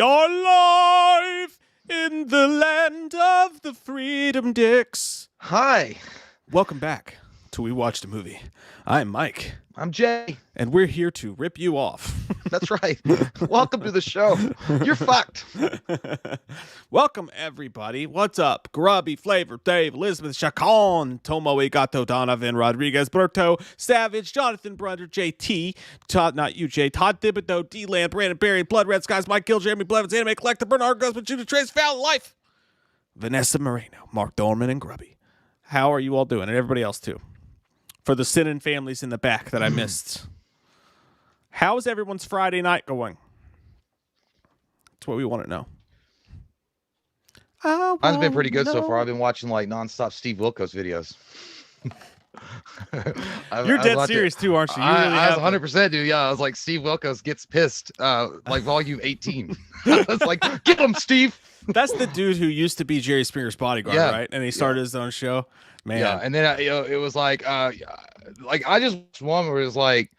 You're live in the land of the freedom dicks. Hi. Welcome back to We Watched a Movie. I'm Mike. I'm Jay. And we're here to rip you off. That's right. Welcome to the show. You're fucked. Welcome, everybody. What's up? Grubby, Flavor, Dave, Elizabeth, Chacon, Tomo, Gato, Donovan, Rodriguez, Berto, Savage, Jonathan Brunder, JT, Todd, not you, Jay, Todd Thibodeau, D-Land, Brandon Barry, Blood Red Skies, Mike Gill, Jeremy Blevins, Anime Collector, Bernard Guzman, Judah Trace, Found Life, Vanessa Moreno, Mark Dorman, and Grubby. How are you all doing? And everybody else, too. For the Sinan families in the back that I missed. How's everyone's Friday night going? That's what we want to know. Mine's been pretty good so far. I've been watching like nonstop Steve Wilkos videos. You're dead serious too, aren't you? I was 100%, dude. Yeah, I was like, Steve Wilkos gets pissed. Like volume 18. I was like, get him, Steve. That's the dude who used to be Jerry Springer's bodyguard, right? And he started his own show. Man. Yeah, and then it was like I just watched one where it was like,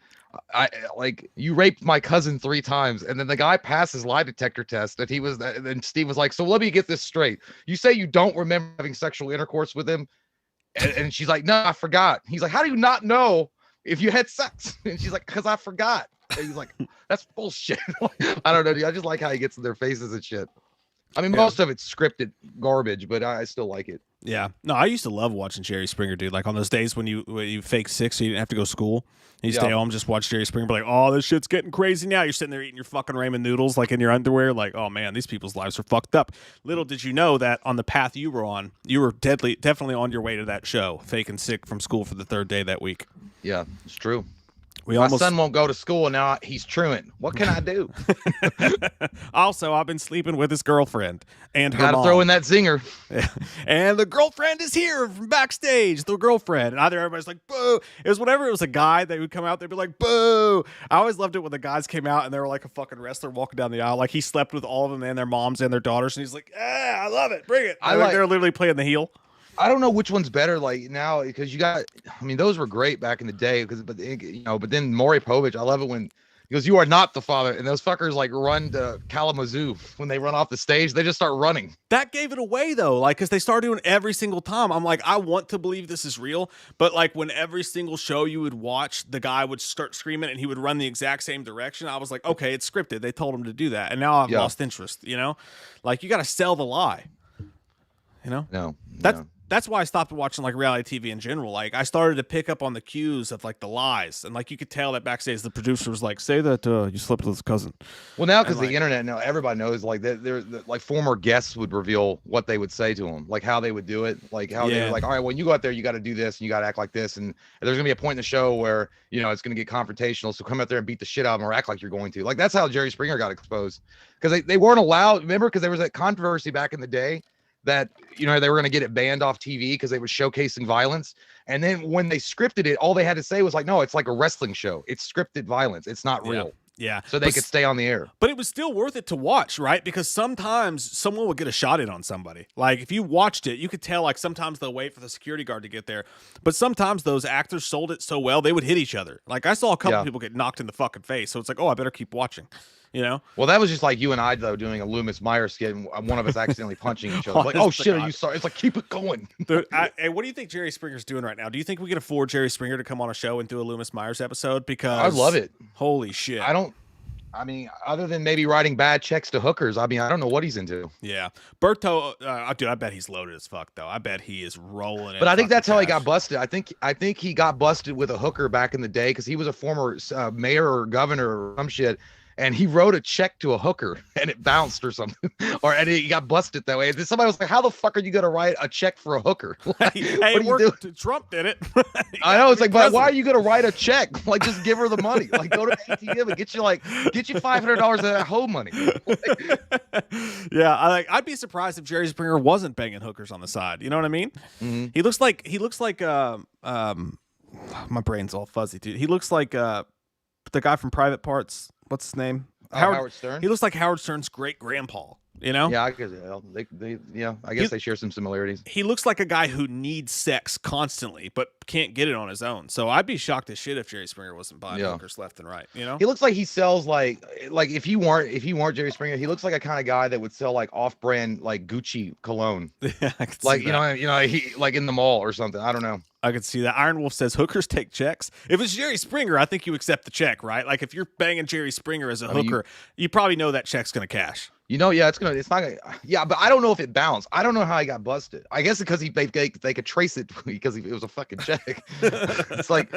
you raped my cousin 3 times, and then the guy passed his lie detector test, and then Steve was like, so let me get this straight. You say you don't remember having sexual intercourse with him, and she's like, no, I forgot. He's like, how do you not know if you had sex? And she's like, because I forgot. And he's like, that's bullshit. I don't know, dude. I just like how he gets in their faces and shit. I mean, most of it's scripted garbage, but I still like it. Yeah. No, I used to love watching Jerry Springer, dude. Like on those days when you fake sick so you didn't have to go to school. You stay home, just watch Jerry Springer, be like, oh, this shit's getting crazy now. You're sitting there eating your fucking ramen noodles like in your underwear. Like, oh, man, these people's lives are fucked up. Little did you know that on the path you were on, you were definitely on your way to that show, faking sick from school for the 3rd day that week. Yeah, it's true. My son won't go to school, and now he's truant. What can I do? Also, I've been sleeping with his girlfriend and her mom. Gotta throw in that zinger. And the girlfriend is here from backstage, the girlfriend. And either everybody's like, boo. It was whenever it was a guy, they would come out, they'd be like, boo. I always loved it when the guys came out and they were like a fucking wrestler walking down the aisle. Like he slept with all of them and their moms and their daughters. And he's like, I love it. Bring it. They're literally playing the heel. I don't know which one's better, like now, because those were great back in the day. But then Maury Povich, I love it when he goes, "You are not the father," and those fuckers like run to Kalamazoo when they run off the stage. They just start running. That gave it away though, like because they started doing every single time. I'm like, I want to believe this is real, but like when every single show you would watch, the guy would start screaming and he would run the exact same direction. I was like, okay, it's scripted. They told him to do that, and now I've lost interest. Like you got to sell the lie. No. That's why I stopped watching like reality TV in general. Like I started to pick up on the cues of like the lies, and like you could tell that backstage the producer was like, "Say that you slept with his cousin." Well, now because the internet, now everybody knows. Like they're like former guests would reveal what they would say to them, like how they would do it, like how they were like, "All right, when you go out there, you got to do this, and you got to act like this." And there's gonna be a point in the show where it's gonna get confrontational. So come out there and beat the shit out of them or act like you're going to. Like that's how Jerry Springer got exposed, because they weren't allowed. Remember, because there was that controversy back in the day that they were going to get it banned off TV because they were showcasing violence. And then when they scripted it, all they had to say was like, no, it's like a wrestling show. It's scripted violence. It's not real. Yeah. So they could stay on the air. But it was still worth it to watch, right? Because sometimes someone would get a shot in on somebody. Like if you watched it, you could tell like sometimes they'll wait for the security guard to get there. But sometimes those actors sold it so well, they would hit each other. Like I saw a couple people get knocked in the fucking face. So it's like, oh, I better keep watching. Well, that was just like you and I though doing a Loomis Myers skit, and one of us accidentally punching each other. Like, oh shit, are you sorry? It's like, keep it going. Dude, hey, what do you think Jerry Springer's doing right now? Do you think we can afford Jerry Springer to come on a show and do a Loomis Myers episode? Because I love it. Holy shit. Other than maybe writing bad checks to hookers, I don't know what he's into. Yeah. Berto, dude, I bet he's loaded as fuck though. I bet he is rolling. But I think that's how he got busted. I think he got busted with a hooker back in the day because he was a former mayor or governor or some shit. And he wrote a check to a hooker and it bounced or something, and he got busted that way. And then somebody was like, how the fuck are you going to write a check for a hooker? Like, hey, it worked. Trump did it. I know. It's like, but why are you going to write a check? Like, just give her the money. Like, go to the ATM and get you $500 of that hoe money. Yeah. I'd be surprised if Jerry Springer wasn't banging hookers on the side. You know what I mean? Mm-hmm. He looks like, my brain's all fuzzy, dude. He looks like, the guy from Private Parts. What's his name? Howard Stern. He looks like Howard Stern's great grandpa. You know? Yeah, I guess I guess they share some similarities. He looks like a guy who needs sex constantly, but can't get it on his own. So I'd be shocked as shit if Jerry Springer wasn't buying hookers left and right. You know, he looks like he sells like if you weren't Jerry Springer, he looks like a kind of guy that would sell like off-brand like Gucci cologne. Yeah, I could like see that. he like in the mall or something. I don't know. I could see that. Iron Wolf says hookers take checks. If it's Jerry Springer, I think you accept the check, right? Like if you're banging Jerry Springer as a hooker, you probably know that check's gonna cash. It's not gonna, but I don't know if it bounced. I don't know how he got busted. I guess because they could trace it because it was a fucking check. It's like,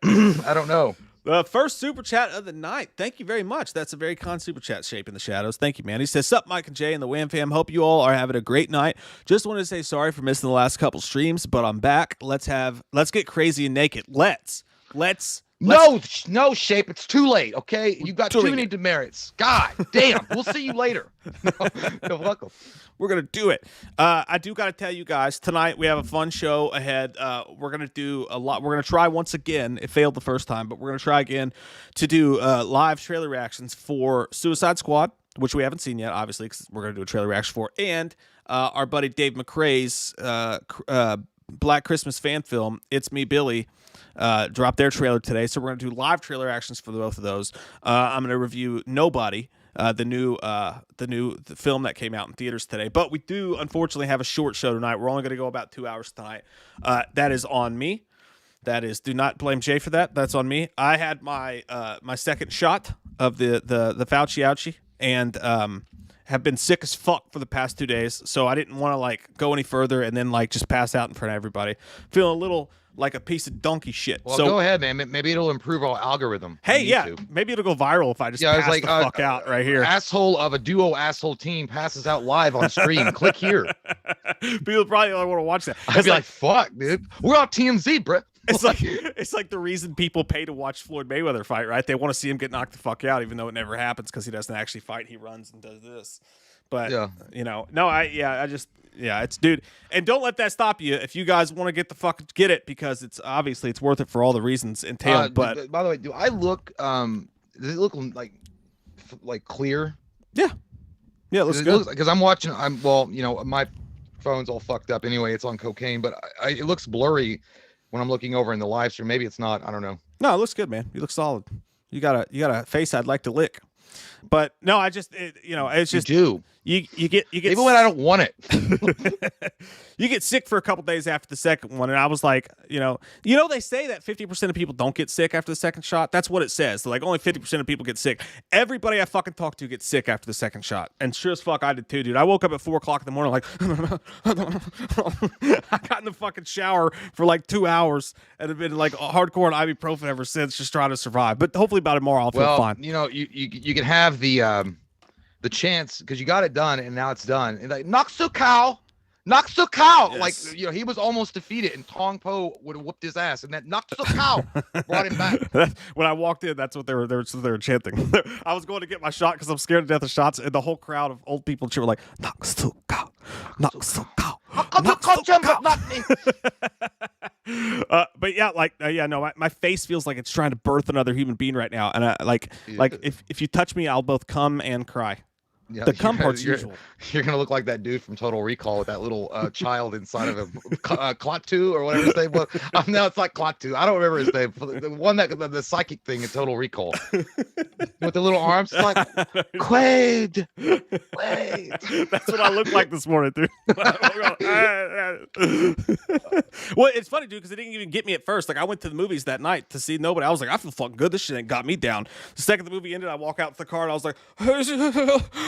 I don't know. The first super chat of the night. Thank you very much. That's a very kind super chat, Shape in the Shadows. Thank you, man. He says, sup, Mike and Jay and the WAM fam. Hope you all are having a great night. Just wanted to say sorry for missing the last couple streams, but I'm back. Let's get crazy and naked. Let's No, Shape. It's too late. Okay, you got too many demerits. God damn. We'll see you later. No, welcome. We're gonna do it. I do got to tell you guys tonight we have a fun show ahead. We're gonna do a lot. We're gonna try once again. It failed the first time, but we're gonna try again to do live trailer reactions for Suicide Squad, which we haven't seen yet, obviously, because we're gonna do a trailer reaction for, and our buddy Dave McRae's Black Christmas fan film, It's Me, Billy. Dropped their trailer today, so we're going to do live trailer actions for both of those. I'm going to review Nobody, the new film that came out in theaters today. But we do, unfortunately, have a short show tonight. We're only going to go about 2 hours tonight. That is on me. That is, do not blame Jay for that. That's on me. I had my my second shot of the Fauci ouchie, and have been sick as fuck for the past 2 days, so I didn't want to like go any further and then like just pass out in front of everybody. Feeling a little like a piece of donkey shit. Well, so go ahead, man. Maybe it'll improve our algorithm. Hey, yeah, maybe it'll go viral if I just pass the fuck out right here. Asshole of a duo asshole team passes out live on stream. Click here. People probably only want to watch that. I'd be like, fuck, dude. We're on TMZ, bro. It's like the reason people pay to watch Floyd Mayweather fight, right? They want to see him get knocked the fuck out, even though it never happens because he doesn't actually fight. He runs and does this. But it's dude. And don't let that stop you if you guys want to get it because it's obviously it's worth it for all the reasons entailed. But by the way, do I look does it look like clear? Yeah, it looks good. Because my phone's all fucked up anyway. It's on cocaine, but it looks blurry when I'm looking over in the live stream. Maybe it's not. I don't know. No, it looks good, man. You look solid. You got a face I'd like to lick. But no, it's just you get even when I don't want it. You get sick for a couple days after the second one, and I was like, they say that 50% of people don't get sick after the second shot. That's what it says. So like only 50% of people get sick. Everybody I fucking talk to gets sick after the second shot, and sure as fuck I did too, dude. I woke up at 4:00 in the morning like I got in the fucking shower for like 2 hours and have been like hardcore on ibuprofen ever since, just trying to survive. But hopefully by tomorrow I'll feel fine. You can have the chance because you got it done and now it's done. And like Noxu cow. Yes. Like he was almost defeated and Tong Po would have whooped his ass, and that Noxu cow brought him back. When I walked in, that's what they were chanting. I was going to get my shot because I'm scared to death of shots, and the whole crowd of old people were like Noxu cow, Noxu cow. But yeah, my face feels like it's trying to birth another human being right now, and if you touch me, I'll both come and cry. Yeah, the cum part's usual. You're gonna look like that dude from Total Recall with that little child inside of a Klaatu or whatever his name was. Now it's like Klaatu. I don't remember his name. The one the psychic thing in Total Recall with the little arms. It's like Quaid. That's what I looked like this morning, dude. Well, it's funny, dude, because it didn't even get me at first. Like I went to the movies that night to see Nobody. I was like, I feel fucking good. This shit ain't got me down. The second the movie ended, I walk out to the car and I was like.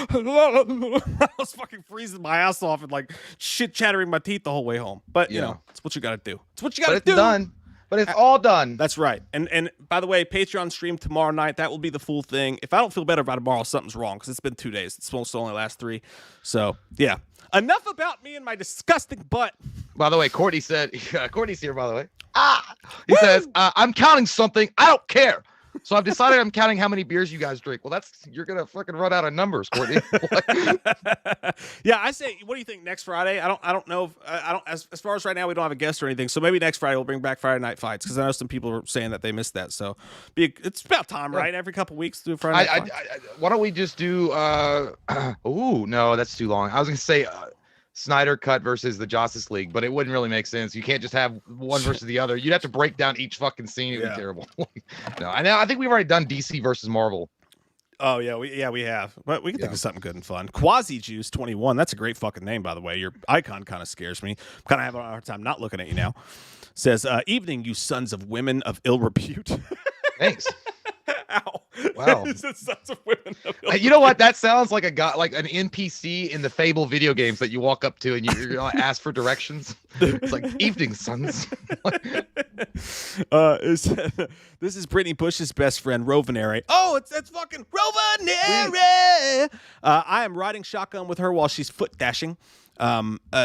I was fucking freezing my ass off and like shit chattering my teeth the whole way home. But it's what you gotta do. It's what you gotta do. It's done. But it's all done. That's right. And by the way, Patreon stream tomorrow night. That will be the full thing. If I don't feel better by tomorrow, something's wrong because it's been 2 days. It's supposed to only last 3. So yeah. Enough about me and my disgusting butt. By the way, Courtney said, Courtney's here. By the way, he says, I'm counting something. I don't care. So I've decided I'm counting how many beers you guys drink. Well, you're gonna fucking run out of numbers, Courtney. Yeah, I say, what do you think next Friday? I don't know. I don't as far as right now, we don't have a guest or anything. So maybe next Friday we'll bring back Friday Night Fights because I know some people are saying that they missed that. So it's about time, right? Every couple of weeks do a Friday Night Fights. Why don't we just do? No, that's too long. I was gonna say. Snyder Cut versus the Justice League, but it wouldn't really make sense. You can't just have one versus the other. You'd have to break down each fucking scene. It'd be terrible. No, I think we've already done DC versus Marvel. Oh yeah, we have, but we can think of something good and fun. Quasi Juice 21. That's a great fucking name, by the way. Your icon kind of scares me. I'm kind of having a hard time not looking at you now. Says, "Evening, you sons of women of ill repute." Thanks. Ow. Wow. Sons of women of ill you know what? That sounds like a guy, like an NPC in the Fable video games that you walk up to and you're gonna ask for directions. It's like, "Evening, sons." This is Brittany Bush's best friend, Rovenary. Oh, that's fucking Rovenary. I am riding shotgun with her while she's foot dashing.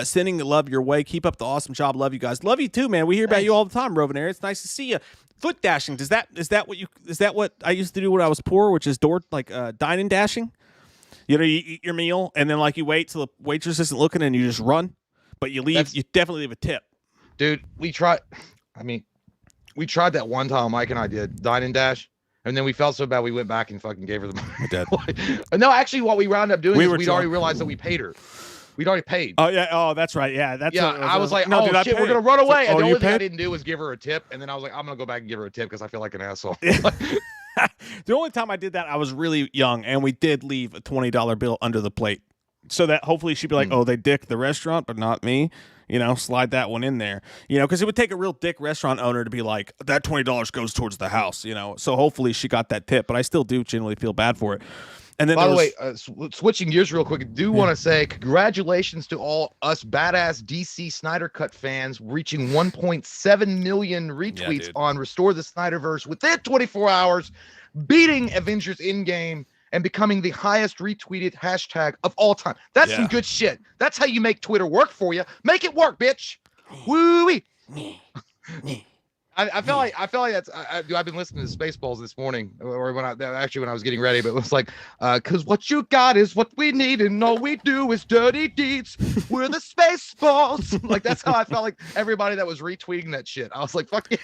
Sending love your way. Keep up the awesome job. Love you guys. Love you too, man. We hear about you all the time, Rovenary. It's nice to see you. Foot dashing. Is that what I used to do when I was poor, which is dining dashing? You know, you eat your meal and then like you wait till the waitress isn't looking and you just run, but you definitely leave a tip. Dude, we tried that one time, Mike and I did dine and dash, and then we felt so bad we went back and fucking gave her the money. I did. No, actually what we wound up doing is we'd already realized that we paid her. We'd already paid. Oh yeah. Oh, that's right. Yeah, that's. Yeah, I was like, no, shit, we're gonna run away. And the only thing paid? I didn't do was give her a tip. And then I was like, I'm gonna go back and give her a tip because I feel like an asshole. The only time I did that, I was really young, and we did leave a $20 bill under the plate, so that hopefully she'd be like, "Oh, they dick the restaurant, but not me." You know, slide that one in there. You know, because it would take a real dick restaurant owner to be like, "That $20 goes towards the house." You know, so hopefully she got that tip, but I still do genuinely feel bad for it. And then, by the way, switching gears real quick, I do want to say congratulations to all us badass DC Snyder Cut fans reaching 1.7 million retweets on Restore the Snyderverse within 24 hours, beating Avengers Endgame and becoming the highest retweeted hashtag of all time. That's some good shit. That's how you make Twitter work for you. Make it work, bitch. Woo-wee. I feel like that's I've been listening to Spaceballs this morning, or when I was getting ready, but it was like, because what you got is what we need, and all we do is dirty deeds. We're the Spaceballs. Like that's how I felt like everybody that was retweeting that shit. I was like, fuck yeah.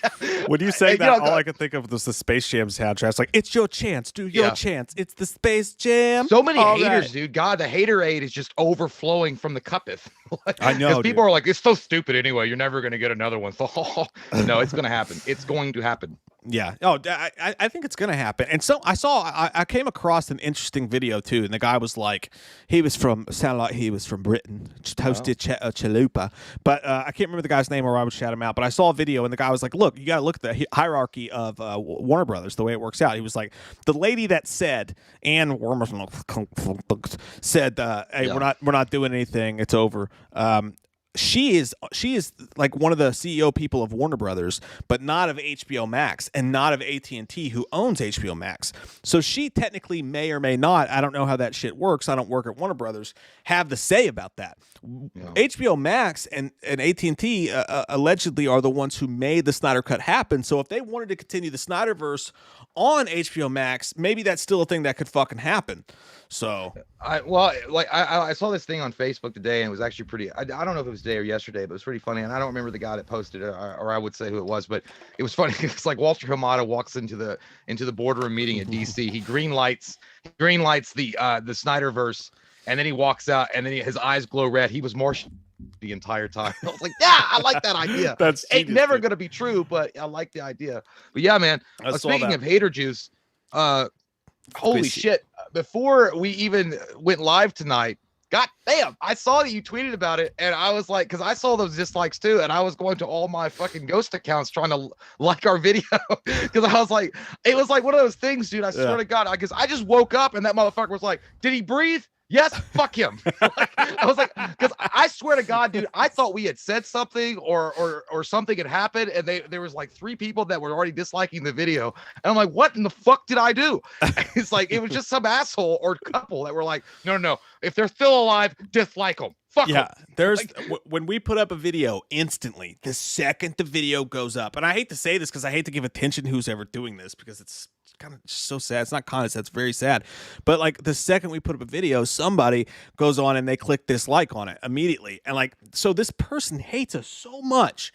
When you say that, all I could think of was the Space Jam soundtrack. It's like, it's your chance, do your chance. It's the Space Jam. So many haters, dude. God, the haterade is just overflowing from the cuppeth. I know. People are like, it's so stupid anyway. You're never gonna get another one. No, it's gonna happen. It's going to happen. Yeah. Oh, I think it's gonna happen. And so I came across an interesting video too, and the guy was like, sounded like he was from Britain, toasted chalupa, but I can't remember the guy's name, or I would shout him out. But I saw a video, and the guy was like, "Look, you got to look at the hierarchy of Warner Brothers, the way it works out." He was like, the lady that said, Ann said, "Hey, we're not doing anything. It's over." She is like one of the CEO people of Warner Brothers, but not of HBO Max and not of AT&T, who owns HBO Max. So she technically may or may not, I don't know how that shit works, I don't work at Warner Brothers, have the say about that. Yeah. HBO Max and AT&T allegedly are the ones who made the Snyder Cut happen. So if they wanted to continue the Snyderverse on HBO Max, maybe that's still a thing that could fucking happen. So I saw this thing on Facebook today, and it was actually pretty. I don't know if it was today or yesterday, but it was pretty funny. And I don't remember the guy that posted it, or I would say who it was, but it was funny. It's like Walter Hamada walks into the boardroom meeting at DC. He green lights the Snyderverse, and then he walks out, and then his eyes glow red. He was more the entire time. I was like, yeah, I like that idea. That's ain't never gonna be true, but I like the idea. But yeah, man. Speaking of hater juice, holy shit. Before we even went live tonight, god damn, I saw that you tweeted about it, and I was like, because I saw those dislikes too, and I was going to all my fucking ghost accounts trying to like our video, because I was like, it was like one of those things, dude. I swear to God, because I just woke up and that motherfucker was like, did he breathe? Yes, fuck him. I was like, because I swear to God, dude, I thought we had said something or something had happened, and there was like 3 people that were already disliking the video, and I'm like, what in the fuck did I do? It's like it was just some asshole or couple that were like, no, if they're still alive, dislike them. Fuck them. There's when we put up a video, instantly the second the video goes up, and I hate to say this because I hate to give attention to who's ever doing this because it's kind of so sad. It's not kind of sad. It's very sad. But like the second we put up a video, somebody goes on and they click dislike on it immediately. And like, so this person hates us so much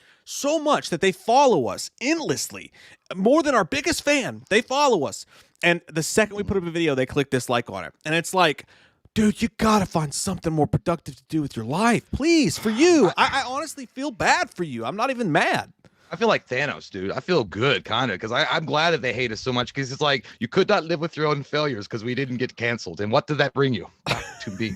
that they follow us endlessly. More than our biggest fan, they follow us. And the second we put up a video, they click dislike on it. And it's like, dude, you gotta find something more productive to do with your life. Please, for you. I honestly feel bad for you. I'm not even mad. I feel like Thanos, dude. I feel good, kind of, because I'm glad that they hate us so much, because it's like you could not live with your own failures because we didn't get canceled. And what did that bring you? Back to me.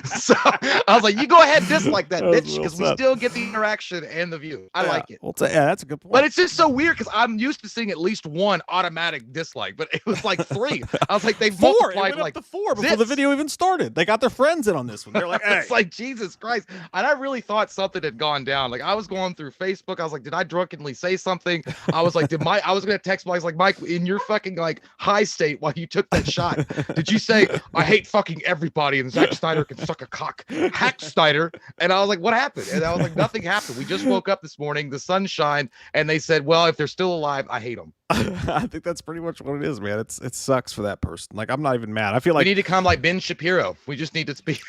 So I was like, you go ahead and dislike that, bitch, because we still get the interaction and the view. I like it. Well, yeah, that's a good point. But it's just so weird because I'm used to seeing at least one automatic dislike, but it was like 3. I was like, they've multiplied like up to 4 before the video even started. They got their friends in on this one. They're like, hey. It's like, Jesus Christ. And I really thought something had gone down. Like, I was going through Facebook. I was like, did I drunkenly say something? I was like, I was gonna text Mike. I was like, Mike, in your fucking like high state while you took that shot, did you say I hate fucking everybody and Zack Snyder can suck a cock? Hack Snyder. And I was like, what happened? And I was like, nothing happened. We just woke up this morning, the sun shined, and they said, well, if they're still alive, I hate them. I think that's pretty much what it is, man. It sucks for that person. Like, I'm not even mad. I feel like we need to come like Ben Shapiro. We just need to speak.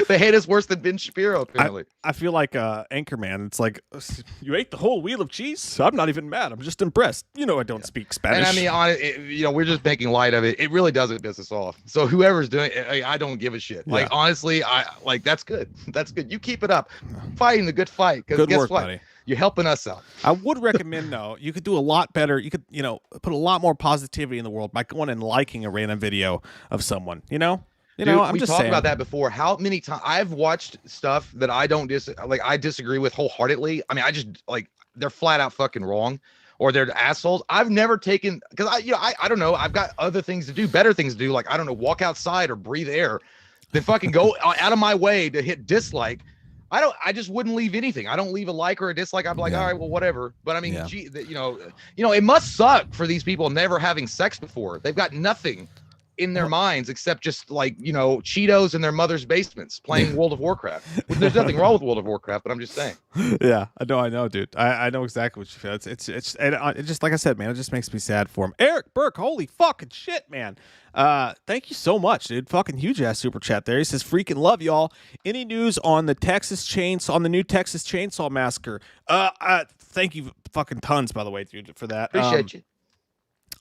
They hate us worse than Ben Shapiro, apparently. I feel like Anchorman. It's like, you ate the whole wheel of cheese? I'm not even mad. I'm just impressed. You know, I don't speak Spanish. And I mean, we're just making light of it. It really doesn't piss us off. So whoever's doing it, I don't give a shit. Like, honestly, I like, that's good. That's good. You keep it up. Fighting the good fight. Because guess what? Buddy. You're helping us out. I would recommend, though, you could do a lot better. You could, put a lot more positivity in the world by going and liking a random video of someone, Dude, I'm just talked about that before. How many times I've watched stuff that I don't I disagree with wholeheartedly. I mean, I just like, they're flat out fucking wrong, or they're assholes. I've never taken, because I don't know. I've got other things to do, better things to do. Like, I don't know, walk outside or breathe air, then fucking go out of my way to hit dislike. I just wouldn't leave anything. I don't leave a like or a dislike. I'm like, all right, well, whatever. But I mean, gee, it must suck for these people never having sex before. They've got nothing in their minds except just like, Cheetos in their mother's basements playing World of Warcraft. There's nothing wrong with World of Warcraft, but I'm just saying. Yeah, I know, dude. I know exactly what you feel. It's just like I said, man, it just makes me sad for him. Eric Burke, holy fucking shit, man. Thank you so much, dude. Fucking huge ass super chat there. He says, freaking love y'all. Any news on the new Texas Chainsaw Massacre? Thank you fucking tons, by the way, dude, for that. Appreciate you.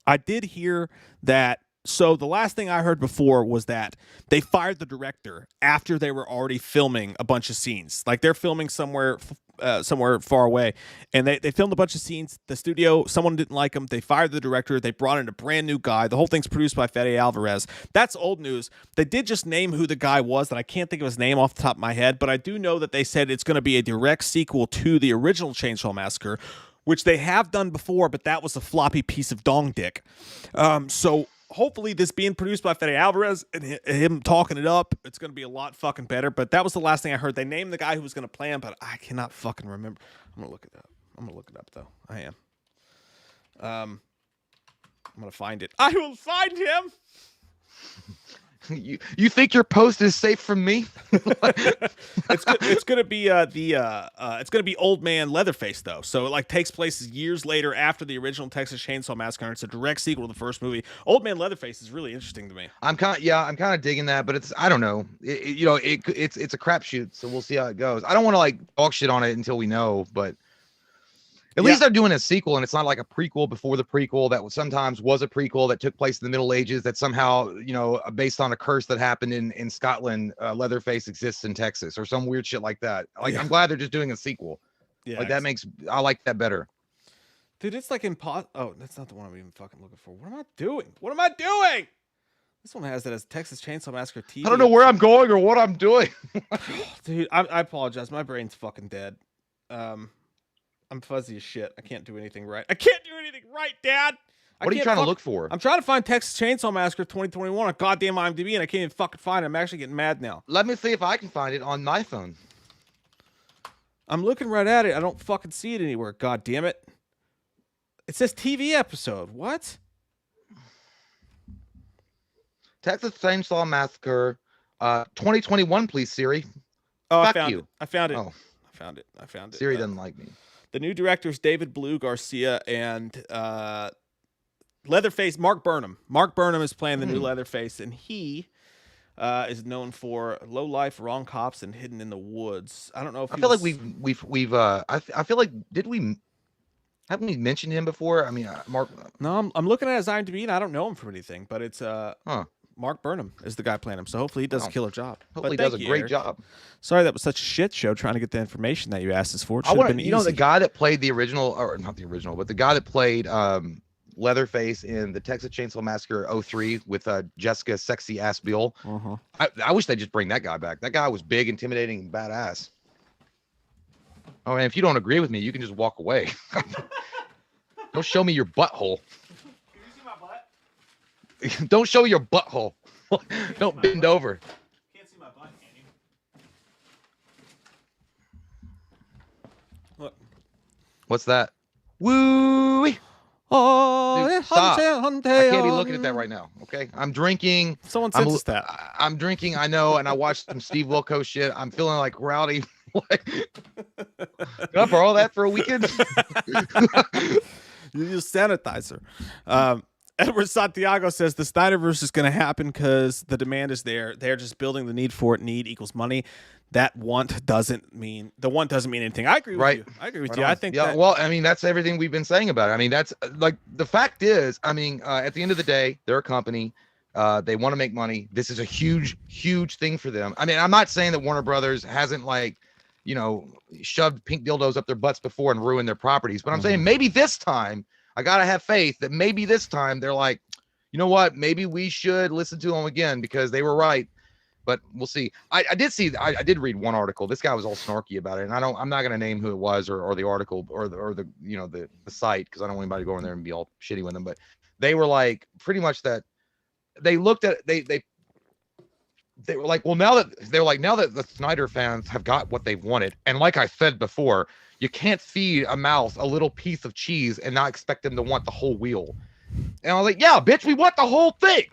I did hear that. So the last thing I heard before was that they fired the director after they were already filming a bunch of scenes. Like, they're filming somewhere far away, and they filmed a bunch of scenes. The studio, someone didn't like them. They fired the director. They brought in a brand new guy. The whole thing's produced by Fede Alvarez. That's old news. They did just name who the guy was, and I can't think of his name off the top of my head, but I do know that they said it's going to be a direct sequel to the original Chainsaw Massacre, which they have done before, but that was a floppy piece of dong dick. So hopefully this being produced by Fede Alvarez and him talking it up, it's going to be a lot fucking better. But that was the last thing I heard. They named the guy who was going to play him, but I cannot fucking remember. I'm going to look it up. I'm going to look it up, though. I am. I'm going to find it. I will find him. You think your post is safe from me? It's gonna be it's gonna be Old Man Leatherface, though. So it like takes place years later after the original Texas Chainsaw Massacre. It's a direct sequel to the first movie. Old Man Leatherface is really interesting to me. I'm kind of digging that, but I don't know. It's a crapshoot, so we'll see how it goes. I don't want to like talk shit on it until we know, but at least they're doing a sequel, and it's not like a prequel before the prequel that sometimes was a prequel that took place in the Middle Ages that somehow, based on a curse that happened in Scotland, Leatherface exists in Texas or some weird shit like that. Like, I'm glad they're just doing a sequel. Yeah, like I like that better. Dude, it's like oh, that's not the one I'm even fucking looking for. What am I doing? This one has it as Texas Chainsaw Massacre TV. I don't know where I'm going or what I'm doing. Dude, I apologize. My brain's fucking dead. I'm fuzzy as shit. I can't do anything right. Dad. What are you trying to look for? I'm trying to find Texas Chainsaw Massacre 2021 on goddamn IMDb, and I can't even fucking find it. I'm actually getting mad now. Let me see if I can find it on my phone. I'm looking right at it. I don't fucking see it anywhere. God damn it. It says TV episode. What? Texas Chainsaw Massacre 2021, please, Siri. Oh, Fuck I found it. Oh. I found it. Siri doesn't like me. The new directors David Blue Garcia and Leatherface, Mark Burnham. Mark Burnham is playing the new Leatherface, and he is known for Low Life, Wrong Cops, and Hidden in the Woods. I don't know if I feel like I feel like haven't we mentioned him before? I mean, Mark. No, I'm looking at his IMDb, and I don't know him from anything, but it's Mark Burnham is the guy playing him, so hopefully he does a killer job. Hopefully he does a great job. Sorry that was such a shit show trying to get the information that you asked us for. It I want been you know the guy that played the original, or not the original, but the guy that played Leatherface in the Texas Chainsaw Massacre 03 with Jessica Sexy Ass Biel. I wish they'd just bring that guy back. That guy was big, intimidating, and badass. Oh, and if you don't agree with me, you can just walk away. Don't show me your butthole. Can you see my butt? Don't show your butthole. Don't bend over. Can't see my butt, can you? Look. What's that? Woo! Oh, dude, stop. I can't be looking at that right now. Okay, I'm drinking. Someone sent us that. I'm drinking. I know, and I watched some Steve Wilkos shit. I'm feeling like rowdy. Can I borrow that for a weekend? You use sanitizer. Edward Santiago says the Snyderverse is going to happen because the demand is there. They're just building the need for it. Need equals money. That doesn't mean anything. I agree with you. I agree with you. I think well, I mean, that's everything we've been saying about it. I mean, that's like the fact is, I mean, at the end of the day, they're a company. They want to make money. This is a huge, huge thing for them. I mean, I'm not saying that Warner Brothers hasn't shoved pink dildos up their butts before and ruined their properties, but I'm saying maybe this time I gotta have faith that maybe this time they're like, you know what, maybe we should listen to them again because they were right. But we'll see. I did read one article. This guy was all snarky about it, and I'm not gonna name who it was or the article or the site because I don't want anybody to go in there and be all shitty with them. But they were like pretty much that they looked at they were like, well, now that the Snyder fans have got what they wanted, and like I said before, you can't feed a mouse a little piece of cheese and not expect them to want the whole wheel. And I was like, yeah, bitch, we want the whole thing.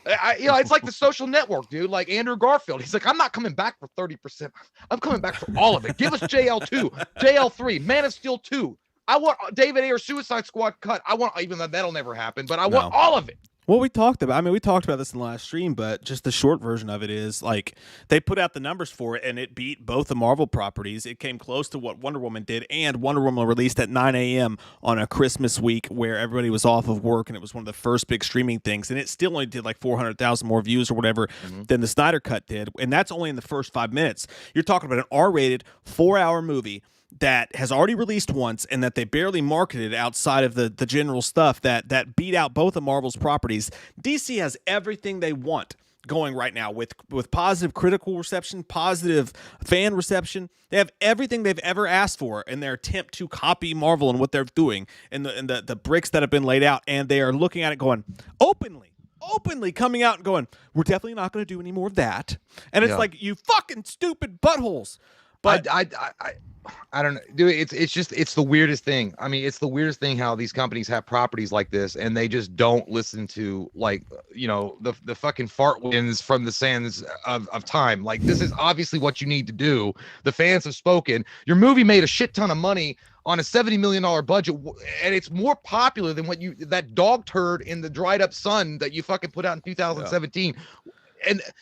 It's like the Social Network, dude. Like Andrew Garfield, he's like, I'm not coming back for 30%. I'm coming back for all of it. Give us JL2, JL3, Man of Steel 2. I want David Ayer Suicide Squad cut. I want, even though that'll never happen, but I want all of it. Well, we talked about this in the last stream, but just the short version of it is like they put out the numbers for it and it beat both the Marvel properties. It came close to what Wonder Woman did, and Wonder Woman released at 9 a.m. on a Christmas week where everybody was off of work, and it was one of the first big streaming things, and it still only did like 400,000 more views or whatever than the Snyder Cut did, and that's only in the first 5 minutes. You're talking about an R-rated 4-hour movie that has already released once and that they barely marketed outside of the general stuff that beat out both of Marvel's properties. DC has everything they want going right now with positive critical reception, positive fan reception. They have everything they've ever asked for in their attempt to copy Marvel and what they're doing and the bricks that have been laid out, and they are looking at it going openly coming out and going, we're definitely not going to do any more of that. And it's like, you fucking stupid buttholes. But I don't know, dude. It's the weirdest thing. I mean, it's the weirdest thing how these companies have properties like this and they just don't listen to the fucking fart winds from the sands of time. Like, this is obviously what you need to do. The fans have spoken. Your movie made a shit ton of money on a $70 million budget, and it's more popular than that dog turd in the dried up sun that you fucking put out in 2017. Yeah.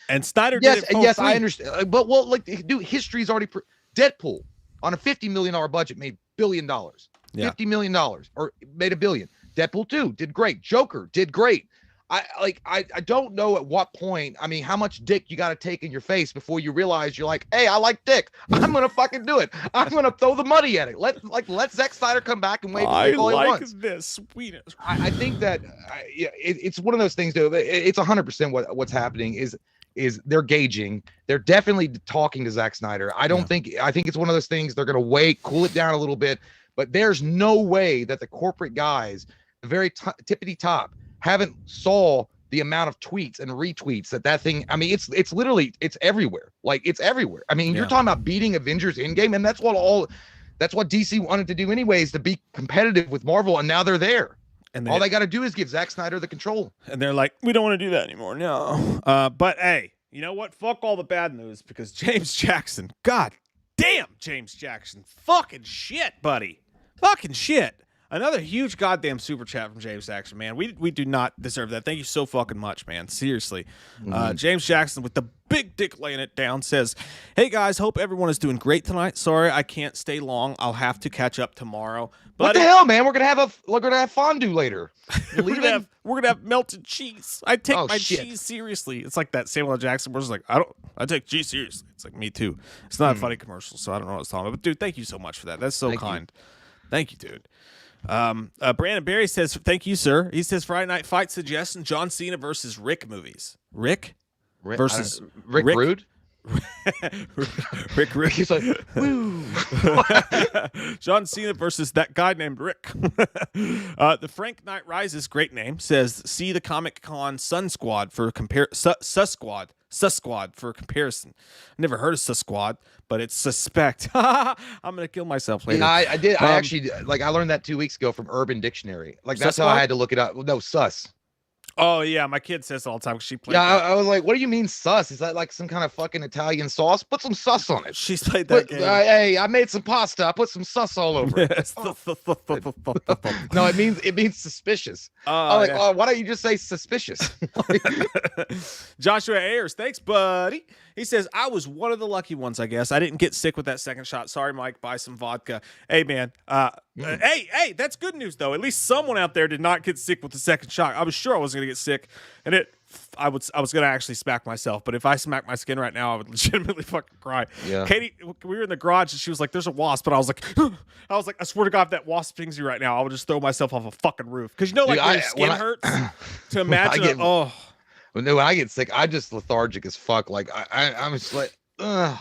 And Snyder did it for free. I understand. But dude, history's already Deadpool on a $50 million budget made $1 billion. Yeah. $50 million or made $1 billion. Deadpool 2 did great. Joker did great. I don't know at what point, I mean, how much dick you got to take in your face before you realize you're like, hey, I like dick. I'm going to fucking do it. I'm going to throw the money at it. Let Zack Snyder come back and wave his dick all he wants. This sweetness. I think that it's one of those things, though. It's 100% what's happening is they're gauging. They're definitely talking to Zack Snyder. I think it's one of those things they're going to cool it down a little bit, but there's no way that the corporate guys, the very tippity top, haven't saw the amount of tweets and retweets that thing. I mean, it's literally, it's everywhere. Like, it's everywhere. I mean, you're talking about beating Avengers Endgame, and that's what DC wanted to do anyways, to be competitive with Marvel, and now they're there. And all they got to do is give Zack Snyder the control. And they're like, we don't want to do that anymore. No. But hey, you know what? Fuck all the bad news, because James Jackson, god damn, James Jackson, fucking shit, buddy. Fucking shit. Another huge goddamn super chat from James Jackson, man. We do not deserve that. Thank you so fucking much, man. Seriously. James Jackson with the big dick laying it down says, "Hey guys, hope everyone is doing great tonight. Sorry I can't stay long. I'll have to catch up tomorrow." What the hell, man? We're gonna have fondue later. we're gonna have melted cheese. I take my cheese seriously. It's like that Samuel L. Jackson was like, I take cheese seriously. It's like, me too. It's not a funny commercial, so I don't know what it's talking about. But dude, thank you so much for that. That's so kind. Thank you, dude. Brandon Barry says, "Thank you, sir." He says, "Friday night fight suggestion: John Cena versus Rick movies. Rick versus Rick Rude." Rick Rude. He's like, woo. John Cena versus that guy named Rick. The Frank Knight Rises, great name, says, "See the Comic Con Sun Squad for Sus Squad for comparison." Never heard of Sus Squad, but it's suspect. I'm gonna kill myself later. Yeah, I did. I actually I learned that 2 weeks ago from Urban Dictionary. Like, that's how I had to look it up. No, sus. Oh yeah, my kid says it all the time because she played. Yeah, I was like, "What do you mean sus? Is that like some kind of fucking Italian sauce? Put some sus on it." She's played that game. Hey, I made some pasta. I put some sus all over it. No, it means suspicious. Oh, why don't you just say suspicious? Joshua Ayers, thanks, buddy. He says, "I was one of the lucky ones, I guess. I didn't get sick with that second shot. Sorry, Mike. Buy some vodka." Hey, man. Hey, that's good news though. At least someone out there did not get sick with the second shot. I was sure I was gonna get sick, and I was gonna actually smack myself. But if I smack my skin right now, I would legitimately fucking cry. Yeah. Katie, we were in the garage and she was like, "There's a wasp," but I was like, I swear to God, if that wasp stings you right now, I would just throw myself off a fucking roof. Because when your skin hurts, to imagine, when I get sick, I'm just lethargic as fuck. Like I'm just like, ugh.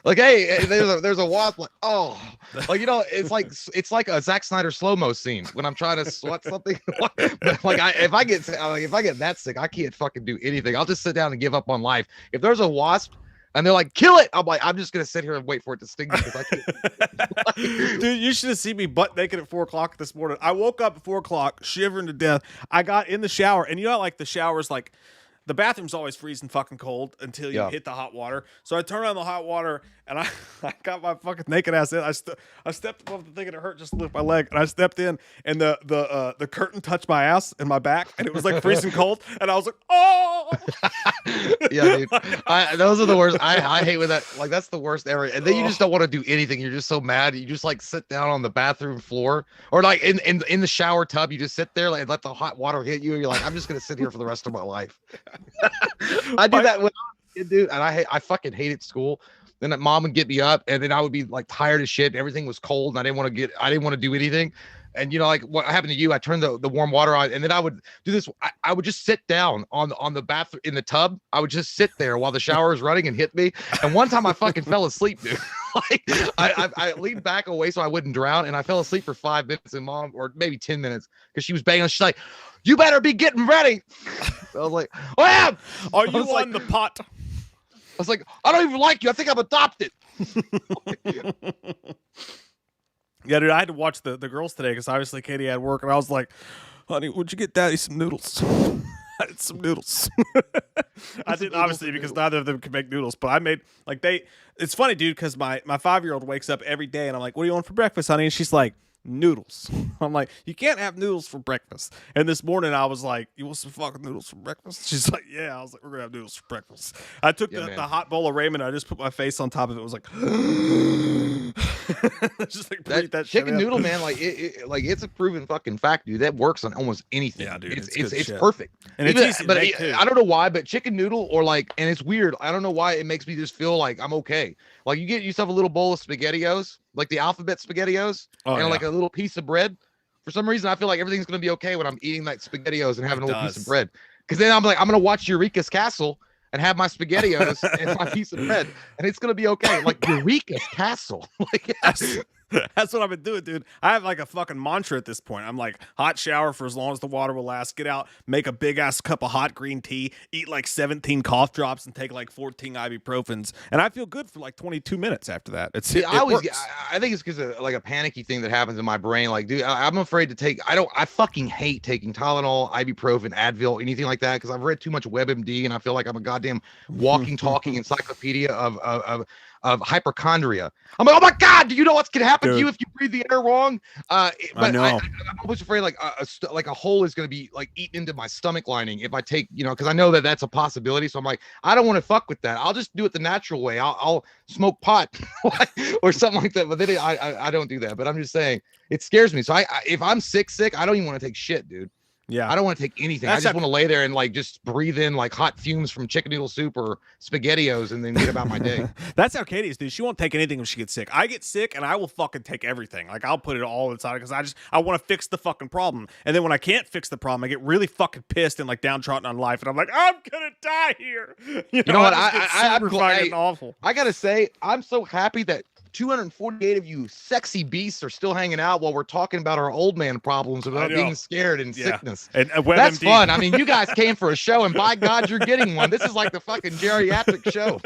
Like, hey, there's a wasp. Like, oh, like, it's like a Zack Snyder slow-mo scene when I'm trying to sweat something. If I get that sick, I can't fucking do anything. I'll just sit down and give up on life. If there's a wasp and they're like, "Kill it," I'm like, I'm just gonna sit here and wait for it to sting me because I can't. Dude, you should have seen me butt naked at 4:00 this morning. I woke up at 4:00, shivering to death. I got in the shower, and like the shower's like, the bathroom's always freezing fucking cold until you hit the hot water. So I turned on the hot water and I got my fucking naked ass in. I stepped above the thing and it hurt just to lift my leg. And I stepped in and the curtain touched my ass and my back and it was like freezing cold. And I was like, oh. Yeah, dude. Those are the worst. I hate when that, like, that's the worst ever. And then you just don't want to do anything. You're just so mad. You just like sit down on the bathroom floor or like in the shower tub. You just sit there and let the hot water hit you. And you're like, I'm just going to sit here for the rest of my life. I do that when I was a kid, dude, and I fucking hated school. Then mom would get me up, and then I would be like tired as shit. Everything was cold, and I didn't want to do anything. And like what happened to you, I turned the warm water on, and then I would do this. I would just sit down on the bathroom in the tub. I would just sit there while the shower was running and hit me. And one time I fucking fell asleep, dude. Like I leaned back away so I wouldn't drown, and I fell asleep for 5 minutes, and mom, or maybe 10 minutes, because she was banging. She's like, "You better be getting ready." I was like, "I am." Are you on the pot? I was like, "I don't even like you. I think I'm adopted." Yeah, dude, I had to watch the girls today because obviously Katie had work, and I was like, "Honey, would you get Daddy some noodles?" I had some noodles. I didn't, obviously, because neither of them can make noodles, but I made, like, it's funny, dude, because my 5-year-old wakes up every day, and I'm like, "What do you want for breakfast, honey?" And she's like, "Noodles." I'm like, "You can't have noodles for breakfast." And this morning I was like, "You want some fucking noodles for breakfast?" She's like, "Yeah." I was like, "We're gonna have noodles for breakfast." I took the hot bowl of ramen. I just put my face on top of it. It was like, just like that chicken noodle, man. Like it's a proven fucking fact, dude. That works on almost anything. Yeah, dude. It's perfect. And it's easy but to make too. I don't know why, but chicken noodle and it's weird. I don't know why it makes me just feel like I'm okay. Like you get yourself a little bowl of SpaghettiOs, like the alphabet SpaghettiOs, like a little piece of bread. For some reason, I feel like everything's gonna be okay when I'm eating that SpaghettiOs and having a little piece of bread. Because then I'm like, I'm gonna watch Eureka's Castle and have my SpaghettiOs and my piece of bread, and it's gonna be okay. Like Eureka's Castle. Like, that's what I've been doing, dude. I have like a fucking mantra at this point. I'm like, hot shower for as long as the water will last. Get out, make a big ass cup of hot green tea, eat like 17 cough drops, and take like 14 ibuprofens, and I feel good for like 22 minutes after that. I think it's because of like a panicky thing that happens in my brain. Like, dude, I'm afraid to take. I fucking hate taking Tylenol, ibuprofen, Advil, anything like that, because I've read too much WebMD, and I feel like I'm a goddamn walking, talking encyclopedia of of hypochondria. I'm like, oh my God, do you know what's gonna happen to you if you breathe the air wrong? But I know. I'm almost afraid like a hole is gonna be like eaten into my stomach lining if I take, because I know that that's a possibility. So I'm like, I don't want to fuck with that. I'll just do it the natural way. I'll smoke pot or something like that. But then I don't do that. But I'm just saying it scares me. So if I'm sick, I don't even want to take shit, dude. Yeah, I don't want to take anything. I just want to lay there and like just breathe in like hot fumes from chicken noodle soup or SpaghettiOs and then get about my day. That's how Katie is, dude. She won't take anything when she gets sick. I get sick and I will fucking take everything. Like I'll put it all inside because I want to fix the fucking problem. And then when I can't fix the problem, I get really fucking pissed and like downtrodden on life. And I'm like, I'm gonna die here. You know what? I'm awful. I gotta say, I'm so happy that 248 of you sexy beasts are still hanging out while we're talking about our old man problems about being scared and sickness. And that's fun. I mean, you guys came for a show, and by God, you're getting one. This is like the fucking geriatric show.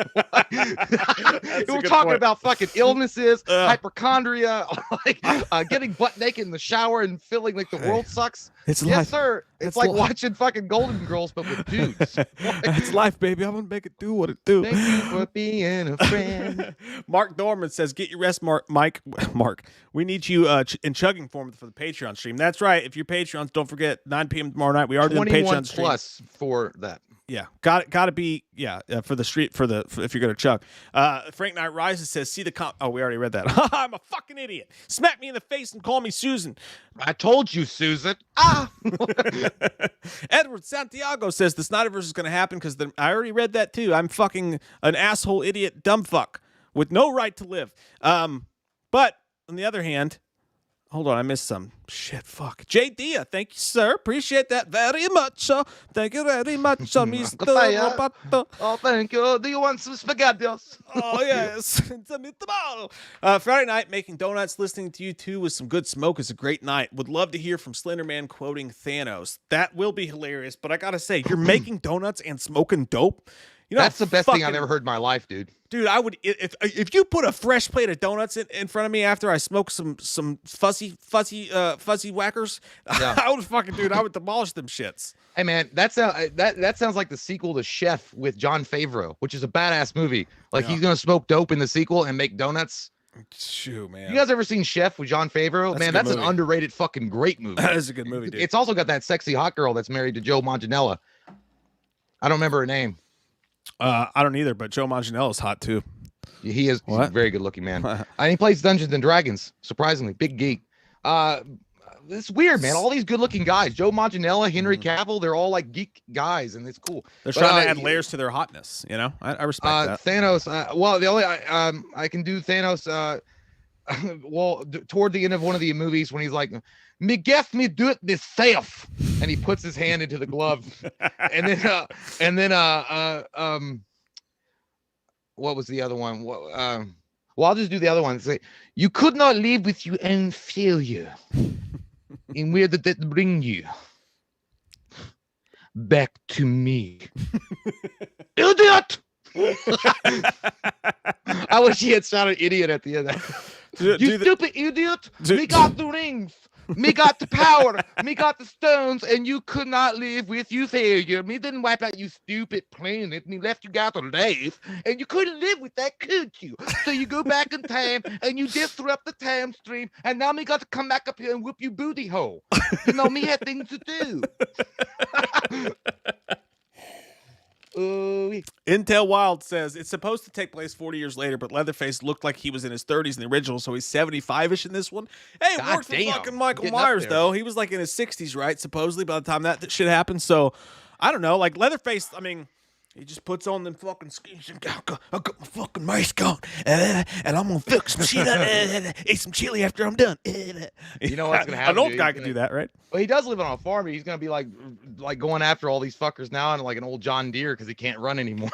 We're talking about fucking illnesses, hypochondria, like getting butt naked in the shower and feeling like the world sucks. It's yes, life. Sir. It's like watching fucking Golden Girls, but with dudes. It's life, baby. I'm gonna make it do what it do. Thank you for being a friend. Mark Dorman says, "Get your rest, Mike. Mark, we need you in chugging form for the Patreon stream." That's right. If you're Patreons, don't forget 9 p.m. tomorrow night. We are doing Patreon stream. Plus for that. Yeah, got to be for the street if you're gonna chug. Frank Knight Rises says, "See the oh, we already read that. I'm a fucking idiot. Smack me in the face and call me Susan." I told you, Susan. Edward Santiago says the Snyderverse is gonna happen because I already read that too. I'm fucking an asshole, idiot, dumb fuck with no right to live. But on the other hand. Hold on, I missed some. Shit, fuck. J. Dia, thank you, sir. Appreciate that very much. Thank you very much, Mr. Roboto. Oh, thank you. Do you want some SpaghettiOs? Oh, yes. Friday night, making donuts, listening to you two with some good smoke is a great night. Would love to hear from Slenderman quoting Thanos. That will be hilarious, but I gotta say, you're making donuts and smoking dope? That's the best thing I've ever heard in my life, dude. Dude, I would if you put a fresh plate of donuts in front of me after I smoke some fuzzy whackers, I would demolish them shits. Hey man, that sounds like the sequel to Chef with John Favreau, which is a badass movie. Like he's gonna smoke dope in the sequel and make donuts. Shoot, man. You guys ever seen Chef with John Favreau? That's an underrated fucking great movie. That is a good movie, dude. It's also got that sexy hot girl that's married to Joe Manganiello. I don't remember her name. I don't either, but Joe Manganiello is hot too. He's a very good looking man. And he plays Dungeons and Dragons, surprisingly. Big geek. It's weird, man. All these good looking guys, Joe Manganiello, Henry Cavill, they're all like geek guys, and it's cool. They're trying to add layers to their hotness, you know? I respect that. Thanos, well, the only I can do Thanos well, toward the end of one of the movies when he's like, me guess me do it myself, and he puts his hand into the glove, and then what was the other one? Well, I'll just do the other one. Say, you could not live with your own failure, and where did that bring you? Back to me, idiot. I wish he had shouted idiot at the end. You stupid idiot! Me got the rings, me got the power, me got the stones, and you could not live with you failure. Me didn't wipe out you stupid planet. Me left you guys alive, and you couldn't live with that, could you? So you go back in time and you disrupt the time stream, and now me got to come back up here and whoop you booty hole. You know, me had things to do. Intel Wild says it's supposed to take place 40 years later, but Leatherface looked like he was in his 30s in the original, so he's 75-ish in this one. Hey, it worked for fucking Michael Myers, though. He was like in his 60s, right? Supposedly by the time that shit happened. So I don't know. Like Leatherface, I mean, he just puts on them fucking skis and I got my fucking mask on, and I'm gonna fix some shit up, eat some chili after I'm done. You know what's gonna happen? An old guy can do that, right? Well, he does live on a farm. But he's gonna be like going after all these fuckers now, and like an old John Deere because he can't run anymore.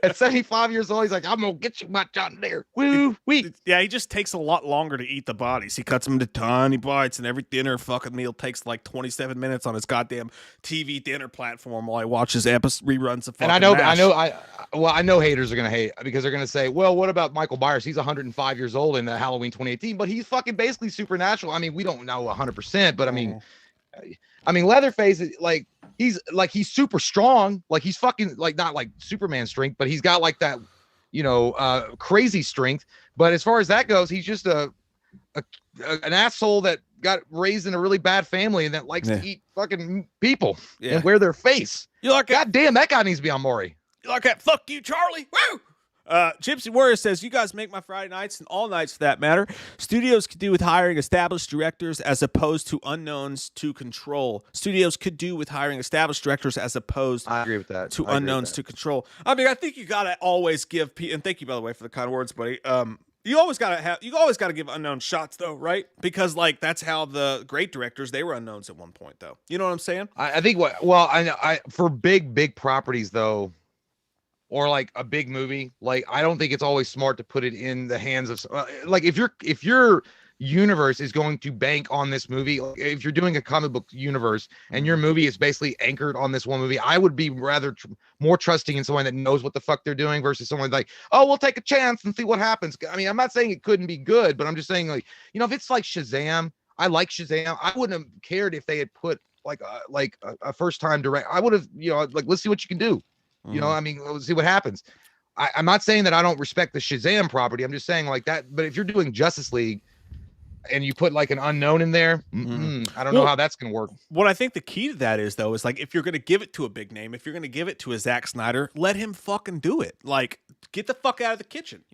At 75 years old, he's like, I'm gonna get you my John Deere. Woo wee. Yeah, he just takes a lot longer to eat the bodies. He cuts them into tiny bites, and every dinner fucking meal takes like 27 minutes on his goddamn TV dinner platform while he watches reruns of fucking MASH. I know haters are gonna hate because they're gonna say, well, what about Michael Byers? He's 105 years old in Halloween 2018, but he's fucking basically supernatural. I mean, we don't know 100%, but I mean, Leatherface, he's super strong. Like he's fucking like not like Superman strength, but he's got like that crazy strength. But as far as that goes, he's just an asshole that got raised in a really bad family and that likes to eat fucking people and wear their face. You like God damn, that guy needs to be on Maury. You like that? Fuck you, Charlie. Woo! Gypsy Warrior says, you guys make my Friday nights and all nights for that matter. Studios could do with hiring established directors as opposed to unknowns to control. Studios could do with hiring established directors as opposed I agree with that. to unknowns to control. I mean, I think you got to always give people, and thank you, by the way, for the kind words, buddy. You always got to give unknown shots though, right? Because like that's how the great directors, they were unknowns at one point though. You know what I'm saying? I think I for big properties though, or like a big movie, like I don't think it's always smart to put it in the hands of like if your universe is going to bank on this movie, like if you're doing a comic book universe and your movie is basically anchored on this one movie, I would be rather more trusting in someone that knows what the fuck they're doing versus someone like, oh, we'll take a chance and see what happens. I mean, I'm not saying it couldn't be good, but I'm just saying, like, if it's like Shazam, I like Shazam. I wouldn't have cared if they had put like a first time direct. I would have, like, let's see what you can do. I mean, let's see what happens. I'm not saying that I don't respect the Shazam property. I'm just saying like that. But if you're doing Justice League and you put like an unknown in there, I don't know how that's going to work. What I think the key to that is, though, is like if you're going to give it to a big name, if you're going to give it to a Zack Snyder, let him fucking do it. Like, get the fuck out of the kitchen,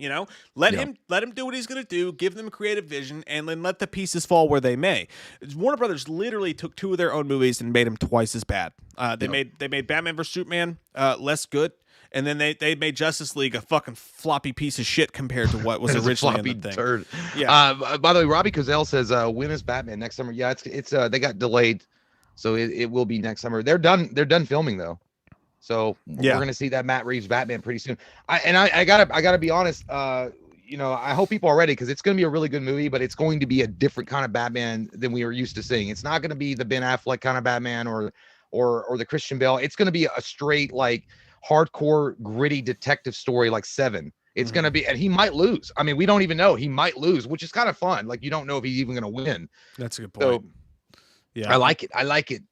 Let him do what he's going to do, give them a creative vision, and then let the pieces fall where they may. Warner Brothers literally took two of their own movies and made them twice as bad. They made Batman vs Superman less good. And then they made Justice League a fucking floppy piece of shit compared to what was originally in the thing. Turd. Yeah. By the way, Robbie Cozell says, when is Batman next summer? Yeah, it's they got delayed, so it will be next summer. They're done filming though, so we're gonna see that Matt Reeves Batman pretty soon. I gotta be honest. I hope people are ready because it's gonna be a really good movie, but it's going to be a different kind of Batman than we were used to seeing. It's not gonna be the Ben Affleck kind of Batman or the Christian Bale. It's gonna be a straight like hardcore gritty detective story like Seven. It's gonna be, and he might lose. I mean, we don't even know. He might lose, which is kind of fun. Like you don't know if he's even gonna win. That's a good point. So, yeah, I like it. I like it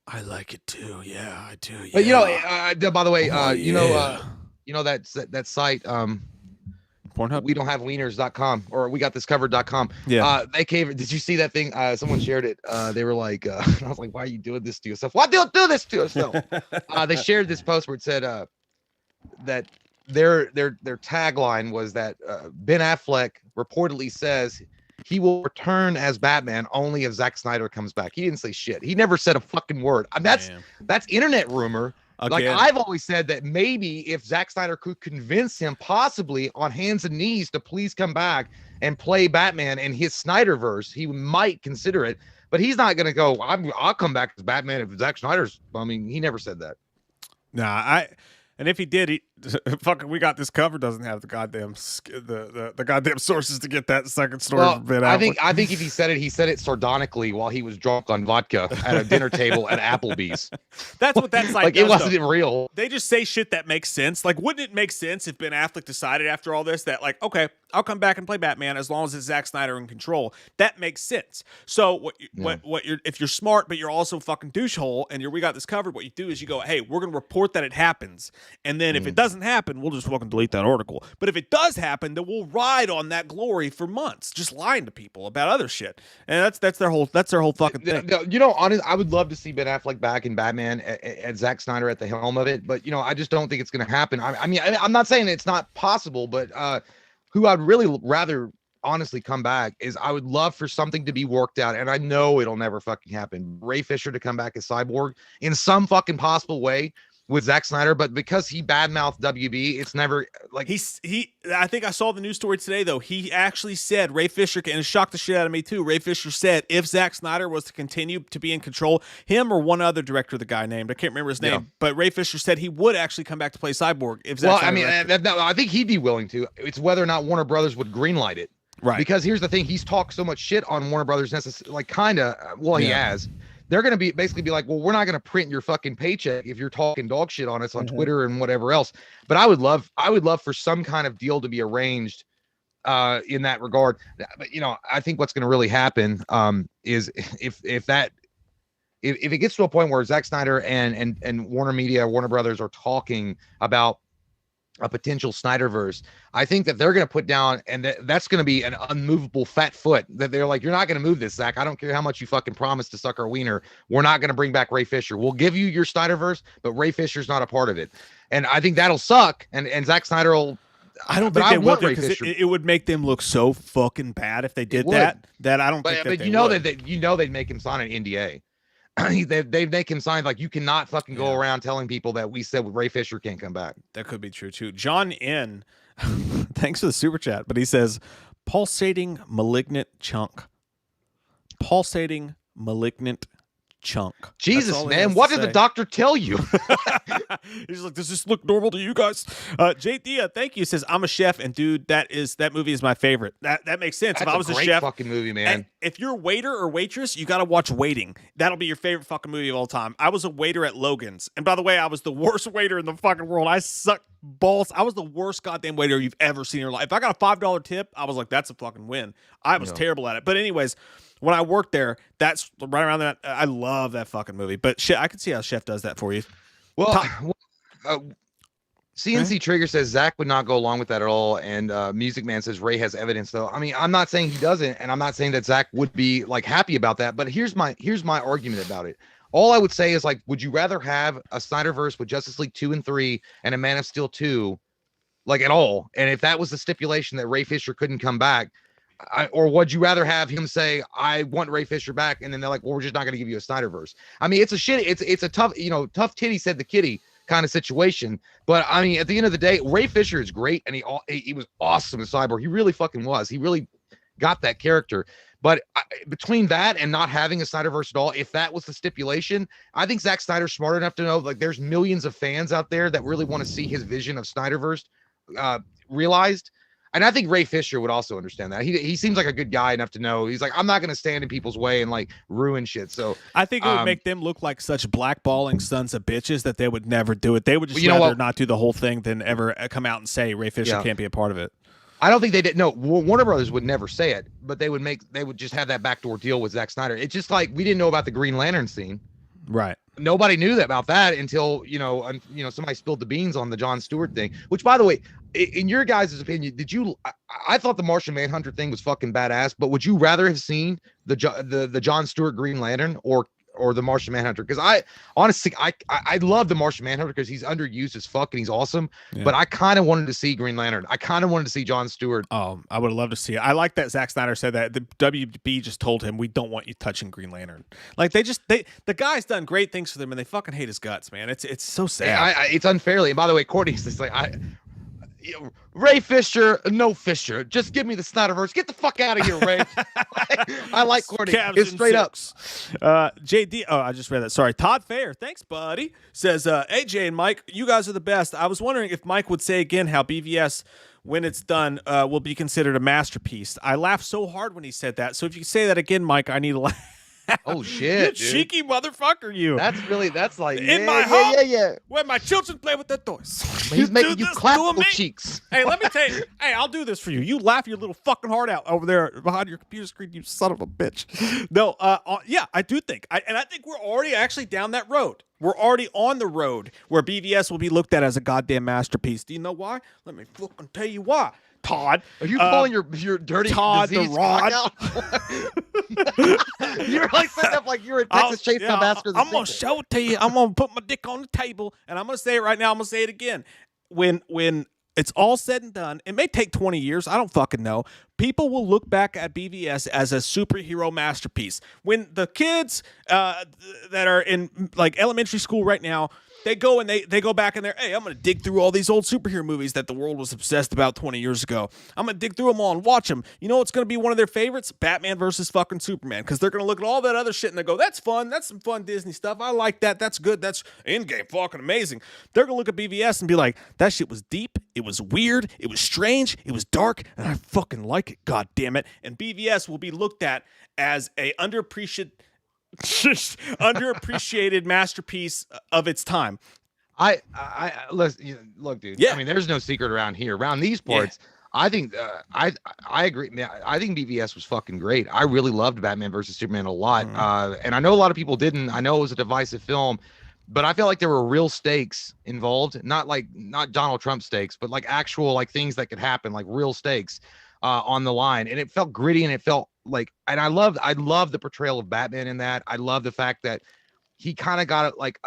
too. Yeah, I do. Yeah. But by the way, that site Pornhub. We don't have wieners.com or we got this covered.com. Yeah. They came. Did you see that thing? Someone shared it. They were like, I was like, why are you doing this to yourself? Why do you do this to yourself? They shared this post where it said that their tagline was that Ben Affleck reportedly says he will return as Batman only if Zack Snyder comes back. He didn't say shit. He never said a fucking word. That's internet rumor. Again. Like I've always said that maybe if Zack Snyder could convince him possibly on hands and knees to please come back and play Batman in his Snyderverse, he might consider it. But he's not going to go, I'll come back as Batman if Zack Snyder's. I mean, he never said that. Nah, and if he did, fucking we got this cover doesn't have the goddamn the goddamn sources to get that second story. Well, I think if he said it sardonically while he was drunk on vodka at a dinner table at Applebee's. That's what that's like. Like it wasn't real. They just say shit that makes sense. Like, wouldn't it make sense if Ben Affleck decided after all this that like, okay, I'll come back and play Batman as long as it's Zack Snyder in control? That makes sense. So if you're smart but you're also fucking douchehole and we got this covered, what you do is you go, hey, we're gonna report that it happens, and then if it doesn't happen, we'll just fucking delete that article. But if it does happen, then we'll ride on that glory for months, just lying to people about other shit. And that's their whole fucking thing. Honestly, I would love to see Ben Affleck back in Batman and Zack Snyder at the helm of it, but I just don't think it's gonna happen. I mean, I'm not saying it's not possible, but who I'd really rather honestly come back is I would love for something to be worked out, and I know it'll never fucking happen. Ray Fisher to come back as Cyborg in some fucking possible way with Zack Snyder, but because he badmouthed WB, it's never like I think I saw the news story today though. He actually said Ray Fisher, and it shocked the shit out of me too. Ray Fisher said if Zack Snyder was to continue to be in control, him or one other director, the guy named, I can't remember his name, but Ray Fisher said he would actually come back to play Cyborg if Zack Snyder. I think he'd be willing to. It's whether or not Warner Brothers would greenlight it. Right. Because here's the thing, he's talked so much shit on Warner Brothers, he has. They're going to basically be like, well, we're not going to print your fucking paycheck if you're talking dog shit on us on Twitter and whatever else. But I would love for some kind of deal to be arranged in that regard. But I think what's going to really happen is if it gets to a point where Zack Snyder and Warner Brothers are talking about a potential Snyderverse, I think that they're going to put down, and that's going to be an unmovable fat foot that they're like, you're not going to move this, Zach. I don't care how much you fucking promise to suck our wiener. We're not going to bring back Ray Fisher. We'll give you your Snyderverse, but Ray Fisher's not a part of it. And I think that'll suck. And Zack Snyder will. I don't think they would, because it would make them look so fucking bad if they did that. That I don't think. But you know that you know they'd make him sign an NDA. they make him sign, like, you cannot fucking go around telling people that we said Ray Fisher can't come back. That could be true too. John N, thanks for the super chat, but he says pulsating malignant chunk. Pulsating malignant chunk. Jesus, man, what did the doctor tell you? He's like, does this look normal to you guys? JD, thank you, says, I'm a chef, and dude, that movie is my favorite. That makes sense. That's if I was a great chef, fucking movie, man. If you're a waiter or waitress, you got to watch Waiting. That'll be your favorite fucking movie of all time. I was a waiter at Logan's, and by the way, I was the worst waiter in the fucking world. I sucked balls. I was the worst goddamn waiter you've ever seen in your life. If I got a $5 tip, I was like, that's a fucking win. I was terrible at it. But anyways, when I worked there, that's right around that. I love that fucking movie. But shit, I can see how Chef does that for you. Well, CNC Trigger says Zach would not go along with that at all. And Music Man says Ray has evidence, though. I mean, I'm not saying he doesn't, and I'm not saying that Zach would be like happy about that. But here's my argument about it. All I would say is, like, would you rather have a Snyderverse with Justice League 2 and 3 and a Man of Steel 2, like, at all? And if that was the stipulation that Ray Fisher couldn't come back, or would you rather have him say, I want Ray Fisher back, and then they're like, well, we're just not going to give you a Snyderverse? I mean, it's a tough, tough titty said the kitty kind of situation. But I mean, at the end of the day, Ray Fisher is great, and he was awesome in Cyborg. He really fucking was. He really got that character. But between that and not having a Snyderverse at all, if that was the stipulation, I think Zack Snyder's smart enough to know, like, there's millions of fans out there that really want to see his vision of Snyderverse realized. And I think Ray Fisher would also understand that. He seems like a good guy enough to know. He's like, I'm not going to stand in people's way and, like, ruin shit. So I think it would make them look like such blackballing sons of bitches that they would never do it. They would just rather not do the whole thing than ever come out and say Ray Fisher can't be a part of it. I don't think they did. No, Warner Brothers would never say it, but they would just have that backdoor deal with Zack Snyder. It's just like we didn't know about the Green Lantern scene. Right. Nobody knew about that until, somebody spilled the beans on the Jon Stewart thing, which, by the way, in your guys' opinion, I thought the Martian Manhunter thing was fucking badass, but would you rather have seen the Jon Stewart Green Lantern or the Martian Manhunter? Because I honestly love the Martian Manhunter because he's underused as fuck and he's awesome. Yeah. But I kind of wanted to see Green Lantern. I kind of wanted to see Jon Stewart. Oh, I would have loved to see it. I like that Zack Snyder said that the WB just told him, we don't want you touching Green Lantern. Like the guy's done great things for them and they fucking hate his guts, man. It's so sad. Yeah, it's unfairly. And by the way, Courtney's just like, Ray Fisher, no Fisher. Just give me the Snyderverse. Get the fuck out of here, Ray. I like Courtney. It's straight up. JD, I just read that. Sorry. Todd Fair, thanks, buddy, says, hey, Jay and Mike, you guys are the best. I was wondering if Mike would say again how BVS, when it's done, will be considered a masterpiece. I laughed so hard when he said that. So if you say that again, Mike, I need a laugh. Oh shit, you cheeky motherfucker, you. That's like in my home, where my children play with their toys. He's making you clap the cheeks. Hey, let me tell you. Hey, I'll do this for you. You laugh your little fucking heart out over there behind your computer screen, you son of a bitch. No, yeah, I do think, I think we're already actually down that road. We're already on the road where BVS will be looked at as a goddamn masterpiece. Do you know why? Let me fucking tell you why. Todd, are you pulling your dirty Todd disease the Rod out? You're like setting up like you're a Texas Chainsaw Massacre. I'm gonna show it to you. I'm gonna put my dick on the table, and I'm gonna say it right now. I'm gonna say it again. When it's all said and done, it may take 20 years. I don't fucking know. People will look back at BVS as a superhero masterpiece. When the kids that are in like elementary school right now, they go and they go back in there. Hey, I'm going to dig through all these old superhero movies that the world was obsessed about 20 years ago. I'm going to dig through them all and watch them. You know what's going to be one of their favorites? Batman versus fucking Superman. Because they're going to look at all that other shit and they go, that's fun. That's some fun Disney stuff. I like that. That's good. That's Endgame fucking amazing. They're going to look at BVS and be like, that shit was deep. It was weird. It was strange. It was dark. And I fucking like it. God damn it. And BVS will be looked at as a underappreciated masterpiece of its time. Listen, look, dude. Yeah. I mean, there's no secret around here. Around these parts, I think I agree. Man, I think BVS was fucking great. I really loved Batman versus Superman a lot. And I know a lot of people didn't. I know it was a divisive film, but I feel like there were real stakes involved, not Donald Trump stakes, but like actual like things that could happen, like real stakes on the line. And it felt gritty, and it felt like, and I love the portrayal of Batman in that. I love the fact that he kind of got it like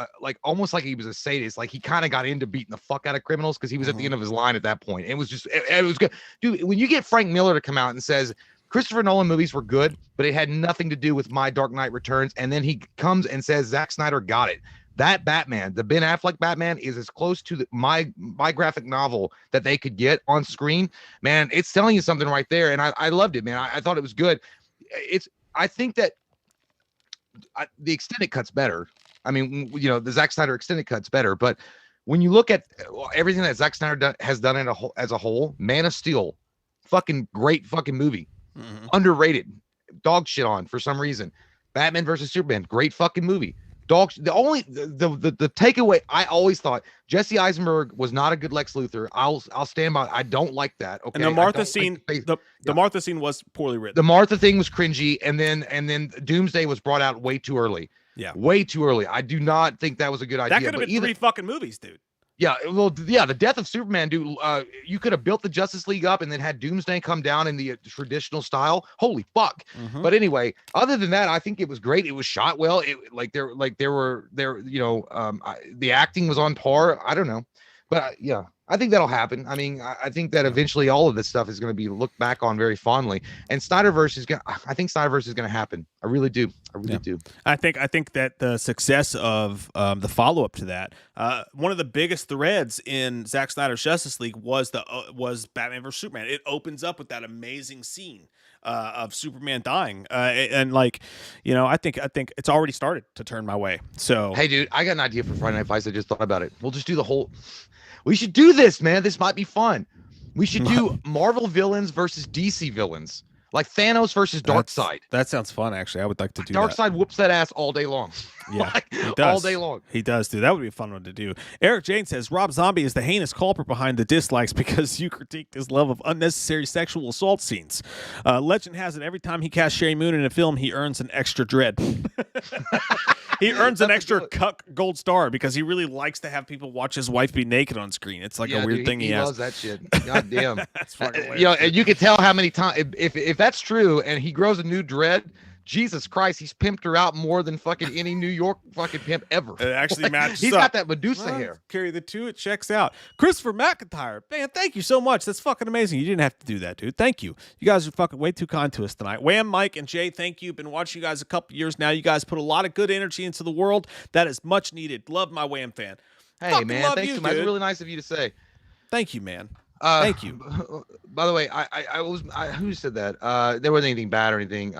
almost like he was a sadist. Like he kind of got into beating the fuck out of criminals because he was at the end of his line at that point. It was just, it was good. Dude, when you get Frank Miller to come out and says, Christopher Nolan movies were good, but it had nothing to do with my Dark Knight Returns. And then he comes and says, Zack Snyder got it. That Batman, the Ben Affleck Batman, is as close to my graphic novel that they could get on screen. Man, it's telling you something right there. And I loved it, man. I thought it was good. I think that the extended cut's better. I mean, you know, the Zack Snyder extended cut's better, but when you look at everything that Zack Snyder has done as a whole, Man of Steel, fucking great fucking movie, underrated, dog shit on for some reason. Batman versus Superman, great fucking movie. The takeaway, I always thought Jesse Eisenberg was not a good Lex Luthor. I'll stand by. I don't like that. Okay. And the Martha scene, the Martha scene was poorly written. The Martha thing was cringy, and then Doomsday was brought out way too early. Yeah, way too early. I do not think that was a good idea. That could have been 3 fucking movies, dude. Yeah, well, yeah, the death of Superman, dude. You could have built the Justice League up and then had Doomsday come down in the traditional style. Holy fuck! But anyway, other than that, I think it was great. It was shot well. The acting was on par. I don't know, but yeah, I think that'll happen. I mean, I think that eventually all of this stuff is going to be looked back on very fondly. And Snyderverse is I think Snyderverse is going to happen. I really do. I really do. I think that the success of the follow up to that, one of the biggest threads in Zack Snyder's Justice League was Batman vs Superman. It opens up with that amazing scene of Superman dying, and like, you know, I think it's already started to turn my way. So hey, dude, I got an idea for Friday Night Fights. I just thought about it. We'll just do the whole. We should do this, man. This might be fun. We should do Marvel villains versus DC villains, like Thanos versus Darkseid. That sounds fun, actually. I would like to do that. Darkseid whoops that ass all day long. Yeah, like, he does. All day long. He does, dude. That would be a fun one to do. Eric Jane says, Rob Zombie is the heinous culprit behind the dislikes because you critiqued his love of unnecessary sexual assault scenes. Legend has it, every time he casts Sherry Moon in a film, he earns an extra dread. He earns an extra cuck gold star because he really likes to have people watch his wife be naked on screen. It's like a weird thing he has. Loves that shit. God damn. That's fucking you know, and you can tell how many times if that's true and he grows a new dread, Jesus Christ, he's pimped her out more than fucking any New York fucking pimp ever. It actually matches He's up. got that Medusa hair. Carry the two, it checks out. Christopher McIntyre, man, thank you so much. That's fucking amazing. You didn't have to do that, dude. Thank you. You guys are fucking way too kind to us tonight. Wham, Mike, and Jay, thank you. Been watching you guys a couple years now. You guys put a lot of good energy into the world. That is much needed. Love my Wham fan. Hey, fucking man, thanks so much. That's really nice of you to say. Thank you, man. Thank you. By the way, who said that? There wasn't anything bad or anything.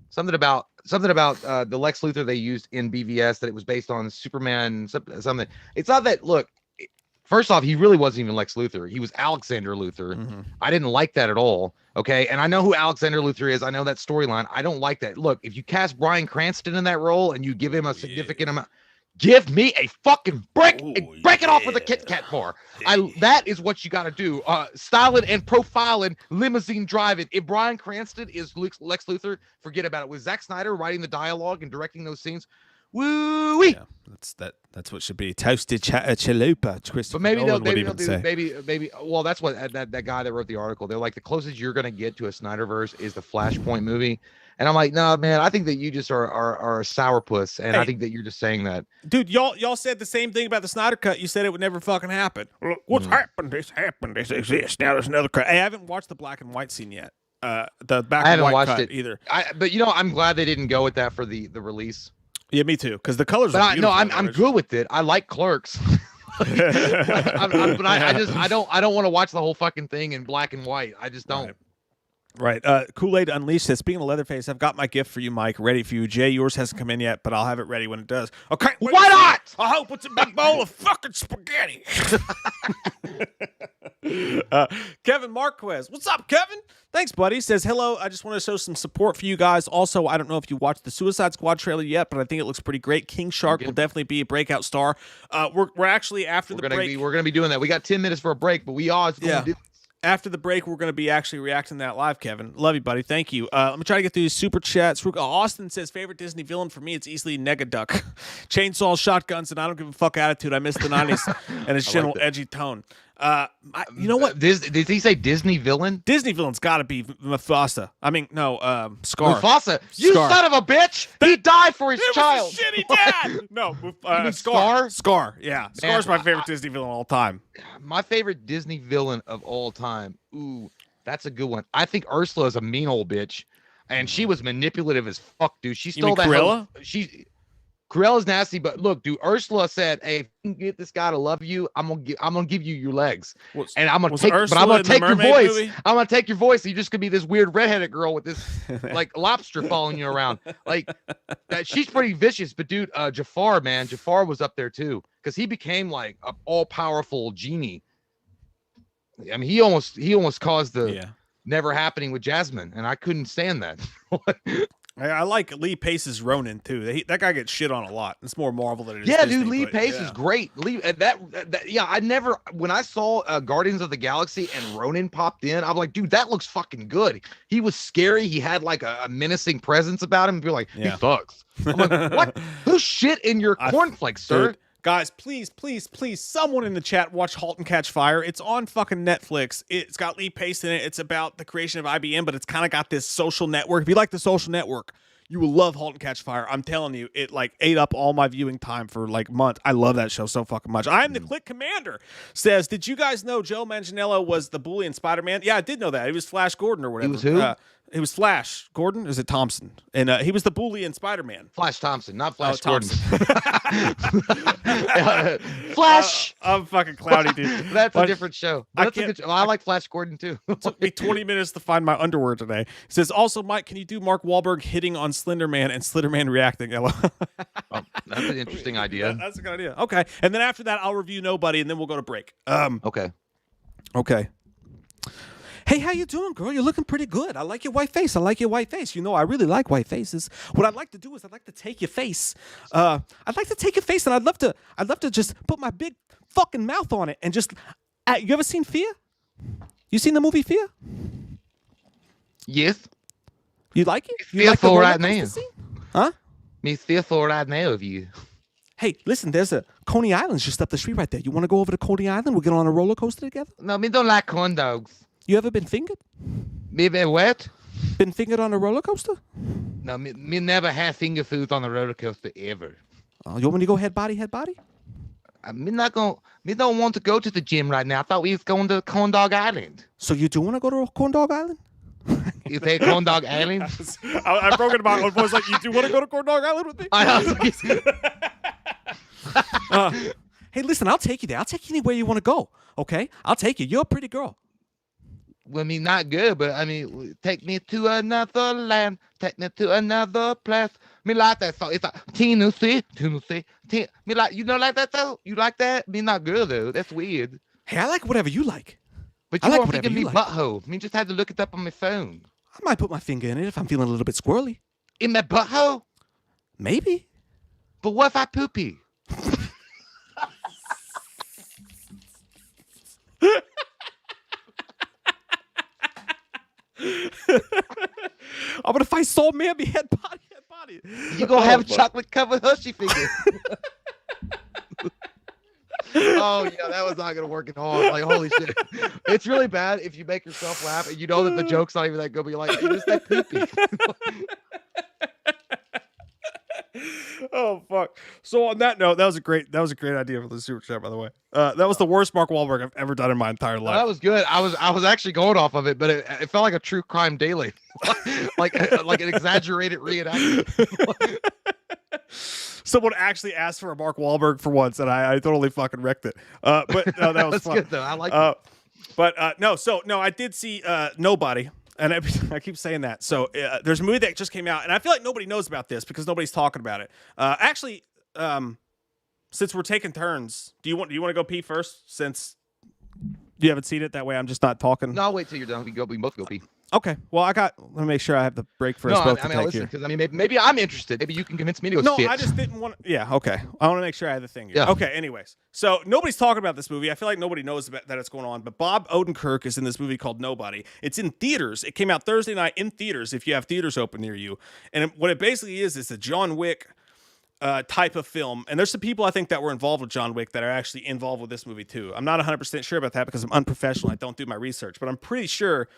Something about the Lex Luthor they used in BVS, that it was based on Superman something. It's not that. Look, first off, he really wasn't even Lex Luthor. He was Alexander Luthor. I didn't like that at all. Okay, and I know who Alexander Luthor is. I know that storyline. I don't like that. Look, if you cast Bryan Cranston in that role and you give him a significant amount. Give me a fucking break. Break it off with a Kit Kat bar. That is what you got to do. Styling and profiling, limousine driving. If Bryan Cranston is Lex Luthor, forget about it. With Zack Snyder writing the dialogue and directing those scenes, woo-wee. Yeah, that's what should be. Toasted chalupa. But maybe they'll do. Maybe. Well, that's what that guy that wrote the article. They're like, the closest you're gonna get to a Snyderverse is the Flashpoint movie. And I'm like, no, man, I think that you just are a sourpuss, and I think that you're just saying that. Dude, y'all said the same thing about the Snyder Cut. You said it would never fucking happen. Look, what's happened? This happened. This exists. Now there's another cut. Hey, I haven't watched the black and white scene yet. The black and white cut either. But you know, I'm glad they didn't go with that for the release. Yeah, me too. Because the colors. But I'm good with it. I like Clerks. I don't want to watch the whole fucking thing in black and white. I just don't. Right. Kool-Aid Unleashed says, speaking of Leatherface, I've got my gift for you, Mike, ready for you. Jay, yours hasn't come in yet, but I'll have it ready when it does. Okay. Why not? I hope it's a big bowl of fucking spaghetti. Kevin Marquez. What's up, Kevin? Thanks, buddy. Says, hello. I just want to show some support for you guys. Also, I don't know if you watched the Suicide Squad trailer yet, but I think it looks pretty great. King Shark will definitely be a breakout star. We're actually after the break. We're going to be doing that. We got 10 minutes for a break, but we are going to do. After the break, we're going to be actually reacting to that live, Kevin. Love you, buddy. Thank you. Let me try to get through these super chats. Austin says, favorite Disney villain for me, it's easily Negaduck. Chainsaws, shotguns, and I don't give a fuck attitude. I miss the 90s and his gentle, edgy tone. You know what? Did he say Disney villain? Disney villain's got to be Mufasa. I mean, no, Scar. Mufasa. You Scar. son of a bitch! He died for his child. Was a shitty dad. No, Scar. Scar. Yeah, Scar's my favorite Disney villain of all time. My favorite Disney villain of all time. Ooh, that's a good one. I think Ursula is a mean old bitch, and she was manipulative as fuck, dude. She stole that. Cruella? Cruella's nasty, but look, dude. Ursula said, "Hey, if you can get this guy to love you, I'm gonna give you your legs, and I'm gonna take your voice. Movie? I'm gonna take your voice. And you're just gonna be this weird redheaded girl with this like lobster following you around. Like that. She's pretty vicious, but dude, Jafar, man, Jafar was up there too, because he became like an all powerful genie. I mean, he almost caused the never happening with Jasmine, and I couldn't stand that. I like Lee Pace's Ronin too. That guy gets shit on a lot. It's more Marvel than it is. Yeah, Disney, dude, Lee Pace is great. I never when I saw Guardians of the Galaxy and Ronin popped in, I'm like, dude, that looks fucking good. He was scary. He had like a menacing presence about him. You're like, he sucks. I'm like, what? Who shit in your cornflakes, sir? Dude, guys, please, someone in the chat watch *Halt and Catch Fire*. It's on fucking Netflix. It's got Lee Pace in it. It's about the creation of IBM, but it's kind of got this social network. If you like the social network, you will love *Halt and Catch Fire*. I'm telling you, it like ate up all my viewing time for like months. I love that show so fucking much. I'm the Click Commander says, did you guys know Joe Manganiello was the bully in Spider-Man? Yeah, I did know that. He was Flash Gordon or whatever. He was who? It was Flash Gordon. Is it Thompson? And he was the bully in Spider-Man. Flash Thompson, not Flash Gordon. Flash. I'm fucking cloudy, dude. That's a different show. That's a good show. I like Flash Gordon too. It took me 20 minutes to find my underwear today. It says, also, Mike, can you do Mark Wahlberg hitting on Slender Man and Slender Man reacting? That's an interesting idea. That's a good idea. Okay. And then after that, I'll review Nobody, and then we'll go to break. Okay. Hey, how you doing, girl? You're looking pretty good. I like your white face. You know, I really like white faces. What I'd like to do is I'd like to take your face. And I'd love to just put my big fucking mouth on it and just. You ever seen Fear? You seen the movie Fear? Yes. You like it? You fearful like right now. Huh? Me fearful right now of you. Hey, listen, there's a Coney Island's just up the street right there. You want to go over to Coney Island? We'll get on a roller coaster together? No, me don't like corn dogs. You ever been fingered? Me been what? Been fingered on a roller coaster? No, me never had finger foods on a roller coaster ever. You want me to go head body? Me don't want to go to the gym right now. I thought we was going to Corndog Island. So you do want to go to Corndog Island? You say Corndog Island? I broke it about it. I was like, you do want to go to Corndog Island with me? Hey, listen, I'll take you there. I'll take you anywhere you want to go. Okay? I'll take you. You're a pretty girl. Well, I mean, not good, but I mean, take me to another land, take me to another place. Me like that song. It's like Tennessee. Me like, you know, like that though. You like that? Me not good though. That's weird. Hey, I like whatever you like. But you won't think of me butthole. Me just had to look it up on my phone. I might put my finger in it if I'm feeling a little bit squirrely. In my butthole? Maybe. But what if I poopy? But if I saw Mammy head body. You gonna have a chocolate covered hushy finger. Oh yeah, that was not gonna work at all. Like holy shit, it's really bad if you make yourself laugh and you know that the joke's not even that good, but you're like, hey, just that poopy. Oh fuck! So on that note, that was a great idea for the super chat. By the way, that was the worst Mark Wahlberg I've ever done in my entire life. That was good. I was actually going off of it, but it felt like a true crime daily, like an exaggerated reenactment. Someone actually asked for a Mark Wahlberg for once, and I totally fucking wrecked it. But no, that was fun. Good though. I like it. But no, I did see Nobody. And I keep saying that. So there's a movie that just came out, and I feel like nobody knows about this because nobody's talking about it. Actually, since we're taking turns, do you want to go pee first? Since you haven't seen it, that way I'm just not talking. No, I'll wait till you're done. We both go pee. Okay. Well, let me make sure I have the break for No, us both I to mean, take listen, here. because I mean, maybe I'm interested. Maybe you can convince me to go No, see it. I just didn't want. Yeah, okay. I want to make sure I have the thing here. Yeah. Okay. Anyways, so nobody's talking about this movie. I feel like nobody knows that it's going on. But Bob Odenkirk is in this movie called Nobody. It's in theaters. It came out Thursday night in theaters. If you have theaters open near you, and what it basically is a John Wick type of film. And there's some people I think that were involved with John Wick that are actually involved with this movie too. I'm not 100% sure about that because I'm unprofessional. I don't do my research, but I'm pretty sure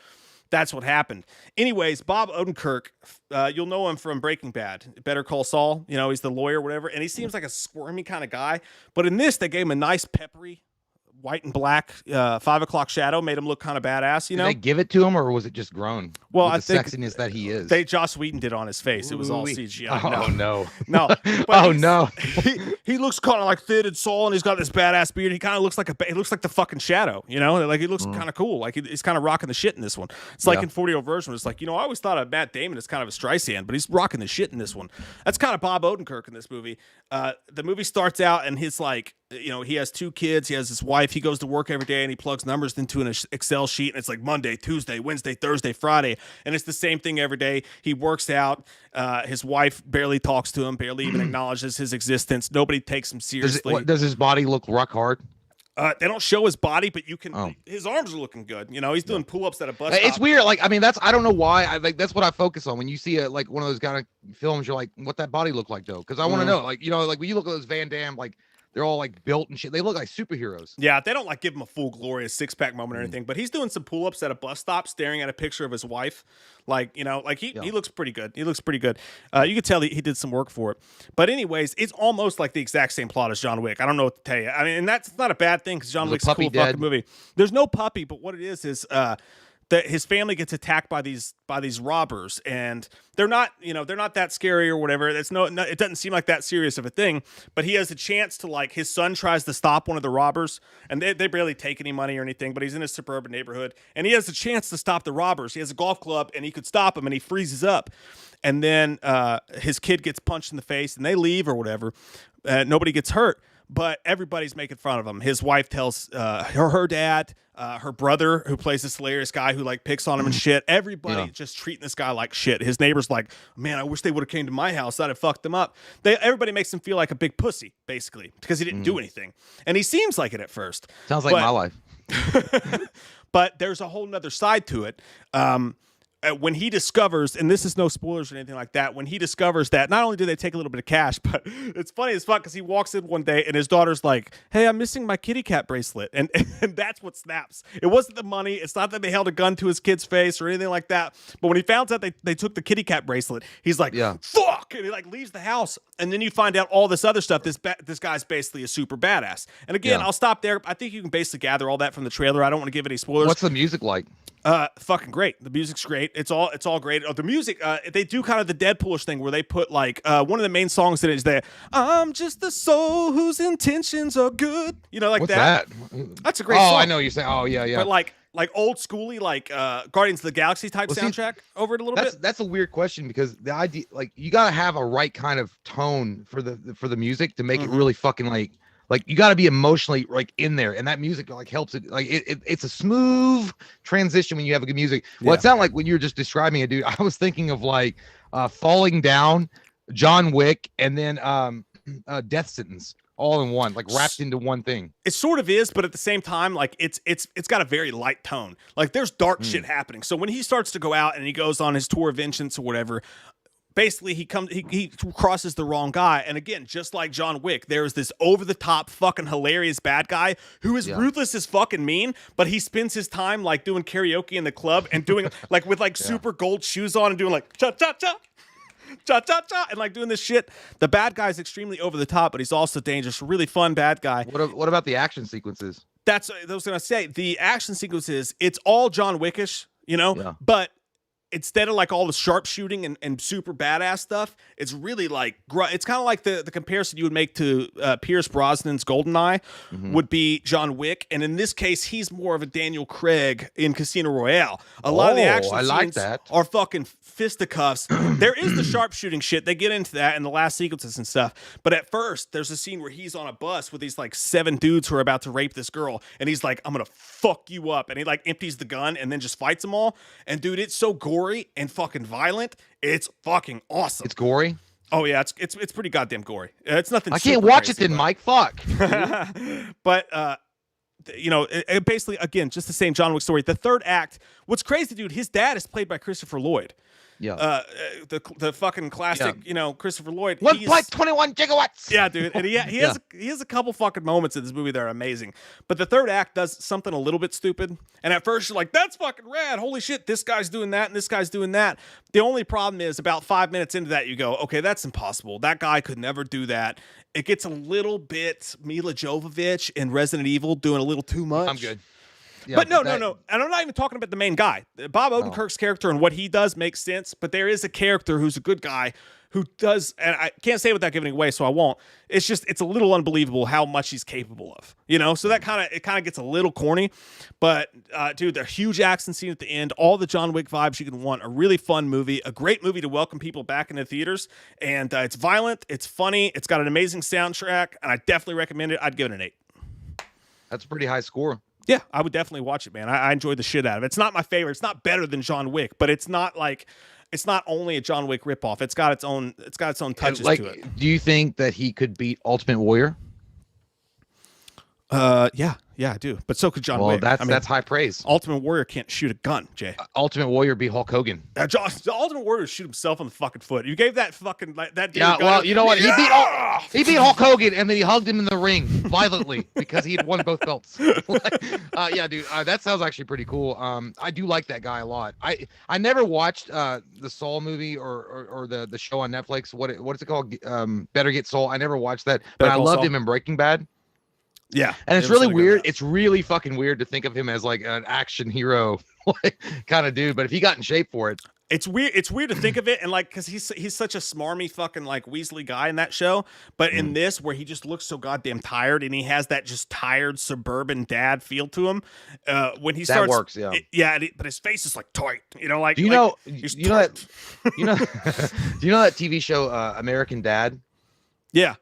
that's what happened. Anyways, Bob Odenkirk, you'll know him from Breaking Bad, Better Call Saul. You know, he's the lawyer, whatever. And he seems like a squirmy kind of guy. But in this, they gave him a nice peppery white and black 5 o'clock shadow, made him look kind of badass, you know? Did they give it to him, or was it just grown? Well, with I think the sexiness that he is. Joss Whedon did on his face. It was all CGI. Oh, no. No. Oh, no. He looks kind of like thin and Saul, and he's got this badass beard. He kind of looks like he looks like the fucking Shadow, you know? Like, he looks kind of cool. Like, he's kind of rocking the shit in this one. It's like in 40-year-old version, it's like, you know, I always thought of Matt Damon as kind of a Streisand, but he's rocking the shit in this one. That's kind of Bob Odenkirk in this movie. The movie starts out, and his, like, you know, he has 2 kids. He has his wife. He goes to work every day, and he plugs numbers into an Excel sheet, and it's like Monday, Tuesday, Wednesday, Thursday, Friday, and it's the same thing every day. He works out. His wife barely talks to him, barely even acknowledges his existence. Nobody takes him seriously. Does his body look rock hard? They don't show his body, but you can. His arms are looking good. You know, he's doing pull-ups at a bus stop. It's weird. Like, I mean, I don't know why. That's what I focus on when you see like one of those kind of films. You're like, what that body look like though? Because I want to know. Like, you know, like when you look at those Van Damme, like, they're all like built and shit. They look like superheroes. Yeah, they don't like give him a full glorious six-pack moment or anything, but he's doing some pull-ups at a bus stop, staring at a picture of his wife. Like, you know, like he looks pretty good. He looks pretty good. You could tell he did some work for it. But anyways, it's almost like the exact same plot as John Wick. I don't know what to tell you. I mean, and that's not a bad thing because John Wick's a cool fucking movie. There's no puppy, but what it is that his family gets attacked by these robbers, and they're not that scary or whatever. It doesn't seem like that serious of a thing, but he has a chance to, like, his son tries to stop one of the robbers, and they barely take any money or anything, but he's in a suburban neighborhood, and he has a chance to stop the robbers. He has a golf club, and he could stop him, and he freezes up. And then his kid gets punched in the face, and they leave or whatever. Nobody gets hurt, but everybody's making fun of him. His wife tells her dad, her brother, who plays this hilarious guy who, like, picks on him and shit. Everybody just treating this guy like shit. His neighbor's like, man, I wish they would have came to my house. I'd have fucked them up. Everybody makes him feel like a big pussy, basically, because he didn't do anything. And he seems like it at first. Sounds like my life. But there's a whole nother side to it. When he discovers, and this is no spoilers or anything like that, when he discovers that not only do they take a little bit of cash, but it's funny as fuck because he walks in one day and his daughter's like, hey, I'm missing my kitty cat bracelet. And that's what snaps. It wasn't the money. It's not that they held a gun to his kid's face or anything like that. But when he found out they took the kitty cat bracelet, he's like, fuck. And he, like, leaves the house. And then you find out all this other stuff. This guy's basically a super badass. And again, I'll stop there. I think you can basically gather all that from the trailer. I don't want to give any spoilers. What's the music like? Fucking great. The music's great. It's all great. The music, they do kind of the Deadpoolish thing where they put, like, one of the main songs in it is that I'm just the soul whose intentions are good. You know, like What's that. That's a great song. Oh, I know you're saying. Oh, yeah. But like old schooly, like Guardians of the Galaxy type soundtrack over it a little bit. That's a weird question because the idea, like, you gotta have a right kind of tone for the music to make it really fucking like you got to be emotionally, like, in there, and that music, like, helps it. Like, it's a smooth transition when you have a good music. Well, it sounded like when you were just describing it, dude, I was thinking of, like, Falling Down, John Wick, and then Death Sentence all in one, like, wrapped into one thing. It sort of is, but at the same time, like, it's got a very light tone. Like, there's dark shit happening. So when he starts to go out and he goes on his tour of vengeance or whatever, basically he crosses the wrong guy. And again, just like John Wick, there's this over-the-top fucking hilarious bad guy who is ruthless as fucking mean, but he spends his time, like, doing karaoke in the club and doing, like, with, like, super gold shoes on and doing, like, cha-cha-cha, cha-cha-cha, and, like, doing this shit. The bad guy's extremely over the top, but he's also dangerous. Really fun bad guy. What about the action sequences? That's what I was going to say. The action sequences, it's all John Wickish, you know, but instead of like all the sharpshooting and super badass stuff, it's really like it's kind of like the comparison you would make to Pierce Brosnan's Goldeneye would be John Wick, and in this case, he's more of a Daniel Craig in Casino Royale. A lot of the action scenes are fucking fisticuffs. There is the sharpshooting shit. They get into that in the last sequences and stuff. But at first, there's a scene where he's on a bus with these like 7 dudes who are about to rape this girl, and he's like, "I'm gonna fuck you up," and he like empties the gun and then just fights them all. And dude, it's so gory and fucking violent. It's fucking awesome. It's gory. Oh yeah, it's pretty goddamn gory. It's nothing. I can't watch it then, Mike. Fuck. But you know, it basically again just the same John Wick story. The third act. What's crazy, dude? His dad is played by Christopher Lloyd. Yeah. The fucking classic, you know, Christopher Lloyd. 1.21 gigawatts. Yeah, dude. And he has a couple fucking moments in this movie that are amazing. But the third act does something a little bit stupid. And at first you're like, that's fucking rad. Holy shit, this guy's doing that and this guy's doing that. The only problem is about 5 minutes into that, you go, okay, that's impossible. That guy could never do that. It gets a little bit Mila Jovovich in Resident Evil doing a little too much. I'm good. Yeah, but no. And I'm not even talking about the main guy. Bob Odenkirk's character and what he does makes sense, but there is a character who's a good guy who does, and I can't say it without giving it away, so I won't. It's a little unbelievable how much he's capable of, you know? So that kind of gets a little corny, but dude, the huge action scene at the end, all the John Wick vibes you can want, a really fun movie, a great movie to welcome people back into theaters, and it's violent, it's funny, it's got an amazing soundtrack, and I definitely recommend it. I'd give it an 8. That's a pretty high score. Yeah, I would definitely watch it, man. I enjoyed the shit out of it. It's not my favorite. It's not better than John Wick, but it's not only a John Wick ripoff. It's got its own touches to it. Do you think that he could beat Ultimate Warrior? Yeah, I do. But so could John Wick. That's high praise. Ultimate Warrior can't shoot a gun, Jay. Ultimate Warrior beat Hulk Hogan. The Ultimate Warrior shoot himself on the fucking foot. You gave that fucking that. Yeah, well, you know what? He beat Hulk Hogan, and then he hugged him in the ring violently because he had won both belts. Yeah, dude, that sounds actually pretty cool. I do like that guy a lot. I never watched the Saul movie or the show on Netflix. What is it called? Better Get Saul. I never watched that, but I loved him in Breaking Bad. Yeah, and it's really weird. It's really fucking weird to think of him as like an action hero kind of dude. But if he got in shape for it, it's weird. It's weird to think of it, and like because he's such a smarmy fucking like Weasley guy in that show. But in this, where he just looks so goddamn tired, and he has that just tired suburban dad feel to him. When he starts, that works. Yeah, but his face is like tight. You know, like do you know that TV show American Dad? Yeah.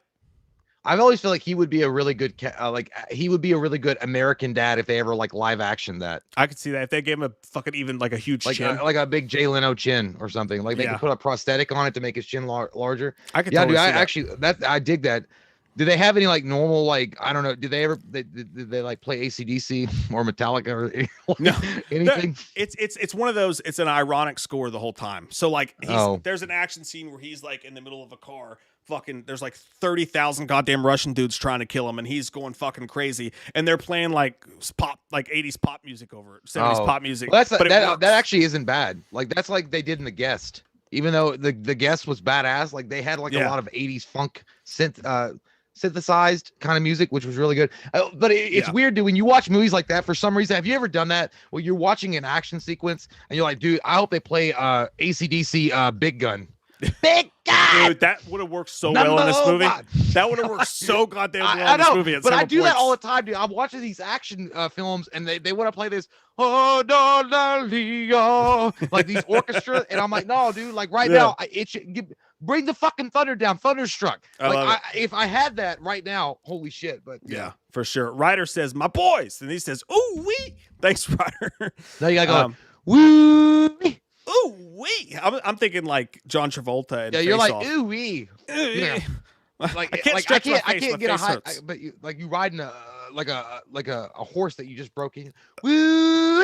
I've always felt like he would be a really good he would be a really good American Dad if they ever like live action that. I could see that if they gave him a fucking even like a huge chin, like a big Jay Leno chin or something. Like they could put a prosthetic on it to make his chin larger. I could. Yeah, totally dude. I dig that. Do they have any like normal like I don't know? Did they like play AC/DC or Metallica or anything? It's one of those. It's an ironic score the whole time. So like there's an action scene where he's like in the middle of a car. Fucking, there's like 30,000 goddamn Russian dudes trying to kill him, and he's going fucking crazy. And they're playing like 80s pop music over it, 70s pop music. Well, that actually isn't bad. Like that's like they did in The Guest. Even though the Guest was badass, like they had like a lot of 80s funk synthesized kind of music, which was really good. But it's weird, dude, when you watch movies like that. For some reason, have you ever done that? Where you're watching an action sequence and you're like, dude, I hope they play AC/DC Big Gun. Big God! Dude, that would have worked so well in this movie. That would have worked so goddamn well in this movie. But I do that all the time, dude. I'm watching these action films, and they want to play this like these orchestra, and I'm like, no, dude. Like right now, bring the fucking thunder down, Thunderstruck. If I had that right now, holy shit! But yeah, for sure. Ryder says, "My boys," and he says, "Ooh wee." Thanks, Ryder. Now you gotta go. Woo. Ooh wee! I'm thinking like John Travolta. And you're like Off. Ooh wee. Yeah. I can't get a high. But you riding a horse that you just broke in. Woo!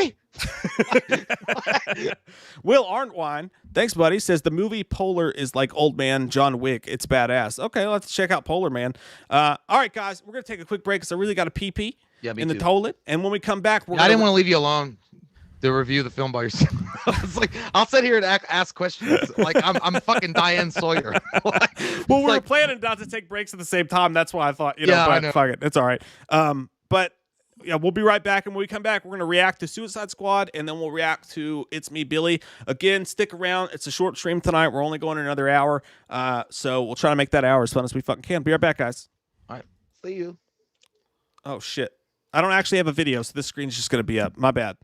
Will Arntwine, thanks, buddy, says the movie Polar is like old man John Wick. It's badass. Okay, let's check out Polar, man. All right, guys, we're gonna take a quick break because I really got a pee in the toilet, and when we come back, I didn't want to leave you alone to review the film by yourself. It's like I'll sit here and ask questions like I'm fucking Diane Sawyer. Well, we're planning not to take breaks at the same time. That's why I thought, fuck it, it's all right. But yeah, we'll be right back. And when we come back, we're going to react to Suicide Squad, and then we'll react to It's Me, Billy. Again, stick around. It's a short stream tonight. We're only going another hour. So we'll try to make that hour as fun as we fucking can. Be right back, guys. All right. See you. Oh, shit. I don't actually have a video, so this screen's just going to be up. My bad.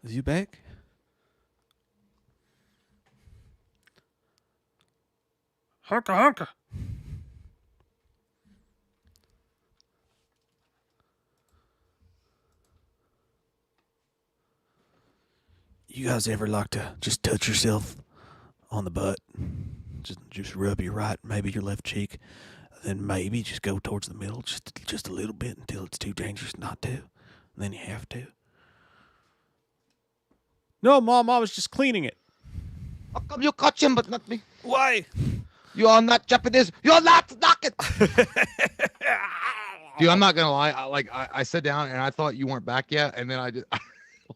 Is you back? Hunka. You guys ever like to just touch yourself on the butt? Just rub your right, maybe your left cheek, then maybe just go towards the middle just a little bit until it's too dangerous not to. And then you have to. No, Mom, I was just cleaning it. How come you catch him but not me? Why? You are not Japanese. You're not knocking. Dude, I'm not gonna lie. I sat down and I thought you weren't back yet, and then I just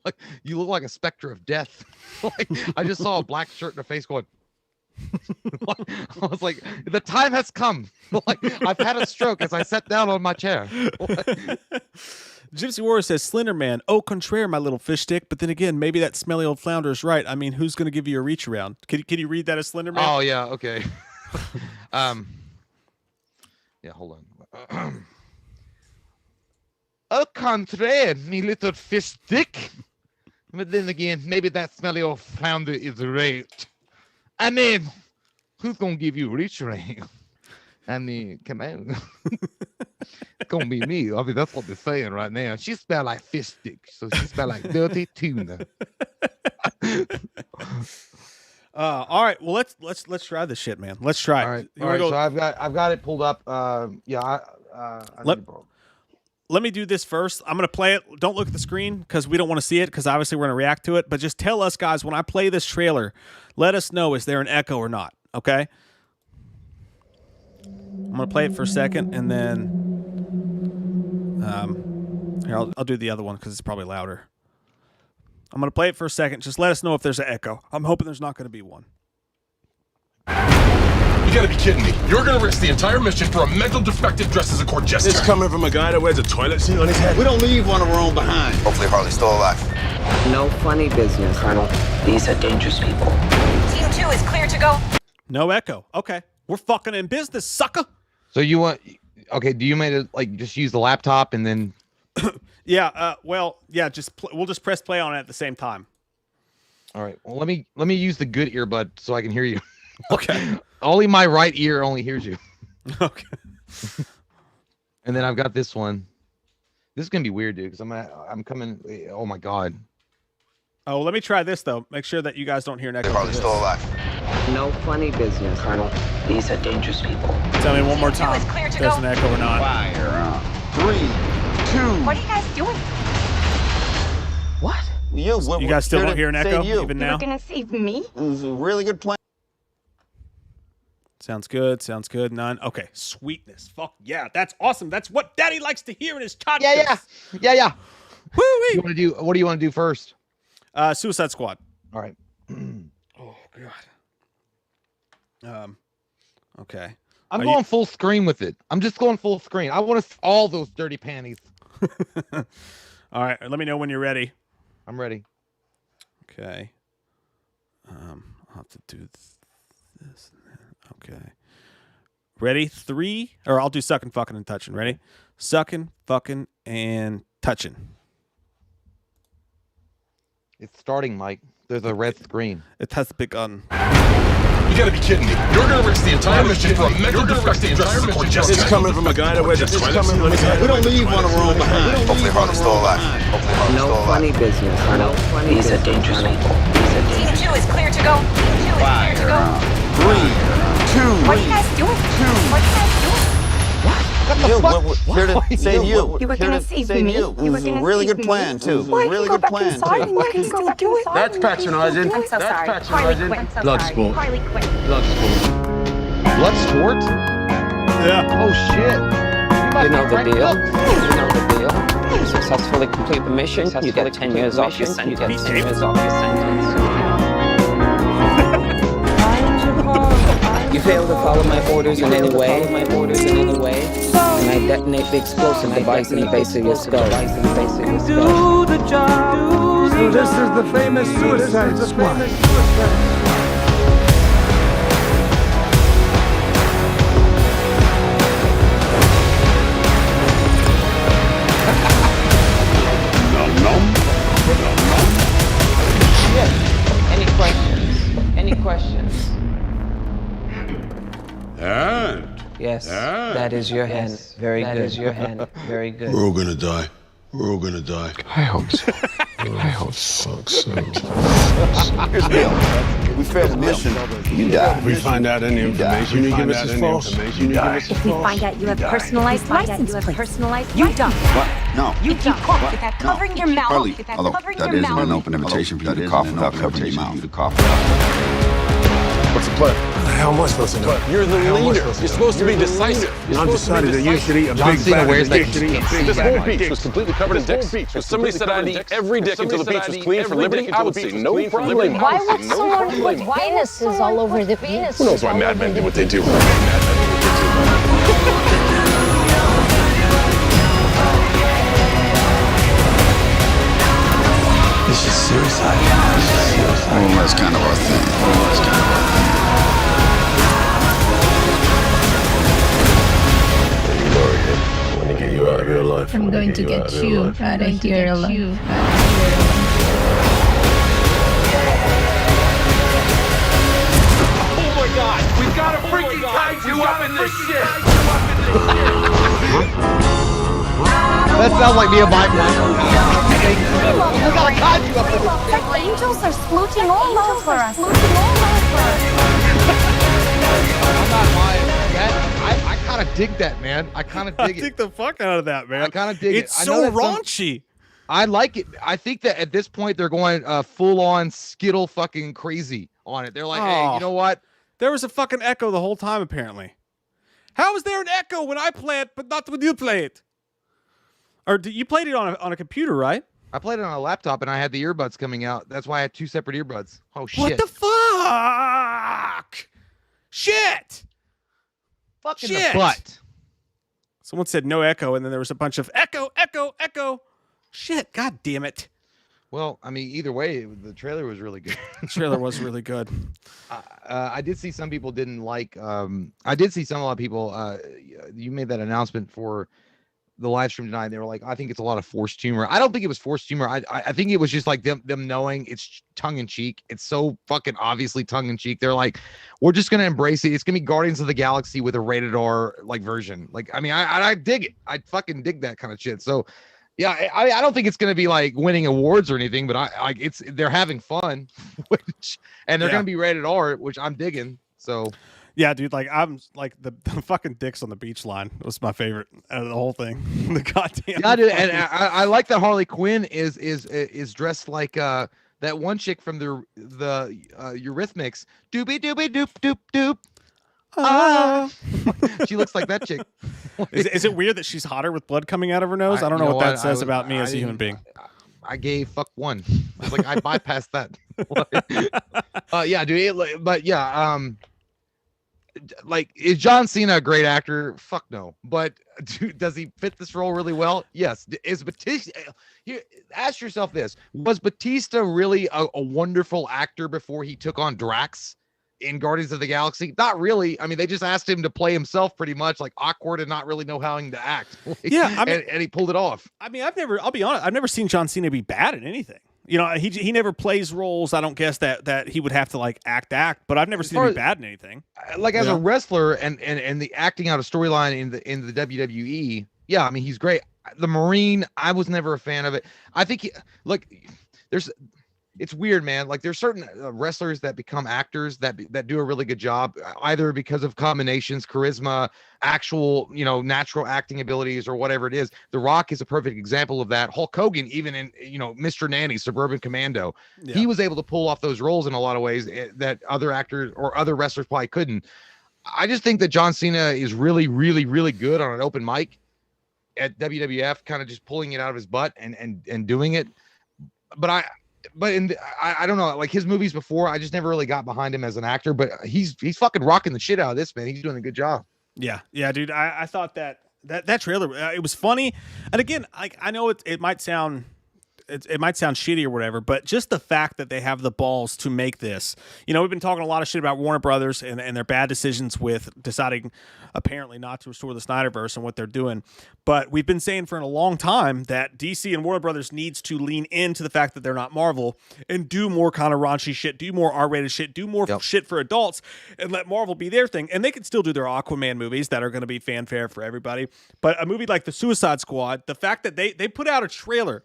like you look like a specter of death. Like I just saw a black shirt and a face going. I was like, the time has come. Like I've had a stroke as I sat down on my chair. Gypsy Warrior says, Slender Man, au contraire, my little fish stick. But then again, maybe that smelly old flounder is right. I mean, who's going to give you a reach around? Can you read that as Slender Man? Oh, yeah. Okay. Yeah, hold on. Au contraire, me little fish stick. But then again, maybe that smelly old flounder is right. I mean, who's going to give you a reach around? I mean, come on. It's going to be me. I mean, that's what they're saying right now. She smell like fish sticks, so she smell like dirty tuna. All right. Well, let's try this shit, man. Let's try. All right. All right. So I've got it pulled up. Let me do this first. I'm going to play it. Don't look at the screen because we don't want to see it because obviously we're going to react to it. But just tell us, guys, when I play this trailer, let us know, is there an echo or not? Okay? I'm going to play it for a second, and then here, I'll do the other one because it's probably louder. I'm going to play it for a second. Just let us know if there's an echo. I'm hoping there's not going to be one. You gotta be kidding me. You're gonna risk the entire mission for a mental defective dressed as a court jester. This coming from a guy that wears a toilet seat on his head. We don't leave one of our own behind. Hopefully Harley's still alive. No funny business, Colonel. These are dangerous people. Team 2 is clear to go. No echo. Okay. We're fucking in business, sucker. So you want... Okay, do you make it like just use the laptop and then... Yeah, well, yeah, we'll just press play on it at the same time. All right. Well, let me use the good earbud so I can hear you. Okay. Only my right ear only hears you. Okay. And then I've got this one. This is gonna be weird, dude, because I'm coming. Oh my god. Oh, let me try this though. Make sure that you guys don't hear an echo. They're probably still alive. No funny business, Colonel. These are dangerous people. Tell me one more Team 2 time is clear if to there's go. an echo or not. Fire. 3, 2. What are you guys doing? What? You guys still don't hear an echo even You now? were gonna save me? It was a really good plan. Sounds good. Sounds good. None. Okay. Sweetness. Fuck yeah. That's awesome. That's what Daddy likes to hear in his podcast. Yeah. Woo-wee. What do you want to do first? Suicide Squad. All right. Oh god. Okay. I'm going full screen with it. I'm just going full screen. I want to see all those dirty panties. All right. Let me know when you're ready. I'm ready. Okay. I'll have to do this. Okay. Ready? 3, or I'll do sucking, fucking, and touching. Ready? Sucking, fucking, and touching. It's starting, Mike. There's a red screen. It has begun. You gotta be kidding me. You're gonna risk the entire mission for a mental defective dressed as a court jester. This coming from a guy that wears a toilet seat on his head. We don't leave one of our own behind. Hopefully Harley's still alive. Hopefully Harley's No still alive. funny business, Colonel. These are dangerous people. These are Team dangerous 2 is clear to go. Team 2 is clear to go. 3, 2. What are you guys doing? What are you guys doing? Here to save you. You were Here gonna to save save me. you. You were It was a gonna really save good me. plan, too. It was Why a did really you go good back plan, inside? too. Why didn't you go do it? That's patronizing. I'm so That's sorry. patronizing. Harley quit. So Blood sorry. sport. Harley quit. Blood sport. Blood sport? Yeah. Oh shit. You know the deal. You know the deal. You successfully complete the mission. You get 10 years off your sentence. You get 10 years off your sentence. You fail to follow my orders in any way. And I detonate the explosive device in the base of your skull. Do the job. So this is the famous Suicide Squad. That is your hand. Very good. That is your hand. Very good. We're all gonna die. We're all gonna die. I hope so. I hope so. Here's the deal. We failed the mission. You die. If we find out any information you give us is false, you die. If we find out you have personalized license plates, you don't. What? No. You keep cough without covering your mouth. Hardly. Without Although covering that your isn't mouth. an open invitation for you to cough without covering your mouth. What's the plan? How am I supposed to know? You're the leader. You're supposed to be decisive. I've decided that you should eat a John big Cena bag wears of that dicks. shit. This whole beach was completely covered in dicks. If somebody said I'd eat every dick until the beach was clean for liberty, I would say no problem. Why would someone put penises all over the penis? Who knows why madmen do what they do? This is suicide. Well, that's kind of our thing. I want to get you out of your life. I'm going to get you out of here alive. Oh my God! We gotta freaking tie you up in this shit! That sounds like me and Mike. We gotta tie you up in this. The angels are splooching all over us. I'm not lying. I kind of dig that, man. I kind of dig it. Dig the fuck out of that, man. I kind of dig it's it. I know so that's raunchy. I like it. I think that at this point they're going full on Skittle fucking crazy on it. They're like, hey, you know what? There was a fucking echo the whole time, apparently. How is there an echo when I play it, but not when you play it? Or you played it on a computer, right? I played it on a laptop and I had the earbuds coming out. That's why I had two separate earbuds. Oh shit! What the fuck? Shit! Fucking Shit. the butt. Someone said no echo, and then there was a bunch of echo, echo, echo. Shit! God damn it! Well, I mean, either way, the trailer was really good. The trailer was really good. I did see some people didn't like. I did see a lot of people. You made that announcement for the live stream tonight. They were like, I think it's a lot of forced humor. I don't think it was forced humor. I think it was just like them knowing it's tongue in cheek. It's so fucking obviously tongue in cheek. They're like, we're just gonna embrace it. It's gonna be Guardians of the Galaxy with a rated R like version. Like, I mean, I dig it. I fucking dig that kind of shit. So. Yeah, I don't think it's going to be like winning awards or anything, but they're having fun, and they're going to be rated R, which I'm digging. So, yeah, dude, like I'm like the fucking dicks on the beach line was my favorite out of the whole thing. The goddamn. Yeah, dude, and I like that Harley Quinn is dressed like that one chick from the Eurythmics. Doobie doobie doop doop doop. She looks like that chick. Is it weird that she's hotter with blood coming out of her nose? I don't know what that says about me as a human being. I gave fuck one. I was like, I bypassed that. Yeah, dude. But yeah, like, is John Cena a great actor? Fuck no. But dude, does he fit this role really well? Yes. Is Batista? Here, ask yourself this: was Batista really a wonderful actor before he took on Drax in Guardians of the Galaxy? Not really. I mean, they just asked him to play himself pretty much, like awkward and not really know how to act. Yeah, I mean, and he pulled it off. I mean, I'll be honest, I've never seen John Cena be bad at anything. You know, he never plays roles. I don't guess that he would have to like act, but I've never seen him be bad in anything. Like as a wrestler and the acting out a storyline in the WWE. Yeah, I mean, he's great. The Marine, I was never a fan of it. I think it's weird, man. Like there's certain wrestlers that become actors that do a really good job, either because of combinations, charisma, actual, natural acting abilities, or whatever it is. The Rock is a perfect example of that. Hulk Hogan, even in, Mr. Nanny, Suburban Commando, he was able to pull off those roles in a lot of ways that other actors or other wrestlers probably couldn't. I just think that John Cena is really, really, really good on an open mic at WWF, kind of just pulling it out of his butt and doing it. But I don't know, like his movies before, I just never really got behind him as an actor, but he's fucking rocking the shit out of this, man. He's doing a good job. Yeah, dude. I thought that trailer, it was funny. And again, like I know it might sound it might sound shitty or whatever, but just the fact that they have the balls to make this. You know, we've been talking a lot of shit about Warner Brothers and their bad decisions with deciding apparently not to restore the Snyderverse and what they're doing. But we've been saying for a long time that DC and Warner Brothers needs to lean into the fact that they're not Marvel and do more kind of raunchy shit, do more R-rated shit, do more shit for adults, and let Marvel be their thing. And they can still do their Aquaman movies that are going to be fanfare for everybody. But a movie like The Suicide Squad, the fact that they put out a trailer,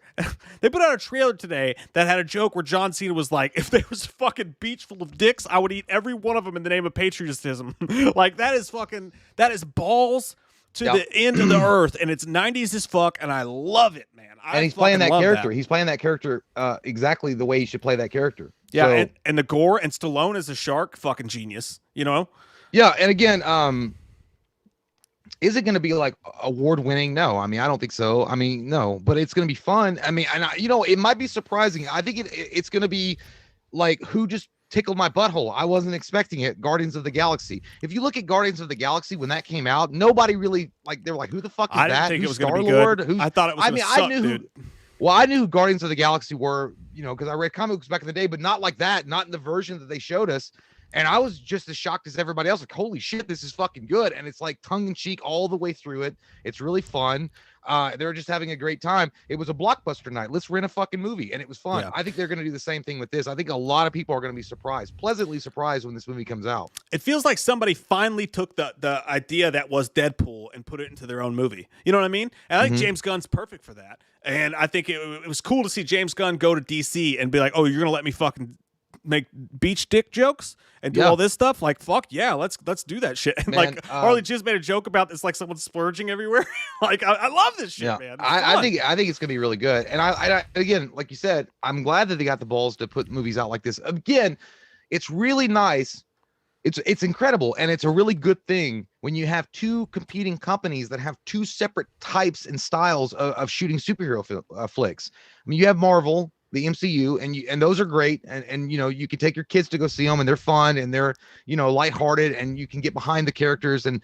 they put out a trailer today that had a joke where John Cena was like, if there was a fucking beach full of dicks, I would eat every one of them in the name of patriotism. Like, that is balls to the end of the earth, and it's 90s as fuck, and I love it, man. And he's playing that character. He's playing that character exactly the way he should play that character. Yeah, so, and the gore, and Stallone as a shark, fucking genius, you know? Yeah, and again, is it going to be like award-winning? No, I mean, I don't think so. I mean, no, but it's going to be fun. I mean, and it might be surprising. I think it's going to be like, who just tickled my butthole? I wasn't expecting it. Guardians of the Galaxy. If you look at Guardians of the Galaxy when that came out, nobody really they were like, who the fuck is that? I didn't think it was going to be good. I thought it was. I mean, I knew. Well, I knew who Guardians of the Galaxy were, because I read comic books back in the day, but not like that, not in the version that they showed us. And I was just as shocked as everybody else. Like, holy shit, this is fucking good. And it's like tongue in cheek all the way through it. It's really fun. They're just having a great time. It was a blockbuster night. Let's rent a fucking movie. And it was fun. Yeah. I think they're going to do the same thing with this. I think a lot of people are going to be pleasantly surprised when this movie comes out. It feels like somebody finally took the idea that was Deadpool and put it into their own movie. You know what I mean? And I think James Gunn's perfect for that. And I think it was cool to see James Gunn go to DC and be like, oh, you're going to let me fucking make beach dick jokes and do all this stuff? Like, fuck yeah, let's do that shit. And like Harley just made a joke about this, like someone's splurging everywhere. Like, I love this shit, man. I think it's gonna be really good. And I again, like you said, I'm glad that they got the balls to put movies out like this. Again, it's really nice. It's incredible, and it's a really good thing when you have two competing companies that have two separate types and styles of shooting superhero flicks. I mean, you have Marvel, the MCU, and those are great, and you can take your kids to go see them, and they're fun, and they're lighthearted, and you can get behind the characters, and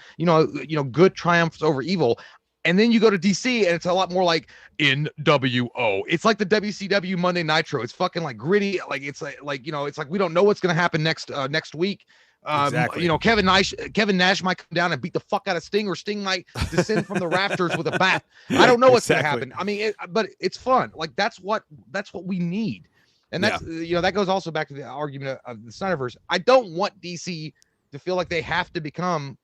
good triumphs over evil. And then you go to DC, and it's a lot more like NWO. It's like the WCW Monday Nitro. It's fucking like gritty, like it's like we don't know what's gonna happen next week. Exactly. Kevin Nash might come down and beat the fuck out of Sting, or Sting might descend from the rafters with a bat. I don't know what's gonna happen. I mean, but it's fun. Like, that's what we need. And that's that goes also back to the argument of the Snyderverse. I don't want DC to feel like they have to become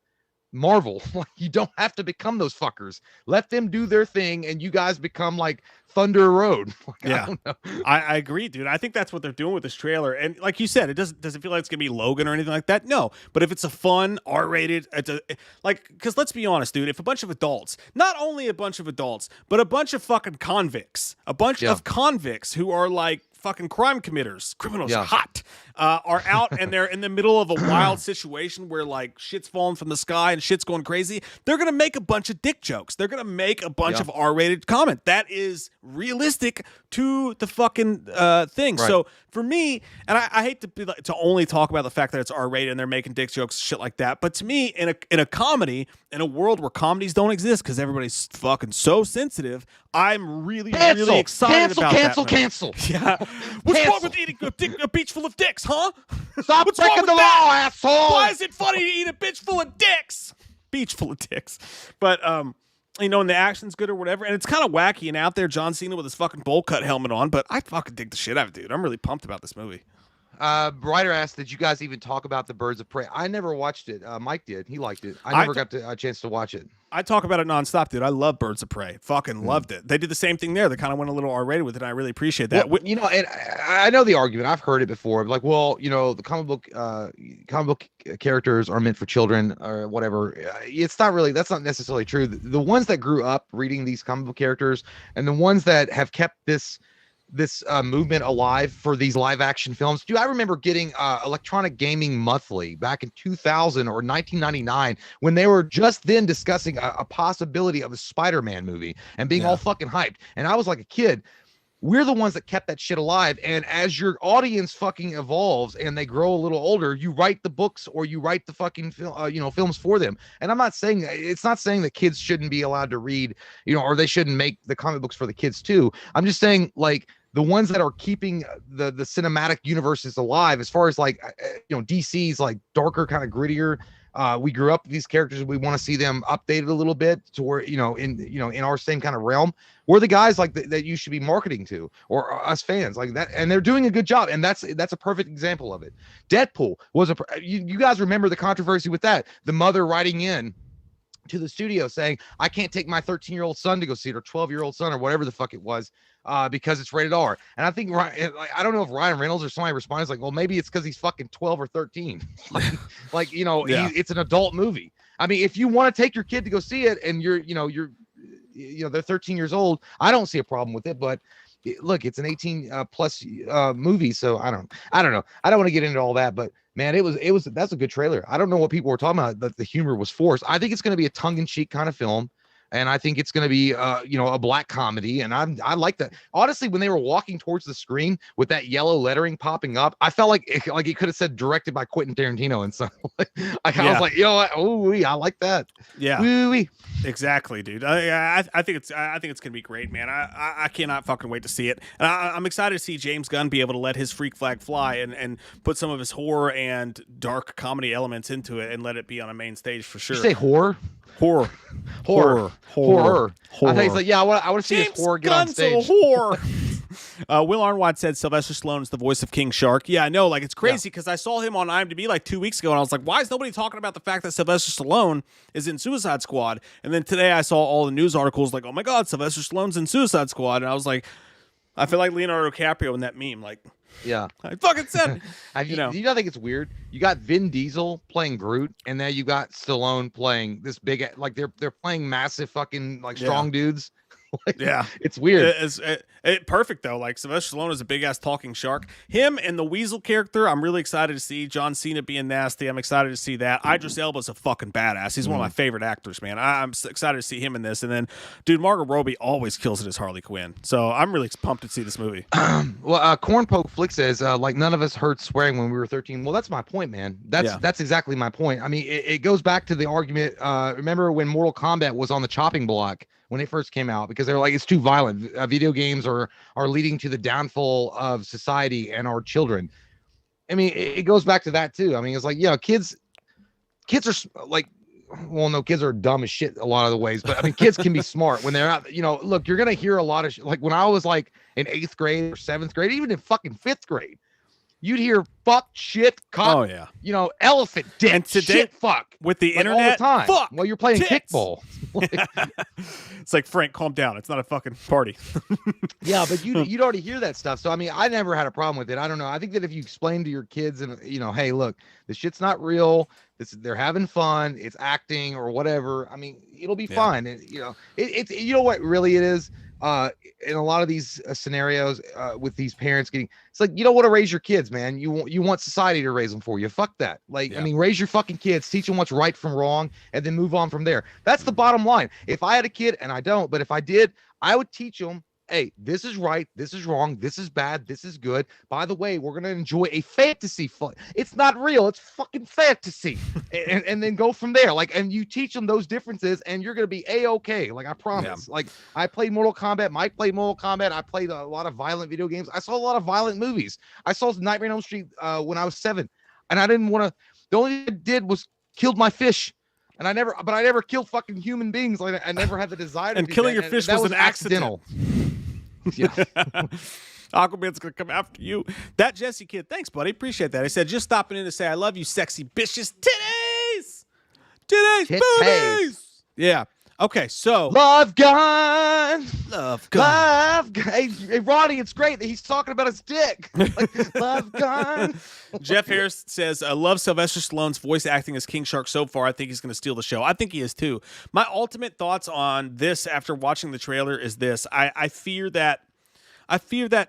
Marvel. Like, you don't have to become those fuckers. Let them do their thing, and you guys become like Thunder Road. I don't know. I agree, dude. I think that's what they're doing with this trailer. And like you said, it doesn't feel like it's gonna be Logan or anything like that. No, but if it's a fun R-rated, because let's be honest, dude. If a bunch of adults, not only a bunch of adults, but a bunch of fucking convicts, of convicts who are like fucking criminals, hot, are out and they're in the middle of a wild situation where like shit's falling from the sky and shit's going crazy. They're gonna make a bunch of dick jokes. They're gonna make a bunch of R-rated comment. That is realistic to the fucking thing. Right. So for me, and I hate to only talk about the fact that it's R-rated and they're making dick jokes, shit like that. But to me, in a comedy, in a world where comedies don't exist because everybody's fucking so sensitive, I'm really excited about that. Cancel. Yeah. What's wrong with eating a beach full of dicks, huh? Stop breaking the law, asshole! Why is it funny to eat a bitch full of dicks? Beach full of dicks. But and the action's good or whatever, and it's kind of wacky and out there. John Cena with his fucking bowl cut helmet on, but I fucking dig the shit out of it, dude. I'm really pumped about this movie. Ryder asked, did you guys even talk about the Birds of Prey? I never watched it. Mike did. He liked it. I never got a chance to watch it. I talk about it nonstop, dude. I love Birds of Prey. Fucking loved it. They did the same thing there. They kind of went a little R-rated with it, and I really appreciate that. Well, and I know the argument. I've heard it before. Like, well, the comic book characters are meant for children or whatever. It's not really. That's not necessarily true. The ones that grew up reading these comic book characters and the ones that have kept this movement alive for these live action films. Dude, I remember getting Electronic Gaming Monthly back in 2000 or 1999 when they were just then discussing a possibility of a Spider-Man movie and being all fucking hyped. And I was like a kid. We're the ones that kept that shit alive. And as your audience fucking evolves and they grow a little older, you write the books or you write the fucking films for them. And I'm not saying that kids shouldn't be allowed to read, or they shouldn't make the comic books for the kids too. I'm just saying, like, the ones that are keeping the cinematic universes alive, as far as like, DC's like darker, kind of grittier. We grew up with these characters. We want to see them updated a little bit to where, in our same kind of realm. We're the guys like that you should be marketing to, or us fans like that. And they're doing a good job. And that's a perfect example of it. Deadpool was you guys remember the controversy with that, the mother writing in to the studio saying, I can't take my 13-year-old son to go see it, or 12-year-old son, or whatever the fuck it was, because it's rated R. And I think, I don't know if Ryan Reynolds or somebody responds like, well, maybe it's because he's fucking 12 or 13. It's an adult movie. I mean, if you want to take your kid to go see it and they're 13 years old, I don't see a problem with it. But look, it's an 18 plus movie, so I don't know. I don't want to get into all that, but man, that's a good trailer. I don't know what people were talking about, that the humor was forced. I think it's going to be a tongue-in-cheek kind of film. And I think it's going to be, a black comedy. And I like that. Honestly, when they were walking towards the screen with that yellow lettering popping up, I felt like it could have said directed by Quentin Tarantino and stuff. I was like, I like that. Yeah, Ooh-wee. Exactly, dude. I think it's gonna be great, man. I cannot fucking wait to see it. And I'm excited to see James Gunn be able to let his freak flag fly and put some of his horror and dark comedy elements into it and let it be on a main stage for sure. Did you say horror? Horror. I think he's like, I want to see James his horror get Gunn's on stage. A whore. Will Arnwad said Sylvester Stallone is the voice of King Shark. Yeah, I know. Like, it's crazy because I saw him on IMDb like 2 weeks ago, and I was like, why is nobody talking about the fact that Sylvester Stallone is in Suicide Squad? And then today I saw all the news articles like, oh my God, Sylvester Stallone's in Suicide Squad. And I was like, I feel like Leonardo DiCaprio in that meme. Like, yeah, I fucking said, you think it's weird? You got Vin Diesel playing Groot, and now you got Stallone playing this big, like they're playing massive fucking like strong dudes. It's weird. It's perfect though. Like, Sylvester Stallone is a big ass talking shark. Him and the Weasel character, I'm really excited to see. John Cena being nasty, I'm excited to see that. Idris Elba's a fucking badass. He's one of my favorite actors, man. I'm excited to see him in this. And then, dude, Margot Robbie always kills it as Harley Quinn. So I'm really pumped to see this movie. Cornpoke Flick says, like, none of us heard swearing when we were 13. Well, that's my point, man. That's exactly my point. I mean, it goes back to the argument. Remember when Mortal Kombat was on the chopping block when it first came out, because they're like, it's too violent. Video games are leading to the downfall of society and our children. I mean, it goes back to that too. I mean, it's like, kids are like, well, no, kids are dumb as shit a lot of the ways, but I mean, kids can be smart when they're out. Look, you're gonna hear a lot of like when I was like in 8th grade or 7th grade, even in fucking 5th grade, you'd hear fuck, shit, cock, elephant, dick, and today, shit, fuck. With the internet, all the time. Fuck, while you're playing tits. kickball. It's like, Frank, calm down. It's not a fucking party. Yeah, but you'd already hear that stuff. So, I mean, I never had a problem with it. I don't know. I think that if you explain to your kids and, hey, look, this shit's not real. They're having fun. It's acting or whatever. I mean, it'll be fine. And, it's what really it is. In a lot of these scenarios with these parents it's like, you don't want to raise your kids, man. You want society to raise them for you. Fuck that. Like, I mean, raise your fucking kids, teach them what's right from wrong, and then move on from there. That's the bottom line. If I had a kid, and I don't, but if I did, I would teach them, hey, this is right, this is wrong, this is bad, this is good. By the way, we're going to enjoy a fantasy fun. It's not real, it's fucking fantasy. and then go from there. Like, and you teach them those differences, and you're going to be A-okay. Like, I promise. Like, I played Mortal Kombat. Mike played Mortal Kombat. I played a lot of violent video games. I saw a lot of violent movies. I saw Nightmare on Elm Street when I was 7, and I didn't want to. The only thing I did was killed my fish. And I never killed fucking human beings. Like, I never had the desire to and do killing that. your fish that was an accidental. Yeah. Aquaman's gonna come after you. That Jesse kid, thanks, buddy. Appreciate that. I said, just stopping in to say I love you, sexy bitches. Titties, booties. Yeah. Okay, so Love gun. Hey, Ronnie, it's great that he's talking about his dick. Like, love gun. Jeff Harris says, I love Sylvester Stallone's voice acting as King Shark so far. I think he's going to steal the show. I think he is too. My ultimate thoughts on this after watching the trailer is this. I fear that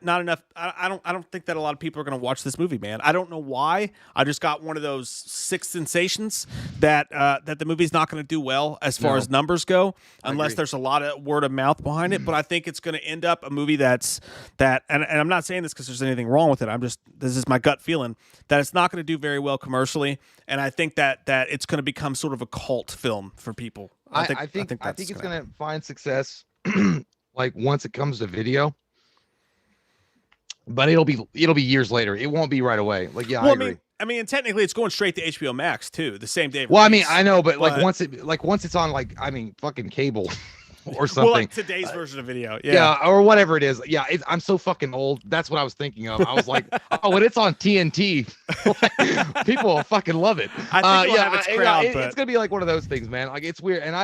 not enough. I don't think that a lot of people are going to watch this movie, man. I don't know why. I just got one of those sick sensations that the movie's not going to do well as far as numbers go, unless there's a lot of word of mouth behind it. But I think it's going to end up a movie and I'm not saying this because there's anything wrong with it. This is my gut feeling that it's not going to do very well commercially, and I think that it's going to become sort of a cult film for people. I think it's going to find success, like once it comes to video. But it'll be years later. It won't be right away. Like, yeah, I agree. I mean, and technically, it's going straight to HBO Max too, the same day. Well, I mean, I know, but like once it's on, like, I mean, fucking cable or something. Well, like today's version of video, or whatever it is. Yeah, I'm so fucking old. That's what I was thinking of. I was like, oh, when it's on TNT, people will fucking love it. I think have its crowd, but it's gonna be like one of those things, man. Like, it's weird, and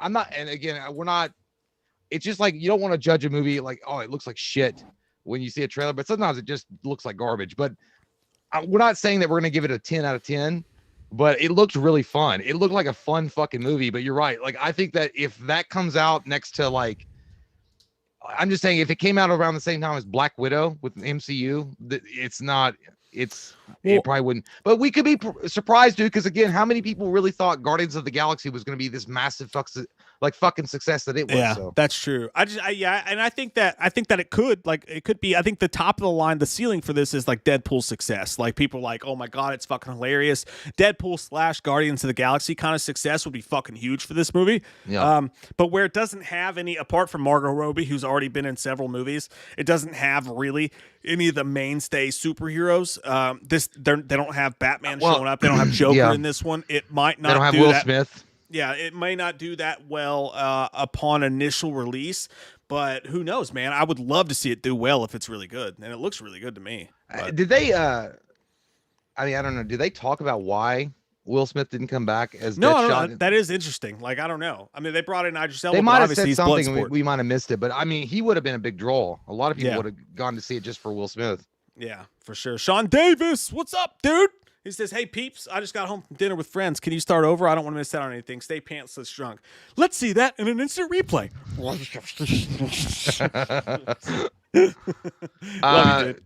I'm not. And again, we're not. It's just like, you don't want to judge a movie like, oh, it looks like shit when you see a trailer, but sometimes it just looks like garbage. But we're not saying that we're going to give it a 10 out of 10, but it looked really fun. It looked like a fun fucking movie. But you're right. Like, I think that if that comes out next to, like, I'm just saying, if it came out around the same time as Black Widow with MCU, it probably wouldn't. But we could be surprised, dude, because again, how many people really thought Guardians of the Galaxy was going to be this massive fucking success that it was? Yeah, so. that's true. And I think that it could be. I think the top of the line, the ceiling for this is like Deadpool success. Like, people are like, oh my god, it's fucking hilarious. Deadpool / Guardians of the Galaxy kind of success would be fucking huge for this movie. Yeah. But where it doesn't have any, apart from Margot Robbie, who's already been in several movies, it doesn't have really any of the mainstay superheroes. They don't have Batman showing up. They don't have Joker in this one. It might not. They don't have Will Smith. Yeah, it may not do that well upon initial release, but who knows, man? I would love to see it do well if it's really good, and it looks really good to me. Did they? I mean, I don't know. Did they talk about why Will Smith didn't come back as Deadshot? No, that is interesting. Like, I don't know. I mean, they brought in Idris Elba. They might have said something. We might have missed it, but I mean, he would have been a big draw. A lot of people would have gone to see it just for Will Smith. Yeah, for sure. Sean Davis, what's up, dude? He says, hey, peeps, I just got home from dinner with friends. Can you start over? I don't want to miss out on anything. Stay pantsless drunk. Let's see that in an instant replay. Love you, dude.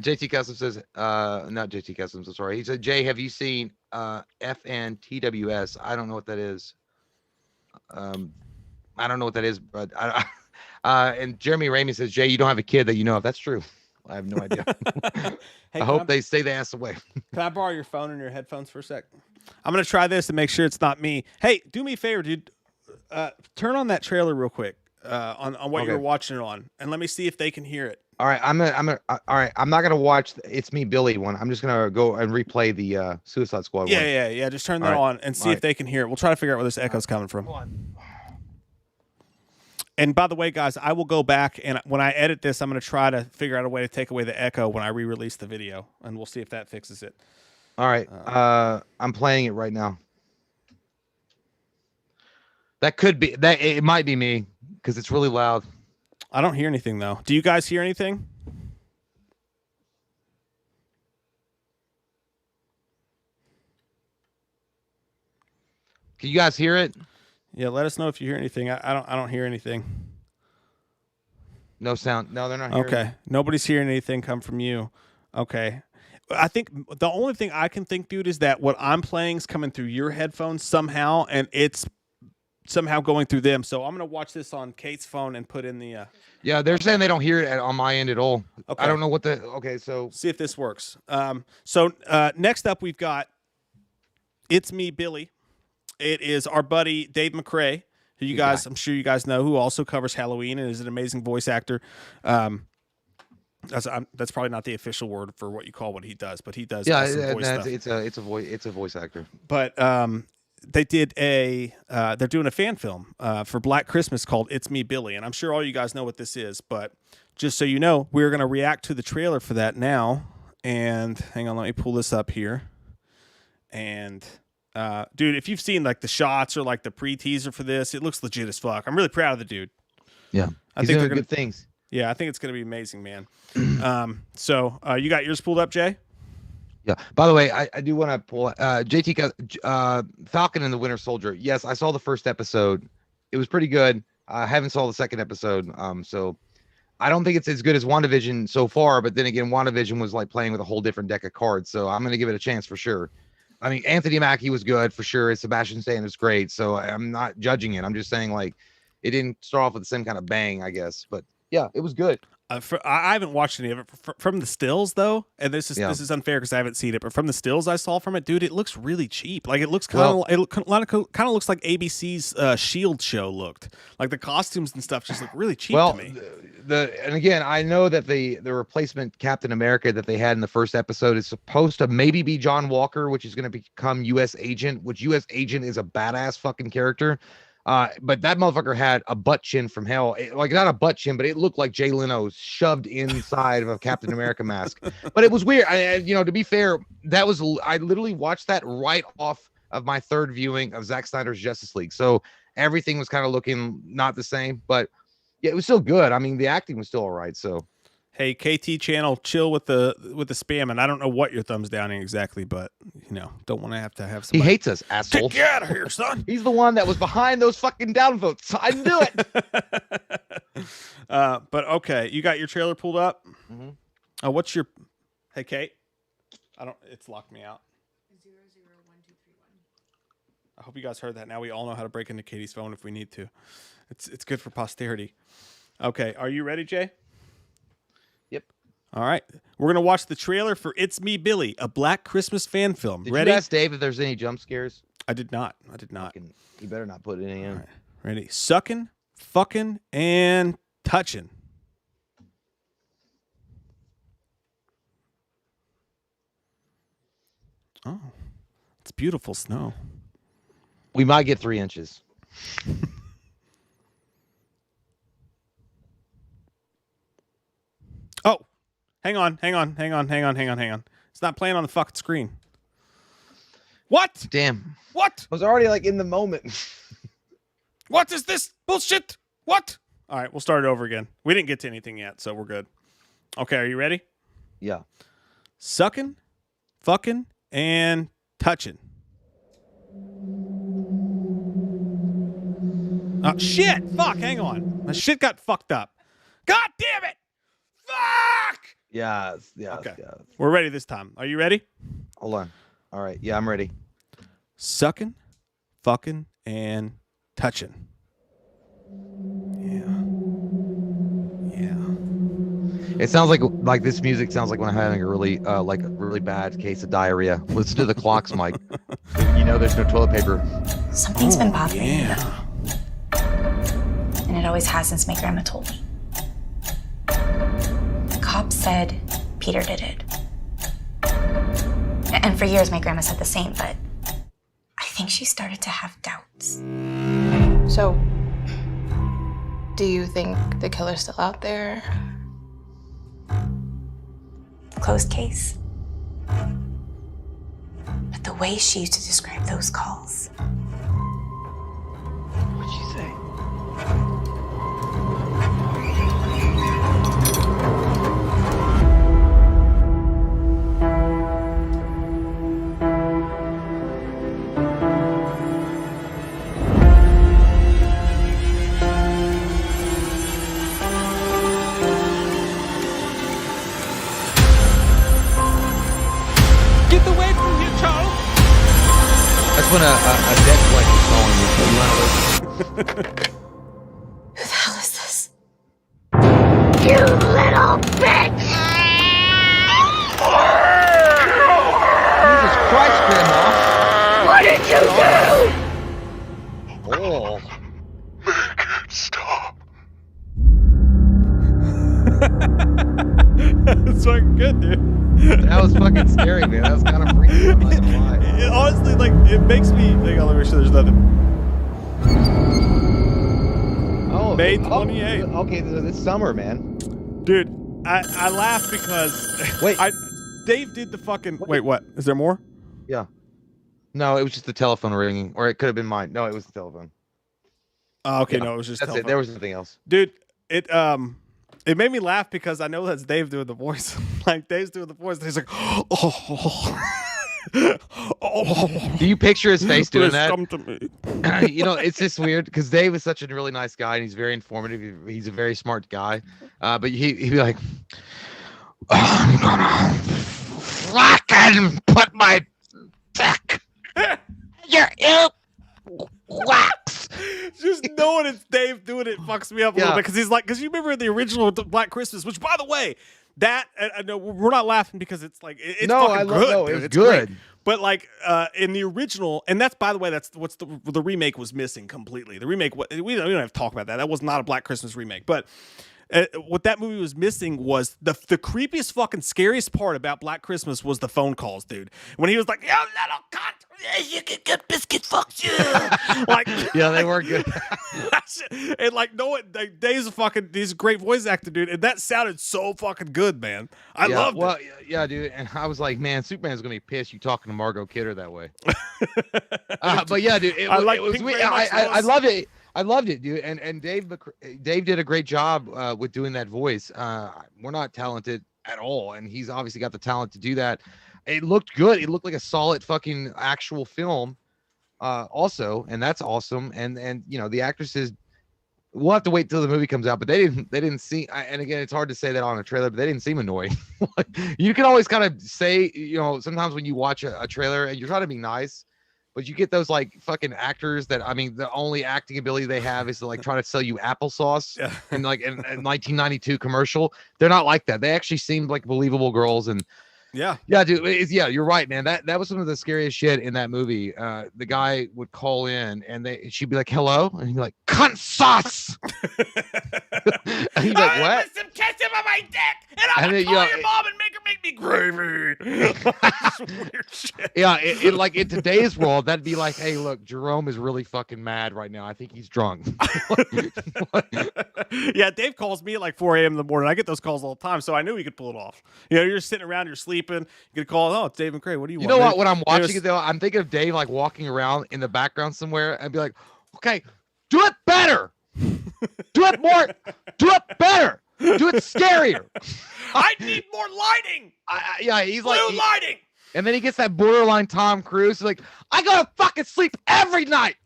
JT Customs says, not JT Customs, I'm sorry. He said, Jay, have you seen FNTWS? I don't know what that is. I don't know what that is, but and Jeremy Ramey says, Jay, you don't have a kid that you know of. That's true. I have no idea. Hey, I hope they stay the ass away. Can I borrow your phone and your headphones for a sec? I'm going to try this and make sure it's not me. Hey, do me a favor, dude. Turn on that trailer real quick on what you're watching it on, and let me see if they can hear it. All right, all right. I'm not gonna watch It's Me Billy one. I'm just gonna go and replay the Suicide Squad one. Yeah. Just turn that on and see if they can hear it. We'll try to figure out where this echo's coming from. And by the way, guys, I will go back, and when I edit this, I'm going to try to figure out a way to take away the echo when I re-release the video, and we'll see if that fixes it. All right. I'm playing it right now. That could be that. It might be me because it's really loud. I don't hear anything, though. Do you guys hear anything? Can you guys hear it? Yeah, let us know if you hear anything. I don't hear anything. No sound. No, they're not hearing. Okay. Nobody's hearing anything come from you. Okay. I think the only thing I can think, dude, is that what I'm playing is coming through your headphones somehow, and it's somehow going through them. So I'm going to watch this on Kate's phone and put in the... Yeah, they're saying they don't hear it on my end at all. Okay. I don't know what the... Okay, so... See if this works. So next up, we've got It's Me, Billy. It is our buddy Dave McRae, who you guys, I'm sure you guys know, who also covers Halloween and is an amazing voice actor. That's probably not the official word for what you call what he does, but he does. Yeah, voice stuff. It's a voice actor. But they did they're doing a fan film for Black Christmas called It's Me, Billy, and I'm sure all you guys know what this is. But just so you know, we're going to react to the trailer for that now. And hang on, let me pull this up here. And dude, if you've seen like the shots or like the pre-teaser for this, it looks legit as fuck. I'm really proud of the dude. Yeah, I think they're good things. Yeah, I think it's going to be amazing, man. So you got yours pulled up, Jay? Yeah. By the way, I do want to pull Falcon and the Winter Soldier. Yes, I saw the first episode. It was pretty good. I haven't saw the second episode. So I don't think it's as good as WandaVision so far. But then again, WandaVision was like playing with a whole different deck of cards. So I'm going to give it a chance for sure. I mean, Anthony Mackie was good for sure. Sebastian Stan is great. So I'm not judging it. I'm just saying like it didn't start off with the same kind of bang, I guess. But Yeah, it was good. I haven't watched any of it from the stills though, and this is unfair because I haven't seen it. But from the stills I saw from it, dude, it looks really cheap. Like it looks kind of looks like ABC's Shield show looked. Like the costumes and stuff just look really cheap to me. And again, I know that the replacement Captain America that they had in the first episode is supposed to maybe be John Walker, which is going to become U.S. Agent. Which U.S. Agent is a badass fucking character. But that motherfucker had a butt chin from hell. Like not a butt chin, but it looked like Jay Leno shoved inside of a Captain America mask. But it was weird. To be fair, I literally watched that right off of my third viewing of Zack Snyder's Justice League. So everything was kind of looking not the same, but yeah, it was still good. I mean, the acting was still all right. So. Hey, KT channel, chill with the spam, and I don't know what you're thumbs downing exactly, but don't want to have somebody. He hates us, asshole. Get out of here, son. He's the one that was behind those fucking downvotes. I knew it. But okay, you got your trailer pulled up. Mm-hmm. What's your? Hey, Kate. It's locked me out. 001231. I hope you guys heard that. Now we all know how to break into Katie's phone if we need to. It's good for posterity. Okay, are you ready, Jay? Yep. All right. We're going to watch the trailer for It's Me, Billy, a Black Christmas fan film. Did Ready? you ask Dave if there's any jump scares? I did not. You better not put any in. All right. Ready? Sucking, fucking, and touching. Oh, it's beautiful snow. We might get 3 inches. Oh, hang on. It's not playing on the fucking screen. What? Damn. What? I was already like in the moment. What is this bullshit? What? All right, we'll start it over again. We didn't get to anything yet, so we're good. Okay, are you ready? Yeah. Sucking, fucking, and touching. Oh, shit. Fuck, hang on. My shit got fucked up. God damn it. Fuck! Yes. Okay. We're ready this time. Are you ready? Hold on. All right. Yeah, I'm ready. Sucking, fucking, and touching. Yeah. It sounds like this music sounds like when I'm having a really bad case of diarrhea. Listen to the clocks, Mike. There's no toilet paper. Something's been bothering me. And it always has since my grandma told me. The cops said Peter did it. And for years my grandma said the same, but I think she started to have doubts. So, do you think the killer's still out there? Closed case. But the way she used to describe those calls. What'd she say? That's when a debt collector's calling you. You want to listen? Who the hell is this? You little bitch! Jesus Christ, Grandma! What did you do? Oh. Make it stop. That's fucking good, dude. That was fucking scary, man. That was kind of freaky. I'm not gonna lie. It honestly, it makes me think, I'll make sure there's nothing. Oh, May 28th. Okay, this summer, man. Dude, I laughed because Dave did the fucking. Wait, what? Is there more? Yeah. No, it was just the telephone ringing, or it could have been mine. No, it was the telephone. Oh, okay, Yeah, no, it was just that's telephone. it. There was nothing else. Dude, it made me laugh because I know that's Dave doing the voice. Dave's doing the voice, and he's like, oh. Do you picture his face doing that? Come to me. It's just weird because Dave is such a really nice guy and he's very informative. He's a very smart guy. But he'd be like, I'm gonna fucking put my dick your ear wax Just knowing it's Dave doing it fucks me up a little bit because you remember the original Black Christmas, which by the way, that I know we're not laughing because it's like it's fucking good. No, it's good. Great. But like in the original, and that's by the way, that's what's the remake was missing completely. The remake, we don't have to talk about that. That was not a Black Christmas remake, but. What that movie was missing was the creepiest fucking scariest part about Black Christmas was the phone calls, dude. When he was like, "Yo, little cunt, you can get biscuit fucked you." Like, yeah, they were good. And like, Dave's he's a great voice actor, dude. And that sounded so fucking good, man. I loved it. Yeah, dude. And I was like, man, Superman's gonna be pissed you talking to Margot Kidder that way. But yeah, dude, I loved it. I loved it, dude. And Dave did a great job with doing that voice. We're not talented at all, and he's obviously got the talent to do that. It looked good. It looked like a solid fucking actual film. Also, and that's awesome. And you know, the actresses. We'll have to wait till the movie comes out, but they didn't seem. And again, it's hard to say that on a trailer, but they didn't seem annoying. You can always kind of say, you know, sometimes when you watch a trailer and you're trying to be nice. But you get those like fucking actors that the only acting ability they have is to like try to sell you applesauce and like in 1992 commercial. They're not like that. They actually seemed like believable girls and yeah, dude. You're right, man. That was some of the scariest shit in that movie. The guy would call in and she'd be like, "Hello," and he'd be like, "Cunt sauce." And he's like, "What?" Some ketchup on my dick, and I'm gonna call your mom and make her make me gravy. Weird shit. Yeah, it like in today's world, that'd be like, "Hey, look, Jerome is really fucking mad right now. I think he's drunk." Yeah, Dave calls me at like 4 a.m. in the morning. I get those calls all the time, so I knew he could pull it off. You know, you're sitting around, you're sleeping. You get a call. Oh, it's Dave and Craig. What do you want? You know what? When I'm watching it though, I'm thinking of Dave like walking around in the background somewhere and be like, "Okay, do it better. Do it more. Do it better. Do it scarier. I need more lighting." He's blue like lighting. And then he gets that borderline Tom Cruise. He's like, "I gotta fucking sleep every night.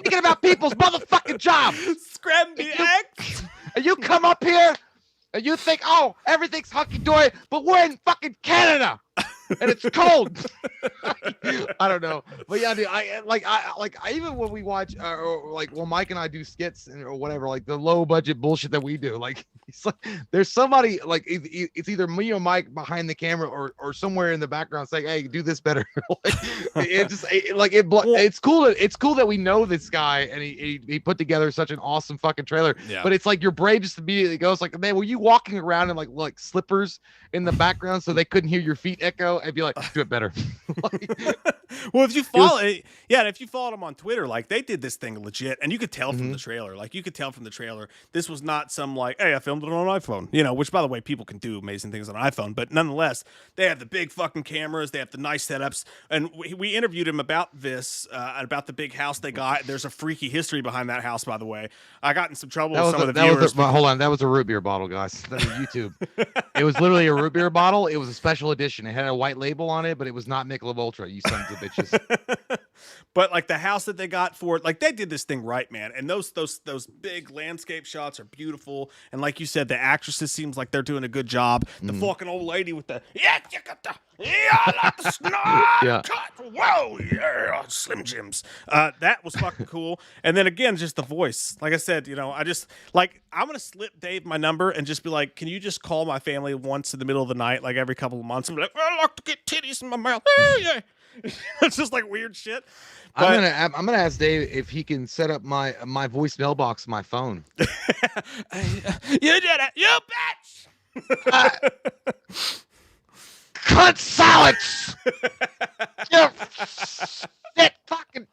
Thinking about people's motherfucking jobs. Scramby eggs. And you come up here." And you think, oh, everything's hunky-dory, but we're in fucking Canada, and it's cold. I don't know, but yeah, dude, I even when we watch, or like when Mike and I do skits or whatever, like the low-budget bullshit that we do, like it's like there's somebody like it's either me or Mike behind the camera or somewhere in the background saying, "Hey, do this better." It's cool. It's cool that we know this guy and he put together such an awesome fucking trailer. Yeah. But it's like your brain just immediately goes like, "Man, were you walking around in like slippers in the background so they couldn't hear your feet echo?" I'd be like, "Do it better." Well, if you follow if you followed them on Twitter, like they did this thing legit, and you could tell from the trailer. Like you could tell from the trailer, this was not some like, "Hey, I filmed it on an iPhone," you know. Which, by the way, people can do amazing things on an iPhone, but nonetheless, they have the big fucking cameras, they have the nice setups, and we interviewed him about this, about the big house they got. There's a freaky history behind that house, by the way. I got in some trouble with some of the viewers. Hold on, that was a root beer bottle, guys. That was YouTube. It was literally a root beer bottle. It was a special edition. It had a white label on it, but it was not Michelob Ultra. You sons of bitches. But like the house that they got for it, like they did this thing right, man. And those big landscape shots are beautiful. And like you said, the actresses seems like they're doing a good job. The fucking old lady with the you got the I like the snot cut. Whoa, yeah, Slim Jims. That was fucking cool. And then again, just the voice. Like I said, you know, I just like I'm gonna slip Dave my number and just be like, "Can you just call my family once in the middle of the night, like every couple of months?" And be like, "I like to get titties in my mouth." Yeah. It's just like weird shit. But I'm gonna ask Dave if he can set up my voicemail box on my phone. You did it, you bitch. Cunt salads. You shit fucking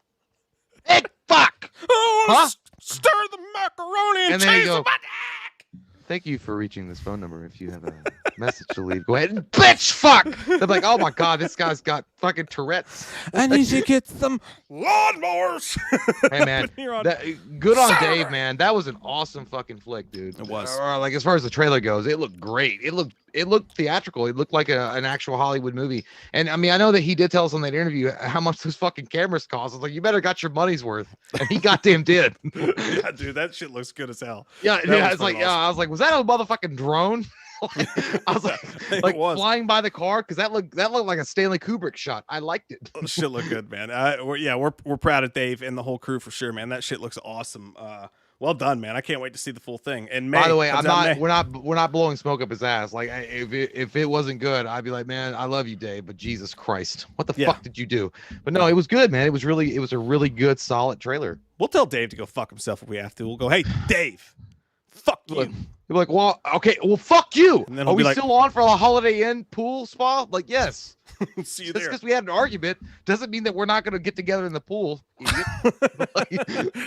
big fuck. Oh, stir the macaroni and cheese in my dick. "Thank you for reaching this phone number. If you have a message to leave, go ahead and bitch fuck." They're like, "Oh my god, this guy's got fucking Tourette's. I need to get some lawnmowers." Hey man, good on Dave, man. That was an awesome fucking flick, dude. It was. Like as far as the trailer goes, it looked great. It looked theatrical. It looked like an actual Hollywood movie. And I mean, I know that he did tell us on that interview how much those fucking cameras cost. I was like, you better got your money's worth. And he goddamn did. Yeah, dude, that shit looks good as hell. Yeah, I was like, awesome. I was like, was that a motherfucking drone? I was like flying by the car, because that looked like a Stanley Kubrick shot. I liked it. Shit looked good, man. We're proud of Dave and the whole crew for sure, man. That shit looks awesome. Well done, man. I can't wait to see the full thing. And by the way, we're not blowing smoke up his ass. Like, if it wasn't good, I'd be like, man, I love you, Dave, but Jesus Christ, what the fuck did you do? But no, it was good, man. It was a really good, solid trailer. We'll tell Dave to go fuck himself if we have to. We'll go, hey, Dave, fuck you. You're like, well, okay, well, fuck you. And then are we still on for a Holiday Inn pool spa? Like, yes. See you Just there. because we had an argument doesn't mean that we're not going to get together in the pool.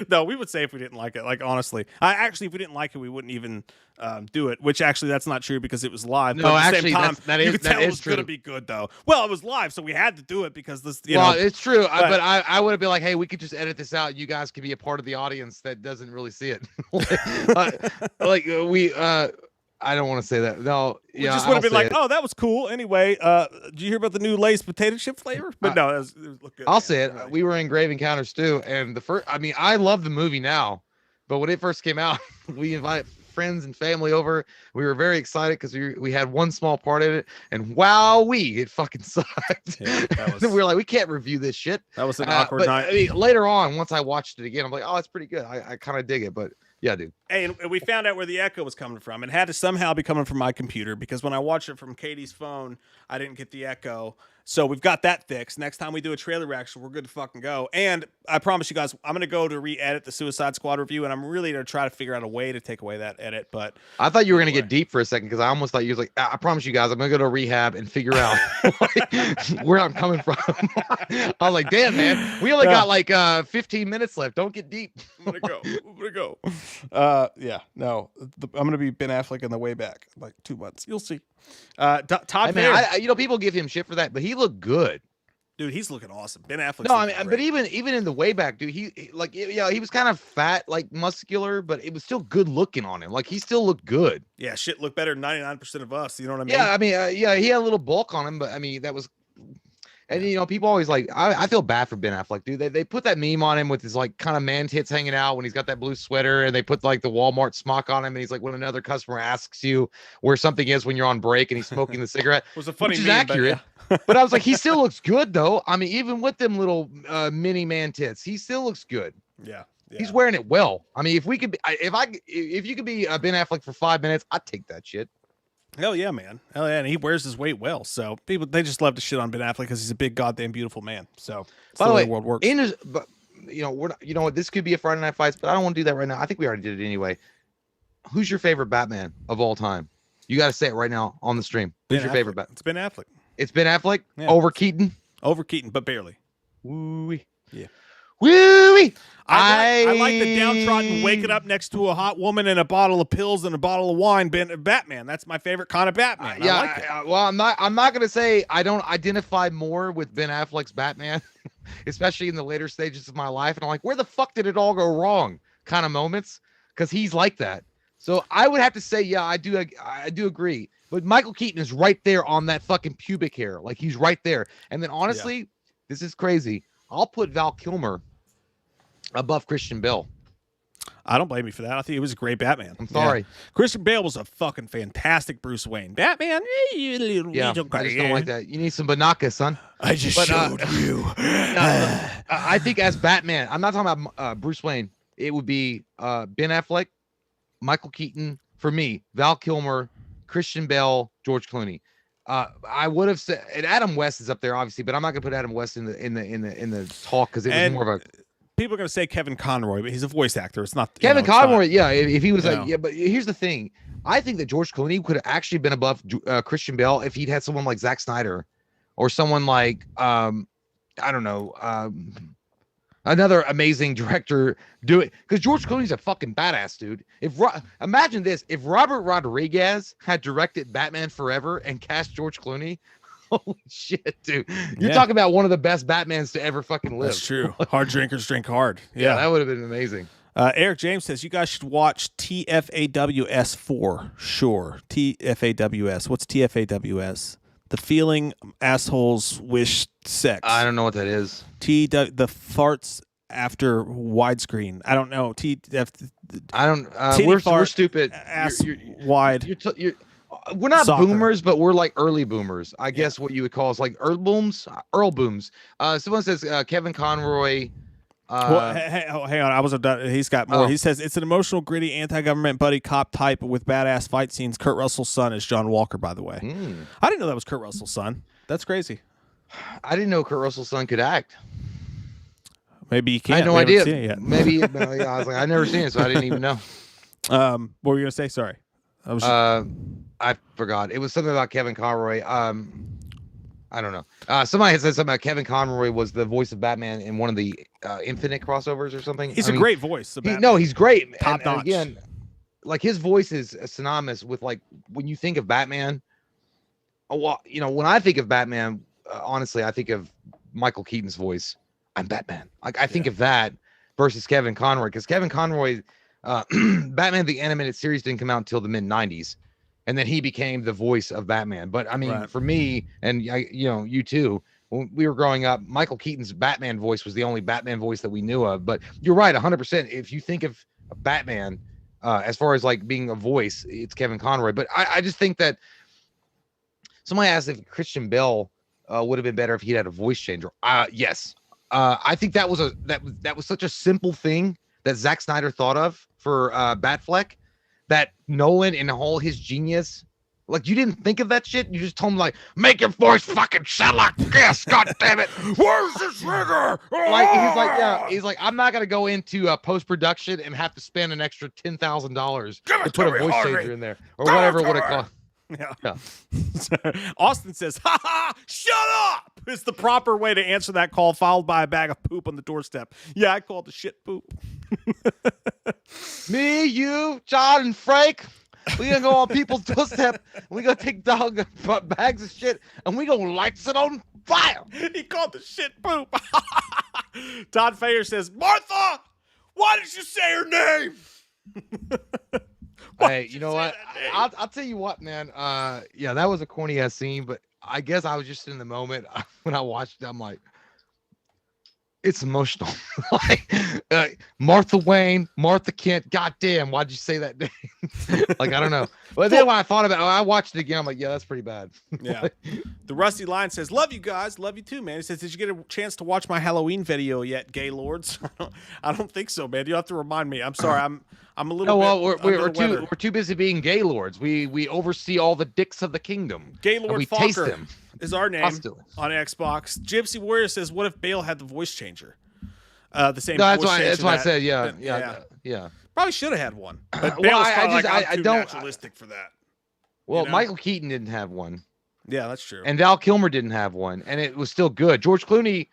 No, we would say if we didn't like it. Like, honestly, if we didn't like it, we wouldn't even do it. Which actually, that's not true because it was live. No, but at actually, the same time, you could tell it was true. going to be good, though. Well, it was live, so we had to do it because this. It's true. But I would have been like, hey, we could just edit this out. You guys could be a part of the audience that doesn't really see it. I don't want to say that. No, we just would have been like, oh, that was cool. Anyway, did you hear about the new Lay's potato chip flavor? But no, it was look good. I'll say it. We were in Grave Encounters too, and I love the movie now, but when it first came out, we invite friends and family over. We were very excited because we had one small part in it, and it fucking sucked. Yeah, we were like, we can't review this shit. That was an awkward night. I mean, later on, once I watched it again, I'm like, oh, it's pretty good. I kind of dig it, but. Yeah, dude. Hey, and we found out where the echo was coming from. It had to somehow be coming from my computer because when I watched it from Katie's phone, I didn't get the echo. So we've got that fixed. Next time we do a trailer reaction, we're good to fucking go. And I promise you guys, I'm going to go to re-edit the Suicide Squad review, and I'm really going to try to figure out a way to take away that edit. But I thought you were going to get deep for a second because I almost thought you was like, I promise you guys, I'm going to go to rehab and figure out where I'm coming from. I was like, damn, man, we only got like 15 minutes left. Don't get deep. I'm going to go. I'm going to be Ben Affleck in the way back, like 2 months. You'll see. Todd, people give him shit for that, but he looked good, dude. He's looking awesome. Ben Affleck. No, I mean, but even in the way back, dude, he was kind of fat, like muscular, but it was still good looking on him. Like he still looked good. Yeah, shit looked better than 99% of us. You know what I mean? Yeah, I mean, he had a little bulk on him, but I mean that was. And people always like, I feel bad for Ben Affleck, dude. They put that meme on him with his like kind of man tits hanging out when he's got that blue sweater, and they put like the Walmart smock on him, and he's like, when another customer asks you where something is when you're on break, and he's smoking the cigarette. It was a funny which is meme, accurate. But I was like, he still looks good though. I mean, even with them little mini man tits, he still looks good. Yeah. He's wearing it well. I mean, if you could be Ben Affleck for 5 minutes, I'd take that shit. Hell yeah, man. Hell yeah, and he wears his weight well. So they just love to shit on Ben Affleck because he's a big goddamn beautiful man. So by the way, the world works. You know what? This could be a Friday Night Fights, but I don't want to do that right now. I think we already did it anyway. Who's your favorite Batman of all time? You got to say it right now on the stream. Who's your favorite Batman? It's Ben Affleck. It's Ben Affleck over Keaton. Over Keaton, but barely. Woo-wee. Yeah. Woo-wee. I like the downtrodden waking up next to a hot woman and a bottle of pills and a bottle of wine. Batman. That's my favorite kind of Batman. I like it. Well, I'm not gonna say I don't identify more with Ben Affleck's Batman, especially in the later stages of my life. And I'm like, where the fuck did it all go wrong? Kind of moments, because he's like that. So I would have to say, yeah, I do agree. But Michael Keaton is right there on that fucking pubic hair, like he's right there. And then honestly, this is crazy. I'll put Val Kilmer above Christian Bale. I don't blame you for that. I think he was a great Batman. I'm sorry. Yeah. Christian Bale was a fucking fantastic Bruce Wayne. Batman, I just don't like that. You need some Banaka, son. I just showed you. I think as Batman, I'm not talking about Bruce Wayne. It would be Ben Affleck, Michael Keaton, for me, Val Kilmer, Christian Bale, George Clooney. I would have said, and Adam West is up there, obviously, but I'm not gonna put Adam West in the talk because it was more of a. People are going to say Kevin Conroy, but he's a voice actor. It's not Kevin Conroy. Yeah, if he was like, yeah, but here's the thing. I think that George Clooney could have actually been above Christian Bale if he'd had someone like Zack Snyder or someone like, I don't know, another amazing director do it. Because George Clooney's a fucking badass, dude. Imagine this. If Robert Rodriguez had directed Batman Forever and cast George Clooney, holy shit, dude. You're talking about one of the best Batmans to ever fucking live. That's true. Hard drinkers drink hard. Yeah, that would have been amazing. Eric James says you guys should watch TFAWS 4. Sure. TFAWS. What's TFAWS? The feeling assholes wish sex. I don't know what that is. The farts after widescreen. I don't know. I don't. We're stupid. Ass wide. We're not Soccer. boomers, but we're like early boomers. I guess what you would call is like Earl booms. Someone says Kevin Conroy. Well, hang on. I wasn't done. He's got more. He says it's an emotional, gritty, anti-government buddy cop type with badass fight scenes. Kurt Russell's son is John Walker, by the way. I didn't know that was Kurt Russell's son. That's crazy. I didn't know Kurt Russell's son could act. Maybe you can't. I had no idea. Seen it yet. Maybe I was like, I never seen it, so I didn't even know. What were you gonna say? Sorry, I forgot. It was something about Kevin Conroy. I don't know. Somebody had said something about Kevin Conroy was the voice of Batman in one of the Infinite crossovers or something. He's a great voice. He's great. Top notch. Again, like his voice is synonymous with like when you think of Batman. Well, when I think of Batman, honestly, I think of Michael Keaton's voice. I'm Batman. Like I think of that versus Kevin Conroy, because Kevin Conroy, Batman the animated series didn't come out until the mid '90s. And then he became the voice of Batman. But I mean, for me and you too, when we were growing up, Michael Keaton's Batman voice was the only Batman voice that we knew of. But you're right, 100%. If you think of Batman, as far as like being a voice, it's Kevin Conroy. But I just think that somebody asked if Christian Bale would have been better if he had a voice changer. Yes. I think that was such a simple thing that Zack Snyder thought of for Batfleck. That Nolan in all his genius, like you didn't think of that shit. You just told him like, make your voice fucking sound like this. God damn it. Where's the trigger? He's like, I'm not gonna go into post production and have to spend an extra $10,000 to put a voice changer in there or whatever it would have cost. Yeah. Austin says, "Ha ha! Shut up!" is the proper way to answer that call, followed by a bag of poop on the doorstep. Yeah, I called the shit poop. Me, you, John, and Frank, we gonna go on people's doorstep. We gonna take bags of shit, and we gonna light it on fire. He called the shit poop. Todd Fayer says, "Martha, why did you say her name?" Hey, you know what? I'll tell you what, man. Yeah, that was a corny ass scene, but I guess I was just in the moment when I watched it. I'm like, it's emotional. Martha Wayne, Martha Kent. Goddamn, why'd you say that name? Like, I don't know. But then when I thought about it, I watched it again. I'm like, yeah, that's pretty bad. Yeah. The Rusty Lion says, "Love you guys. Love you too, man." He says, "Did you get a chance to watch my Halloween video yet, gay lords?" I don't think so, man. You have to remind me. I'm sorry. I'm a little. We're too busy being gay lords. We oversee all the dicks of the kingdom. Gaylord we Falker taste them. Is our name on Xbox. Gypsy Warrior says, "What if Bale had the voice changer?" The same. No, voice changer that's why I said yeah. Probably should have had one. But Bale's too naturalistic for that. Well, Michael Keaton didn't have one. Yeah, that's true. And Val Kilmer didn't have one, and it was still good. George Clooney,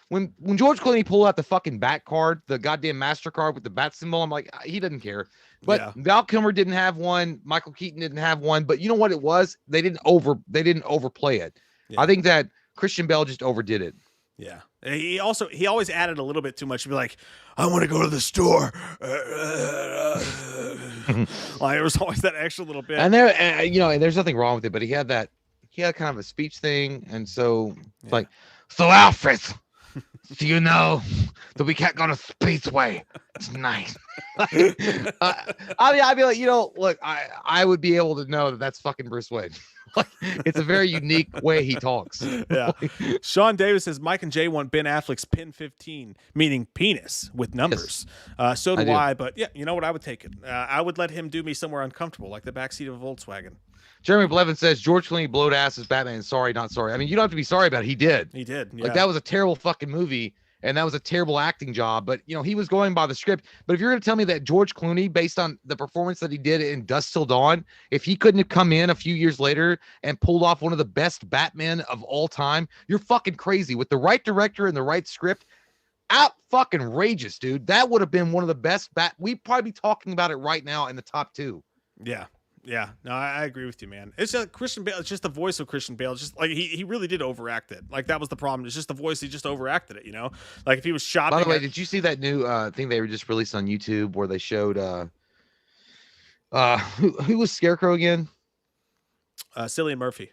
when George Clooney pulled out the fucking bat card, the goddamn MasterCard with the bat symbol, I'm like, he doesn't care. But Val Kilmer didn't have one. Michael Keaton didn't have one. But you know what it was? They didn't overplay it. Yeah. I think that Christian Bale just overdid it. Yeah. He always added a little bit too much to be like, I want to go to the store. Like there was always that extra little bit. And there's nothing wrong with it, but he had kind of a speech thing, and so like, so Alfred, do you know that we can't go to Speedway tonight? I'd be like, look, I would be able to know that that's fucking Bruce Wayne. Like, it's a very unique way he talks. Yeah. Sean Davis says Mike and Jay want Ben Affleck's pin 15, meaning penis with numbers. Yes. So do I. But yeah, you know what? I would take it. I would let him do me somewhere uncomfortable, like the backseat of a Volkswagen. Jeremy Blevin says George Clooney blowed ass as Batman. Sorry, not sorry. I mean, you don't have to be sorry about it. He did. He did. Yeah. Like, that was a terrible fucking movie. And that was a terrible acting job, but he was going by the script. But if you're going to tell me that George Clooney, based on the performance that he did in Dusk Till Dawn, if he couldn't have come in a few years later and pulled off one of the best Batman of all time, you're fucking crazy. With the right director and the right script, out fucking rageous, dude. That would have been one of the best we'd probably be talking about it right now in the top 2. Yeah. Yeah, no, I agree with you, man. It's just Christian Bale. It's just the voice of Christian Bale. It's just like he really did overact it. Like that was the problem. It's just the voice. He just overacted it. You know, like if he was shot. By the way, did you see that new thing they were just released on YouTube where they showed who was Scarecrow again? Cillian Murphy.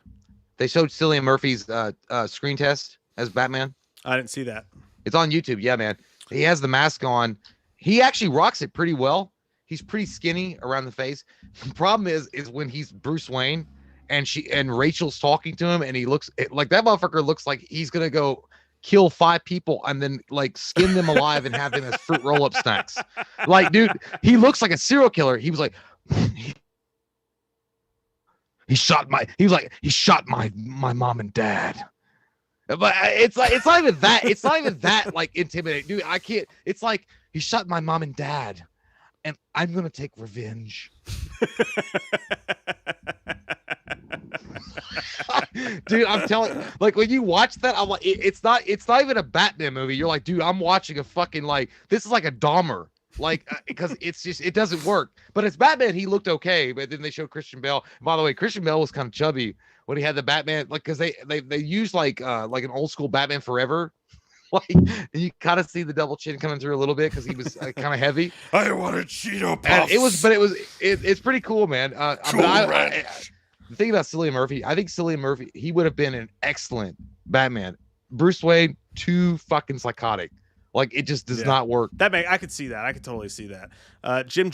They showed Cillian Murphy's screen test as Batman. I didn't see that. It's on YouTube. Yeah, man. He has the mask on. He actually rocks it pretty well. He's pretty skinny around the face. The problem is when he's Bruce Wayne and Rachel's talking to him and he looks like that motherfucker looks like he's gonna go kill 5 people and then like skin them alive and have them as fruit roll-up snacks. Like, dude, he looks like a serial killer. He was like, he shot my mom and dad. But it's not even that. It's not even that like intimidating, dude. I can't. It's like he shot my mom and dad. And I'm gonna take revenge. Dude, I'm telling, like when you watch that, I'm like, it's not even a Batman movie. You're like, dude, I'm watching a fucking like this is like a Dahmer, like because it's just it doesn't work. But it's Batman. He looked okay, but then they showed Christian Bale. By the way, Christian Bale was kind of chubby when he had the Batman, like because they used like an old school Batman Forever. Like, and you kind of see the double chin coming through a little bit because he was kind of heavy. I wanted Cheeto Puffs. And it's pretty cool, man. The thing about Cillian Murphy, I think Cillian Murphy, he would have been an excellent Batman. Bruce Wayne, too fucking psychotic. Like it just does not work. I could see that. I could totally see that. Jim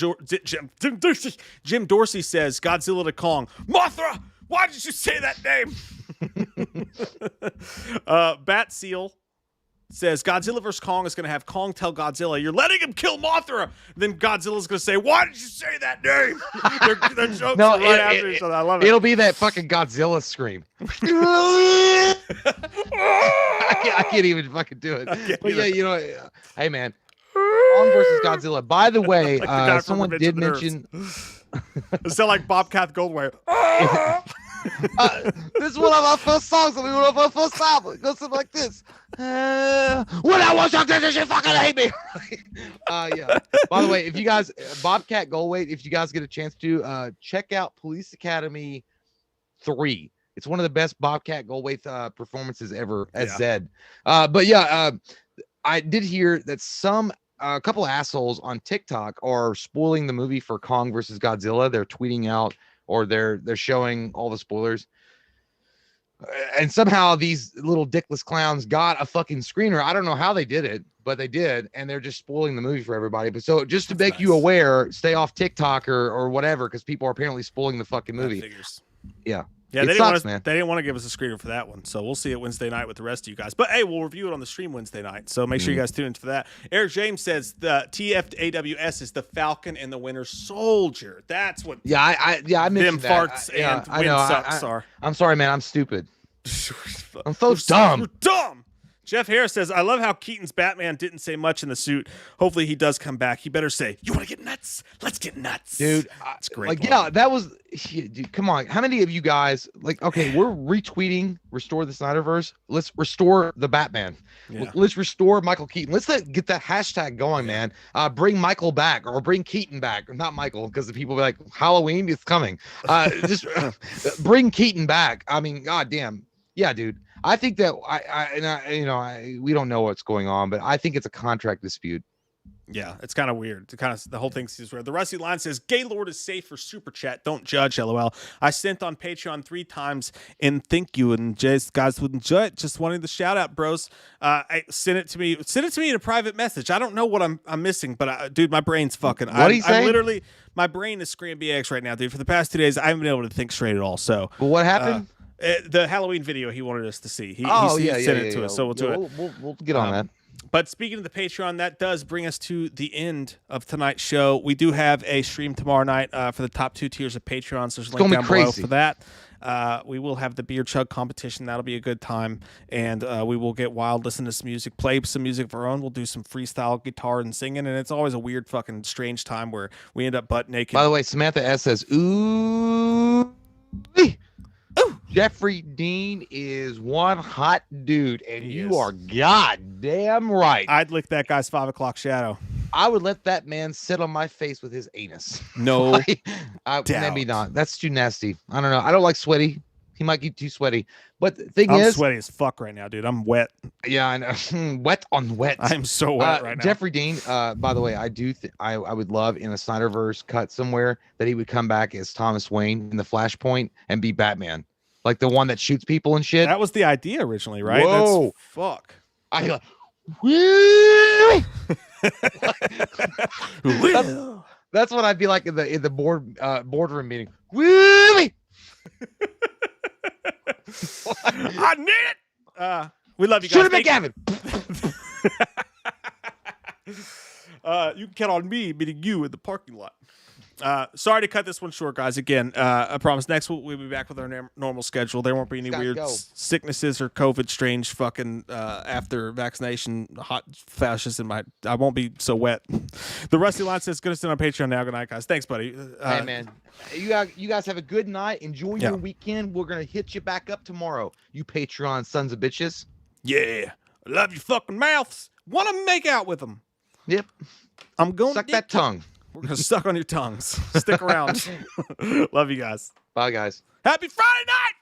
Dorsey says Godzilla to Kong. Mothra, why did you say that name? Bat Seal says Godzilla vs. Kong is going to have Kong tell Godzilla, you're letting him kill Mothra. Then Godzilla's going to say, why did you say that name? They're jokes right after each other. I love it. It'll be that fucking Godzilla scream. I can't even fucking do it. But yeah, you know, hey man, Kong versus Godzilla. By the way, like someone did mention. It sound like Bobcat Goldthwait. This is one of our first songs. One of our first albums. It goes something like this. When I was young, did you fucking hate me? Yeah. By the way, if you guys, Bobcat Goldthwait, if you guys get a chance to check out Police Academy 3. It's one of the best Bobcat Goldthwait performances ever as Zed. But yeah, I did hear that a couple of assholes on TikTok are spoiling the movie for Kong versus Godzilla. They're tweeting out or they're showing all the spoilers. And somehow these little dickless clowns got a fucking screener. I don't know how they did it, but they did. And they're just spoiling the movie for everybody. But so just to make you aware, stay off TikTok or whatever, because people are apparently spoiling the fucking movie. Yeah. Yeah, they didn't want to give us a screener for that one. So we'll see it Wednesday night with the rest of you guys. But hey, we'll review it on the stream Wednesday night. So make sure you guys tune in for that. Eric James says the TFAWS is the Falcon and the Winter Soldier. That's what I mentioned them that. farts and wind sucks are. I'm sorry, man. I'm stupid. I'm so dumb. You're dumb. Jeff Harris says, I love how Keaton's Batman didn't say much in the suit. Hopefully he does come back. He better say, you want to get nuts? Let's get nuts. Dude, it's great. Like, yeah, that was, dude, come on. How many of you guys, like, okay, we're retweeting Restore the Snyderverse. Let's restore the Batman. Yeah. Let's restore Michael Keaton. Let's get that hashtag going, man. Bring Michael back or bring Keaton back. Not Michael, because the people be like, Halloween is coming. Just bring Keaton back. I mean, goddamn. Yeah, dude. I think that we don't know what's going on, but I think it's a contract dispute. Yeah, it's kind of weird. The whole thing seems weird. The Rusty Line says, Gaylord is safe for Super Chat. Don't judge, LOL. I sent on Patreon 3 times and thank you. And guys wouldn't judge. Just wanting the shout out, bros. I send it to me. Send it to me in a private message. I don't know what I'm missing, but dude, my brain's fucking. What do you say? I'm literally, my brain is scrambled eggs right now, dude. For the past 2 days, I haven't been able to think straight at all. So, well, what happened? The Halloween video he wanted us to see. He sent it to us, so we'll do it. We'll get on that. But speaking of the Patreon, that does bring us to the end of tonight's show. We do have a stream tomorrow night for the top 2 tiers of Patreon, so there's a link down below for that. We will have the beer chug competition. That'll be a good time. And we will get wild, listen to some music, play some music of our own. We'll do some freestyle guitar and singing. And it's always a weird fucking strange time where we end up butt naked. By the way, Samantha S says, ooh. Jeffrey Dean is one hot dude, and you are goddamn right. I'd lick that guy's 5 o'clock shadow. I would let that man sit on my face with his anus. No, maybe not. That's too nasty. I don't know. I don't like sweaty. He might get too sweaty. But the thing I'm is, sweaty as fuck right now, dude. I'm wet. Yeah, I know. Wet on wet. I'm so wet right now. Jeffrey Dean. By the way, I do. I would love in a Snyderverse cut somewhere that he would come back as Thomas Wayne in the Flashpoint and be Batman, like the one that shoots people and shit. That was the idea originally, right? Whoa. That's fuck. That's what I'd be like in the boardroom meeting. Woo! I need it. We love you guys. Shoot him, Gavin. You can count on me meeting you in the parking lot. Sorry to cut this one short, guys. Again, I promise next week we'll be back with our normal schedule. There won't be any weird sicknesses or COVID strange fucking after vaccination hot flashes in my. I won't be so wet. The Rusty Line says, "Good to sit on Patreon now." Good night, guys. Thanks, buddy. Hey, man. You guys have a good night. Enjoy your weekend. We're gonna hit you back up tomorrow. You Patreon sons of bitches. Yeah, I love your fucking mouths. Want to make out with them? Yep. I'm going suck that tongue. We're gonna suck on your tongues. Stick around. Love you guys. Bye, guys. Happy Friday night.